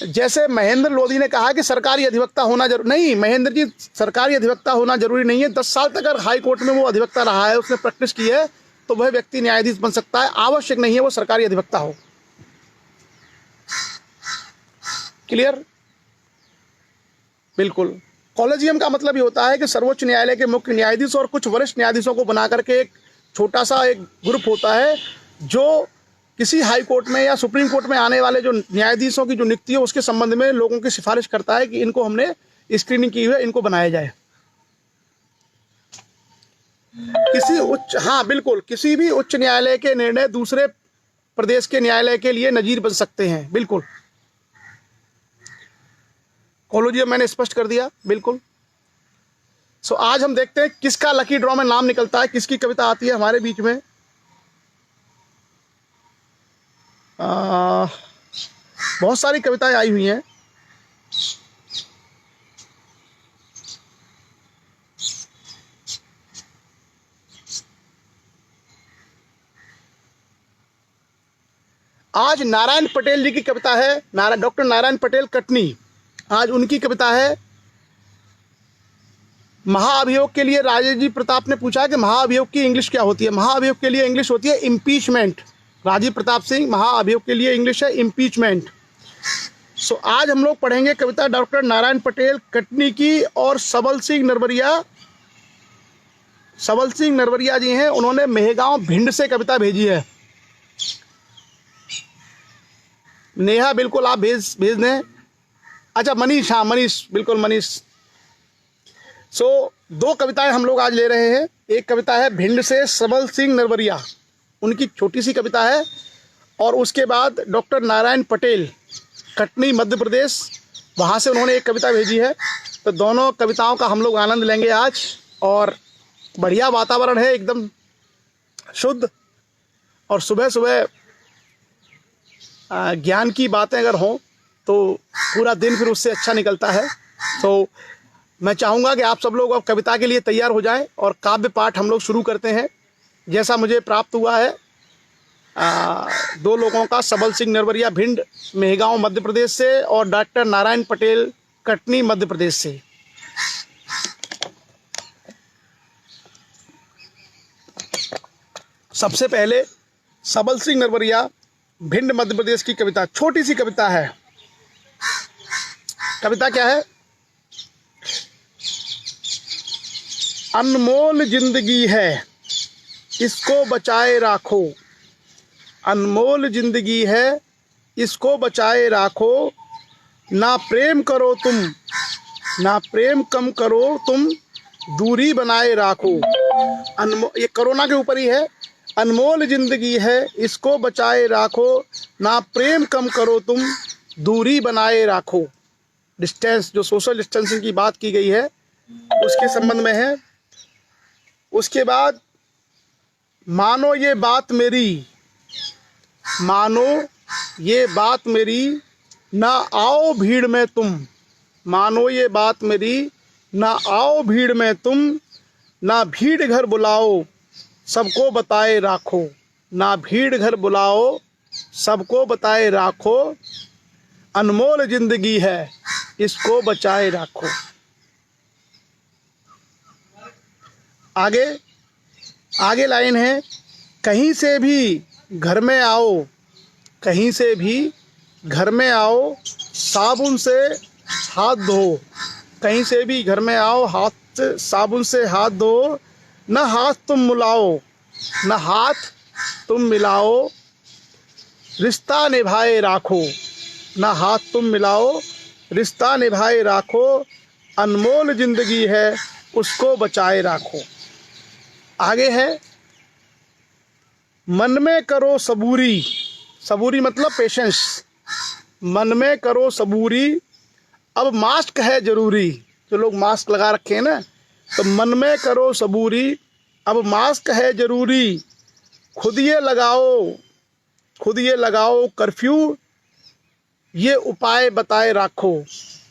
Speaker 1: जैसे महेंद्र लोधी ने कहा कि सरकारी अधिवक्ता होना जरूरी नहीं, महेंद्र जी, सरकारी अधिवक्ता होना जरूरी नहीं है। 10 साल तक अगर हाई कोर्ट में वो अधिवक्ता रहा है, उसने प्रैक्टिस की है, तो वह व्यक्ति न्यायाधीश बन सकता है। आवश्यक नहीं है वो सरकारी अधिवक्ता हो। क्लियर? बिल्कुल। कॉलेजियम का मतलब ये होता है कि सर्वोच्च न्यायालय के मुख्य न्यायाधीश और कुछ वरिष्ठ न्यायाधीशों को बना करके एक छोटा सा एक ग्रुप होता है जो किसी हाई कोर्ट में या सुप्रीम कोर्ट में आने वाले जो न्यायाधीशों की जो नियुक्ति है उसके संबंध में लोगों की सिफारिश करता है कि इनको हमने स्क्रीनिंग की हुई है, इनको बनाया जाए। हाँ बिल्कुल, किसी भी उच्च न्यायालय के निर्णय दूसरे प्रदेश के न्यायालय के लिए नजीर बन सकते हैं। बिल्कुल, कॉलेजियम मैंने स्पष्ट कर दिया। बिल्कुल। सो आज हम देखते हैं किसका लकी ड्रॉ में नाम निकलता है, किसकी कविता आती है हमारे बीच में। बहुत सारी कविताएं आई हुई हैं। आज नारायण पटेल जी की कविता है, डॉक्टर नारायण पटेल कटनी, आज उनकी कविता है। महाअभियोग के लिए राजेश जी प्रताप ने पूछा कि महाअभियोग की इंग्लिश क्या होती है। महाअभियोग के लिए इंग्लिश होती है इम्पीचमेंट। राजीव प्रताप सिंह, महाअभियोग के लिए इंग्लिश है इम्पीचमेंट। सो आज हम लोग पढ़ेंगे कविता डॉक्टर नारायण पटेल कटनी की, और सबल सिंह नरवरिया जी हैं, उन्होंने मेहगांव भिंड से कविता भेजी है। नेहा बिल्कुल आप भेज दें। अच्छा मनीष, हाँ मनीष, बिल्कुल मनीष। सो दो कविताएं हम लोग आज ले रहे हैं। एक कविता है भिंड से सबल सिंह नरवरिया, उनकी छोटी सी कविता है, और उसके बाद डॉक्टर नारायण पटेल कटनी मध्य प्रदेश, वहाँ से उन्होंने एक कविता भेजी है। तो दोनों कविताओं का हम लोग आनंद लेंगे आज, और बढ़िया वातावरण है, एकदम शुद्ध, और सुबह सुबह ज्ञान की बातें अगर हों तो पूरा दिन फिर उससे अच्छा निकलता है। तो मैं चाहूँगा कि आप सब लोग अब कविता के लिए तैयार हो जाएं, और काव्य पाठ हम लोग शुरू करते हैं। जैसा मुझे प्राप्त हुआ है दो लोगों का, सबल सिंह नरवरिया भिंड मेहगांव मध्य प्रदेश से, और डॉक्टर नारायण पटेल कटनी मध्य प्रदेश से। सबसे पहले सबल सिंह नरवरिया भिंड मध्य प्रदेश की कविता, छोटी सी कविता है। कविता क्या है? अनमोल जिंदगी है इसको बचाए राखो, अनमोल जिंदगी है इसको बचाए राखो, ना प्रेम करो तुम, ना प्रेम कम करो तुम, दूरी बनाए राखो। ये कोरोना के ऊपर ही है। अनमोल जिंदगी है इसको बचाए राखो, ना प्रेम कम करो तुम, दूरी बनाए राखो। डिस्टेंस, जो सोशल डिस्टेंसिंग की बात की गई है उसके संबंध में है। उसके बाद मानो ये बात मेरी, मानो ये बात मेरी, ना आओ भीड़ में तुम, मानो ये बात मेरी, ना आओ भीड़ में तुम, ना भीड़ घर बुलाओ सबको बताए राखो, ना भीड़ घर बुलाओ सबको बताए राखो, अनमोल जिंदगी है इसको बचाए राखो। आगे लाइन है, कहीं से भी घर में आओ, कहीं से भी घर में आओ, साबुन से हाथ धो, कहीं से भी घर में आओ, हाथ साबुन से हाथ धो, न हाथ तुम मिलाओ, न हाथ तुम मिलाओ, रिश्ता निभाए राखो, न हाथ तुम मिलाओ, रिश्ता निभाए राखो, अनमोल जिंदगी है उसको बचाए राखो। आगे है, मन में करो सबूरी, सबूरी मतलब पेशेंस, मन में करो सबूरी, अब मास्क है ज़रूरी। जो लोग मास्क लगा रखे हैं ना, तो मन में करो सबूरी, अब मास्क है ज़रूरी, खुद ये लगाओ कर्फ्यू, ये उपाय बताए राखो,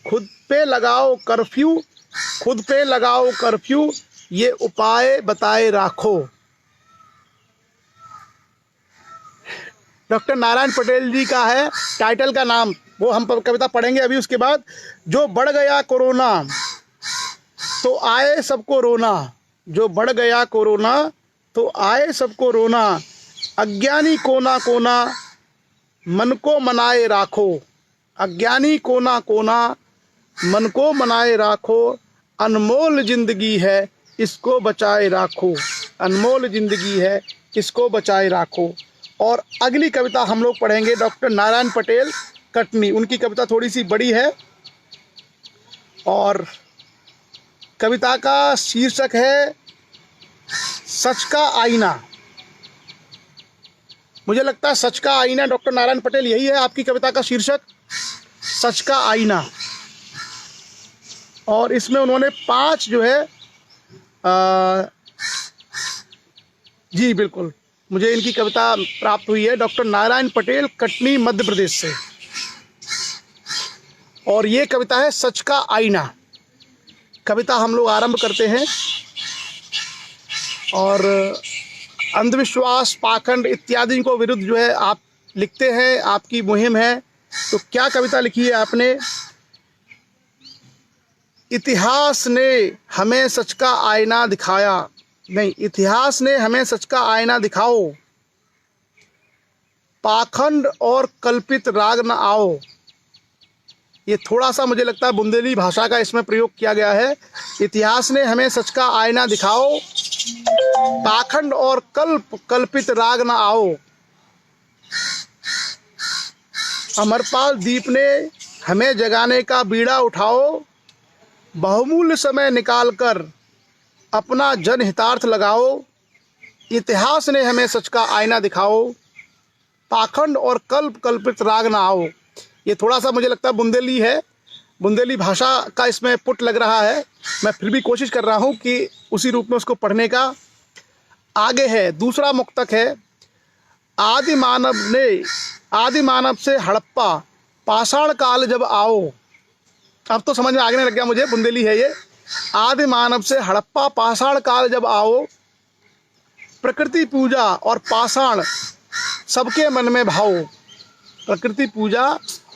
Speaker 1: खुद पे लगाओ कर्फ्यू, खुद पे लगाओ कर्फ्यू, ये उपाय बताए राखो। डॉक्टर नारायण पटेल जी का है टाइटल का नाम, वो हम कविता पढ़ेंगे अभी। उसके बाद, जो बढ़ गया कोरोना तो आए सबको रोना, जो बढ़ गया कोरोना तो आए सबको रोना, अज्ञानी कोना कोना मन को मनाए राखो, अज्ञानी कोना कोना मन को मनाए राखो, अनमोल जिंदगी है इसको बचाए राखो, अनमोल जिंदगी है इसको बचाए राखो। और अगली कविता हम लोग पढ़ेंगे डॉक्टर नारायण पटेल कटनी, उनकी कविता थोड़ी सी बड़ी है, और कविता का शीर्षक है सच का आईना। मुझे लगता है सच का आईना, डॉक्टर नारायण पटेल, यही है आपकी कविता का शीर्षक, सच का आईना। और इसमें उन्होंने 5 जो है जी बिल्कुल, मुझे इनकी कविता प्राप्त हुई है डॉक्टर नारायण पटेल, कटनी, मध्य प्रदेश से। और ये कविता है सच का आईना। कविता हम लोग आरंभ करते हैं और अंधविश्वास, पाखंड इत्यादि को विरुद्ध जो है आप लिखते हैं, आपकी मुहिम है। तो क्या कविता लिखी है आपने? इतिहास ने हमें सच का आईना दिखाया, नहीं, इतिहास ने हमें सच का आईना दिखाओ, पाखंड और कल्पित राग न आओ। ये थोड़ा सा मुझे लगता है बुंदेली भाषा का इसमें प्रयोग किया गया है। इतिहास ने हमें सच का आईना दिखाओ, पाखंड और कल्पित राग न आओ। अमरपाल दीप ने हमें जगाने का बीड़ा उठाओ, बहुमूल्य समय निकालकर अपना जनहितार्थ लगाओ। इतिहास ने हमें सच का आईना दिखाओ, पाखंड और कल्पित राग न आओ। ये थोड़ा सा मुझे लगता है बुंदेली है, बुंदेली भाषा का इसमें पुट लग रहा है। मैं फिर भी कोशिश कर रहा हूँ कि उसी रूप में उसको पढ़ने का। आगे है दूसरा मुक्तक है, आदि मानव से हड़प्पा पाषाण काल जब आओ। अब तो समझ में आने लग गया मुझे, बुंदेली है ये। आदि मानव से हड़प्पा पाषाण काल जब आओ, प्रकृति पूजा और पाषाण सबके मन में भाओ। प्रकृति पूजा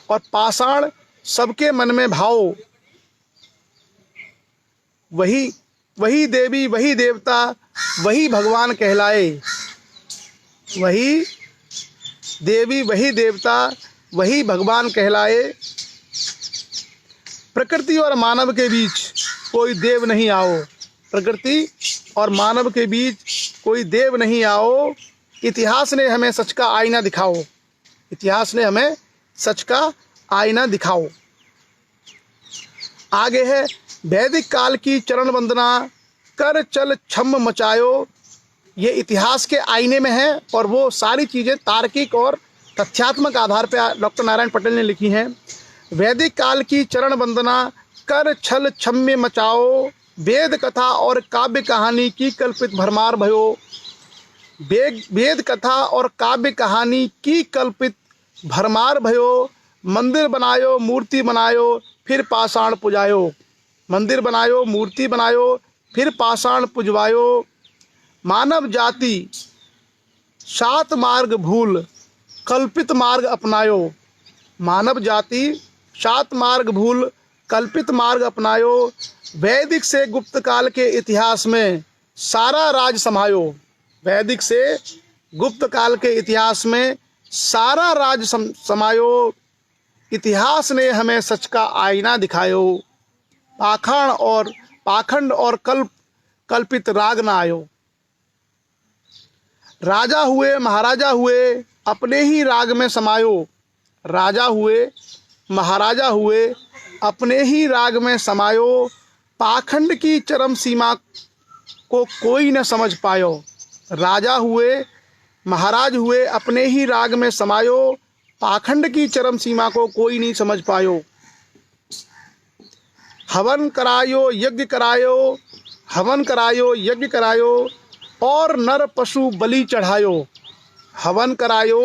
Speaker 1: और पाषाण सबके मन में भाओ। वही देवी वही देवता वही भगवान कहलाए। वही देवी वही देवता वही भगवान कहलाए। प्रकृति और मानव के बीच कोई देव नहीं आओ। प्रकृति और मानव के बीच कोई देव नहीं आओ। इतिहास ने हमें सच का आईना दिखाओ। इतिहास ने हमें सच का आईना दिखाओ। आगे है, वैदिक काल की चरण वंदना कर चल छम मचायो। ये इतिहास के आईने में है और वो सारी चीज़ें तार्किक और तथ्यात्मक आधार पर डॉक्टर नारायण पटेल ने लिखी हैं। वैदिक काल की चरण वंदना कर छल छम्य मचाओ, वेद कथा और काव्य कहानी की कल्पित भरमार भयो। वेद कथा और काव्य कहानी की कल्पित भरमार भयो। मंदिर बनायो मूर्ति बनायो फिर पाषाण पुजायो। मंदिर बनायो मूर्ति बनायो फिर पाषाण पुजवायो। मानव जाति 7 मार्ग भूल कल्पित मार्ग अपनायो। मानव जाति 7 मार्ग भूल कल्पित मार्ग अपनायो। वैदिक से गुप्त काल के इतिहास में सारा राज समायो। वैदिक से गुप्त काल के इतिहास में सारा राज समायो। इतिहास ने हमें सच का आईना दिखायो, पाखंड और कल्पित राग न आयो। राजा हुए महाराजा हुए अपने ही राग में समायो। राजा हुए महाराजा हुए अपने ही राग में समायो। पाखंड की चरम सीमा को कोई न समझ पायो। राजा हुए महाराज हुए अपने ही राग में समायो। पाखंड की चरम सीमा को कोई नहीं समझ पायो। हवन करायो यज्ञ करायो, हवन करायो यज्ञ करायो और नर पशु बलि चढ़ायो। हवन करायो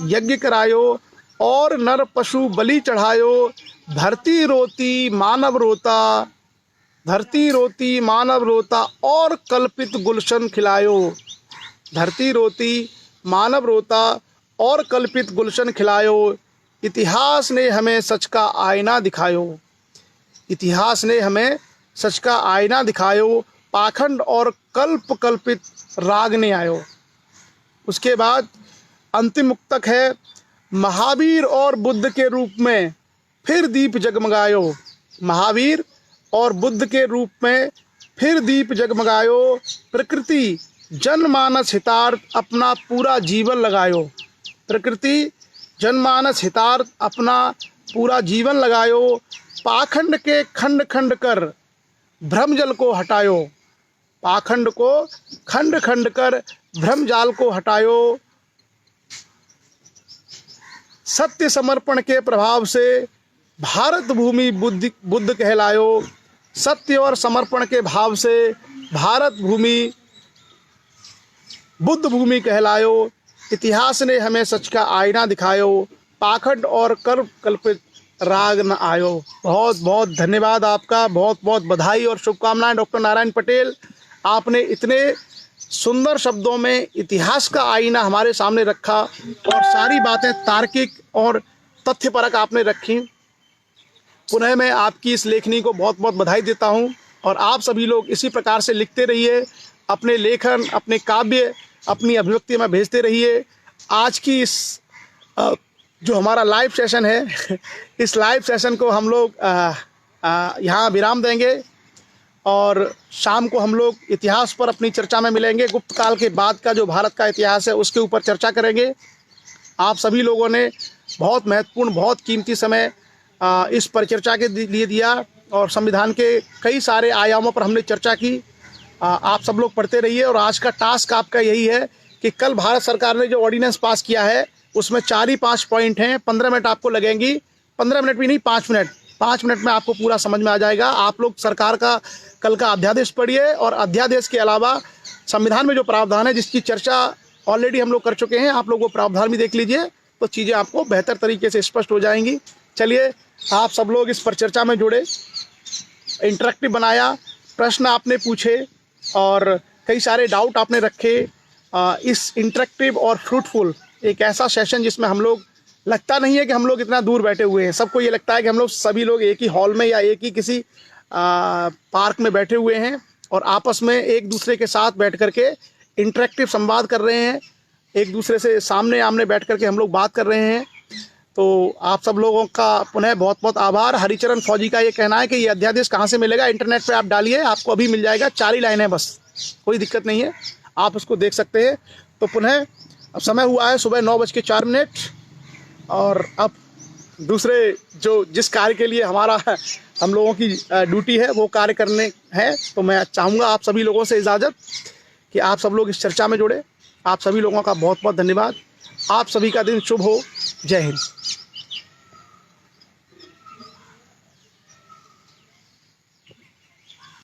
Speaker 1: यज्ञ करायो और नर पशु बलि चढ़ायो। धरती रोती मानव रोता, धरती रोती मानव रोता और कल्पित गुलशन खिलायो। धरती रोती मानव रोता और कल्पित गुलशन खिलायो। इतिहास ने हमें सच का आईना दिखायो। इतिहास ने हमें सच का आईना दिखायो। पाखंड और कल्पित राग ने आयो। उसके बाद अंतिम मुक्तक है, महावीर और बुद्ध के रूप में फिर दीप जगमगायो। महावीर और बुद्ध के रूप में फिर दीप जगमगायो। प्रकृति जनमानस हितार्थ अपना पूरा जीवन लगायो। प्रकृति जनमानस हितार्थ अपना पूरा जीवन लगायो। पाखंड के खंड खंड कर भ्रमजल को हटायो। पाखंड को खंड खंड कर भ्रमजाल को हटायो। सत्य समर्पण के प्रभाव से भारत भूमि बुद्ध कहलायो। सत्य और समर्पण के भाव से भारत भूमि बुद्ध भूमि कहलायो, इतिहास ने हमें सच का आईना दिखायो, पाखंड और कर्म कल्पित राग न आयो। बहुत बहुत धन्यवाद आपका, बहुत बहुत बधाई और शुभकामनाएं डॉक्टर नारायण पटेल। आपने इतने सुंदर शब्दों में इतिहास का आईना हमारे सामने रखा और सारी बातें तार्किक और तथ्यपरक आपने रखी। पुनः मैं आपकी इस लेखनी को बहुत बहुत बधाई देता हूं और आप सभी लोग इसी प्रकार से लिखते रहिए, अपने लेखन, अपने काव्य, अपनी अभिव्यक्ति में भेजते रहिए। आज की इस जो हमारा लाइव सेशन है इस लाइव सेशन को हम लोग यहाँ विराम देंगे और शाम को हम लोग इतिहास पर अपनी चर्चा में मिलेंगे। गुप्त काल के बाद का जो भारत का इतिहास है उसके ऊपर चर्चा करेंगे। आप सभी लोगों ने बहुत महत्वपूर्ण, बहुत कीमती समय इस परिचर्चा के लिए दिया और संविधान के कई सारे आयामों पर हमने चर्चा की। आप सब लोग पढ़ते रहिए और आज का टास्क आपका यही है कि कल भारत सरकार ने जो ऑर्डिनेंस पास किया है उसमें 4 ही 5 पॉइंट हैं। 15 मिनट आपको लगेंगी, 15 मिनट भी नहीं, 5 मिनट। 5 मिनट में आपको पूरा समझ में आ जाएगा। आप लोग सरकार का कल का अध्यादेश पढ़िए और अध्यादेश के अलावा संविधान में जो प्रावधान है जिसकी चर्चा ऑलरेडी हम लोग कर चुके हैं, आप लोग वो प्रावधान भी देख लीजिए तो चीज़ें आपको बेहतर तरीके से स्पष्ट हो जाएंगी। चलिए, आप सब लोग इस पर चर्चा में जुड़े, इंटरेक्टिव बनाया, प्रश्न आपने पूछे और कई सारे डाउट आपने रखे। इस इंटरेक्टिव और फ्रूटफुल एक ऐसा सेशन जिसमें हम लोग, लगता नहीं है कि हम लोग इतना दूर बैठे हुए हैं, सबको ये लगता है कि हम लोग सभी लोग एक ही हॉल में या एक ही किसी पार्क में बैठे हुए हैं और आपस में एक दूसरे के साथ बैठ करके इंटरेक्टिव संवाद कर रहे हैं, एक दूसरे से सामने आमने बैठ करके हम लोग बात कर रहे हैं। तो आप सब लोगों का पुनः बहुत बहुत आभार। हरिचरण फौजी का ये कहना है कि ये अध्यादेश कहाँ से मिलेगा, इंटरनेट पे आप डालिए, आपको अभी मिल जाएगा। 4 ही लाइन है बस, कोई दिक्कत नहीं है, आप उसको देख सकते हैं। तो पुनः अब समय हुआ है सुबह 9:04 और अब दूसरे जिस कार्य के लिए हम लोगों की ड्यूटी है वो कार्य करने हैं। तो मैं चाहूँगा आप सभी लोगों से इजाज़त कि आप सब लोग इस चर्चा में जुड़े। आप सभी लोगों का बहुत बहुत धन्यवाद। आप सभी का दिन शुभ हो। जय हिंद।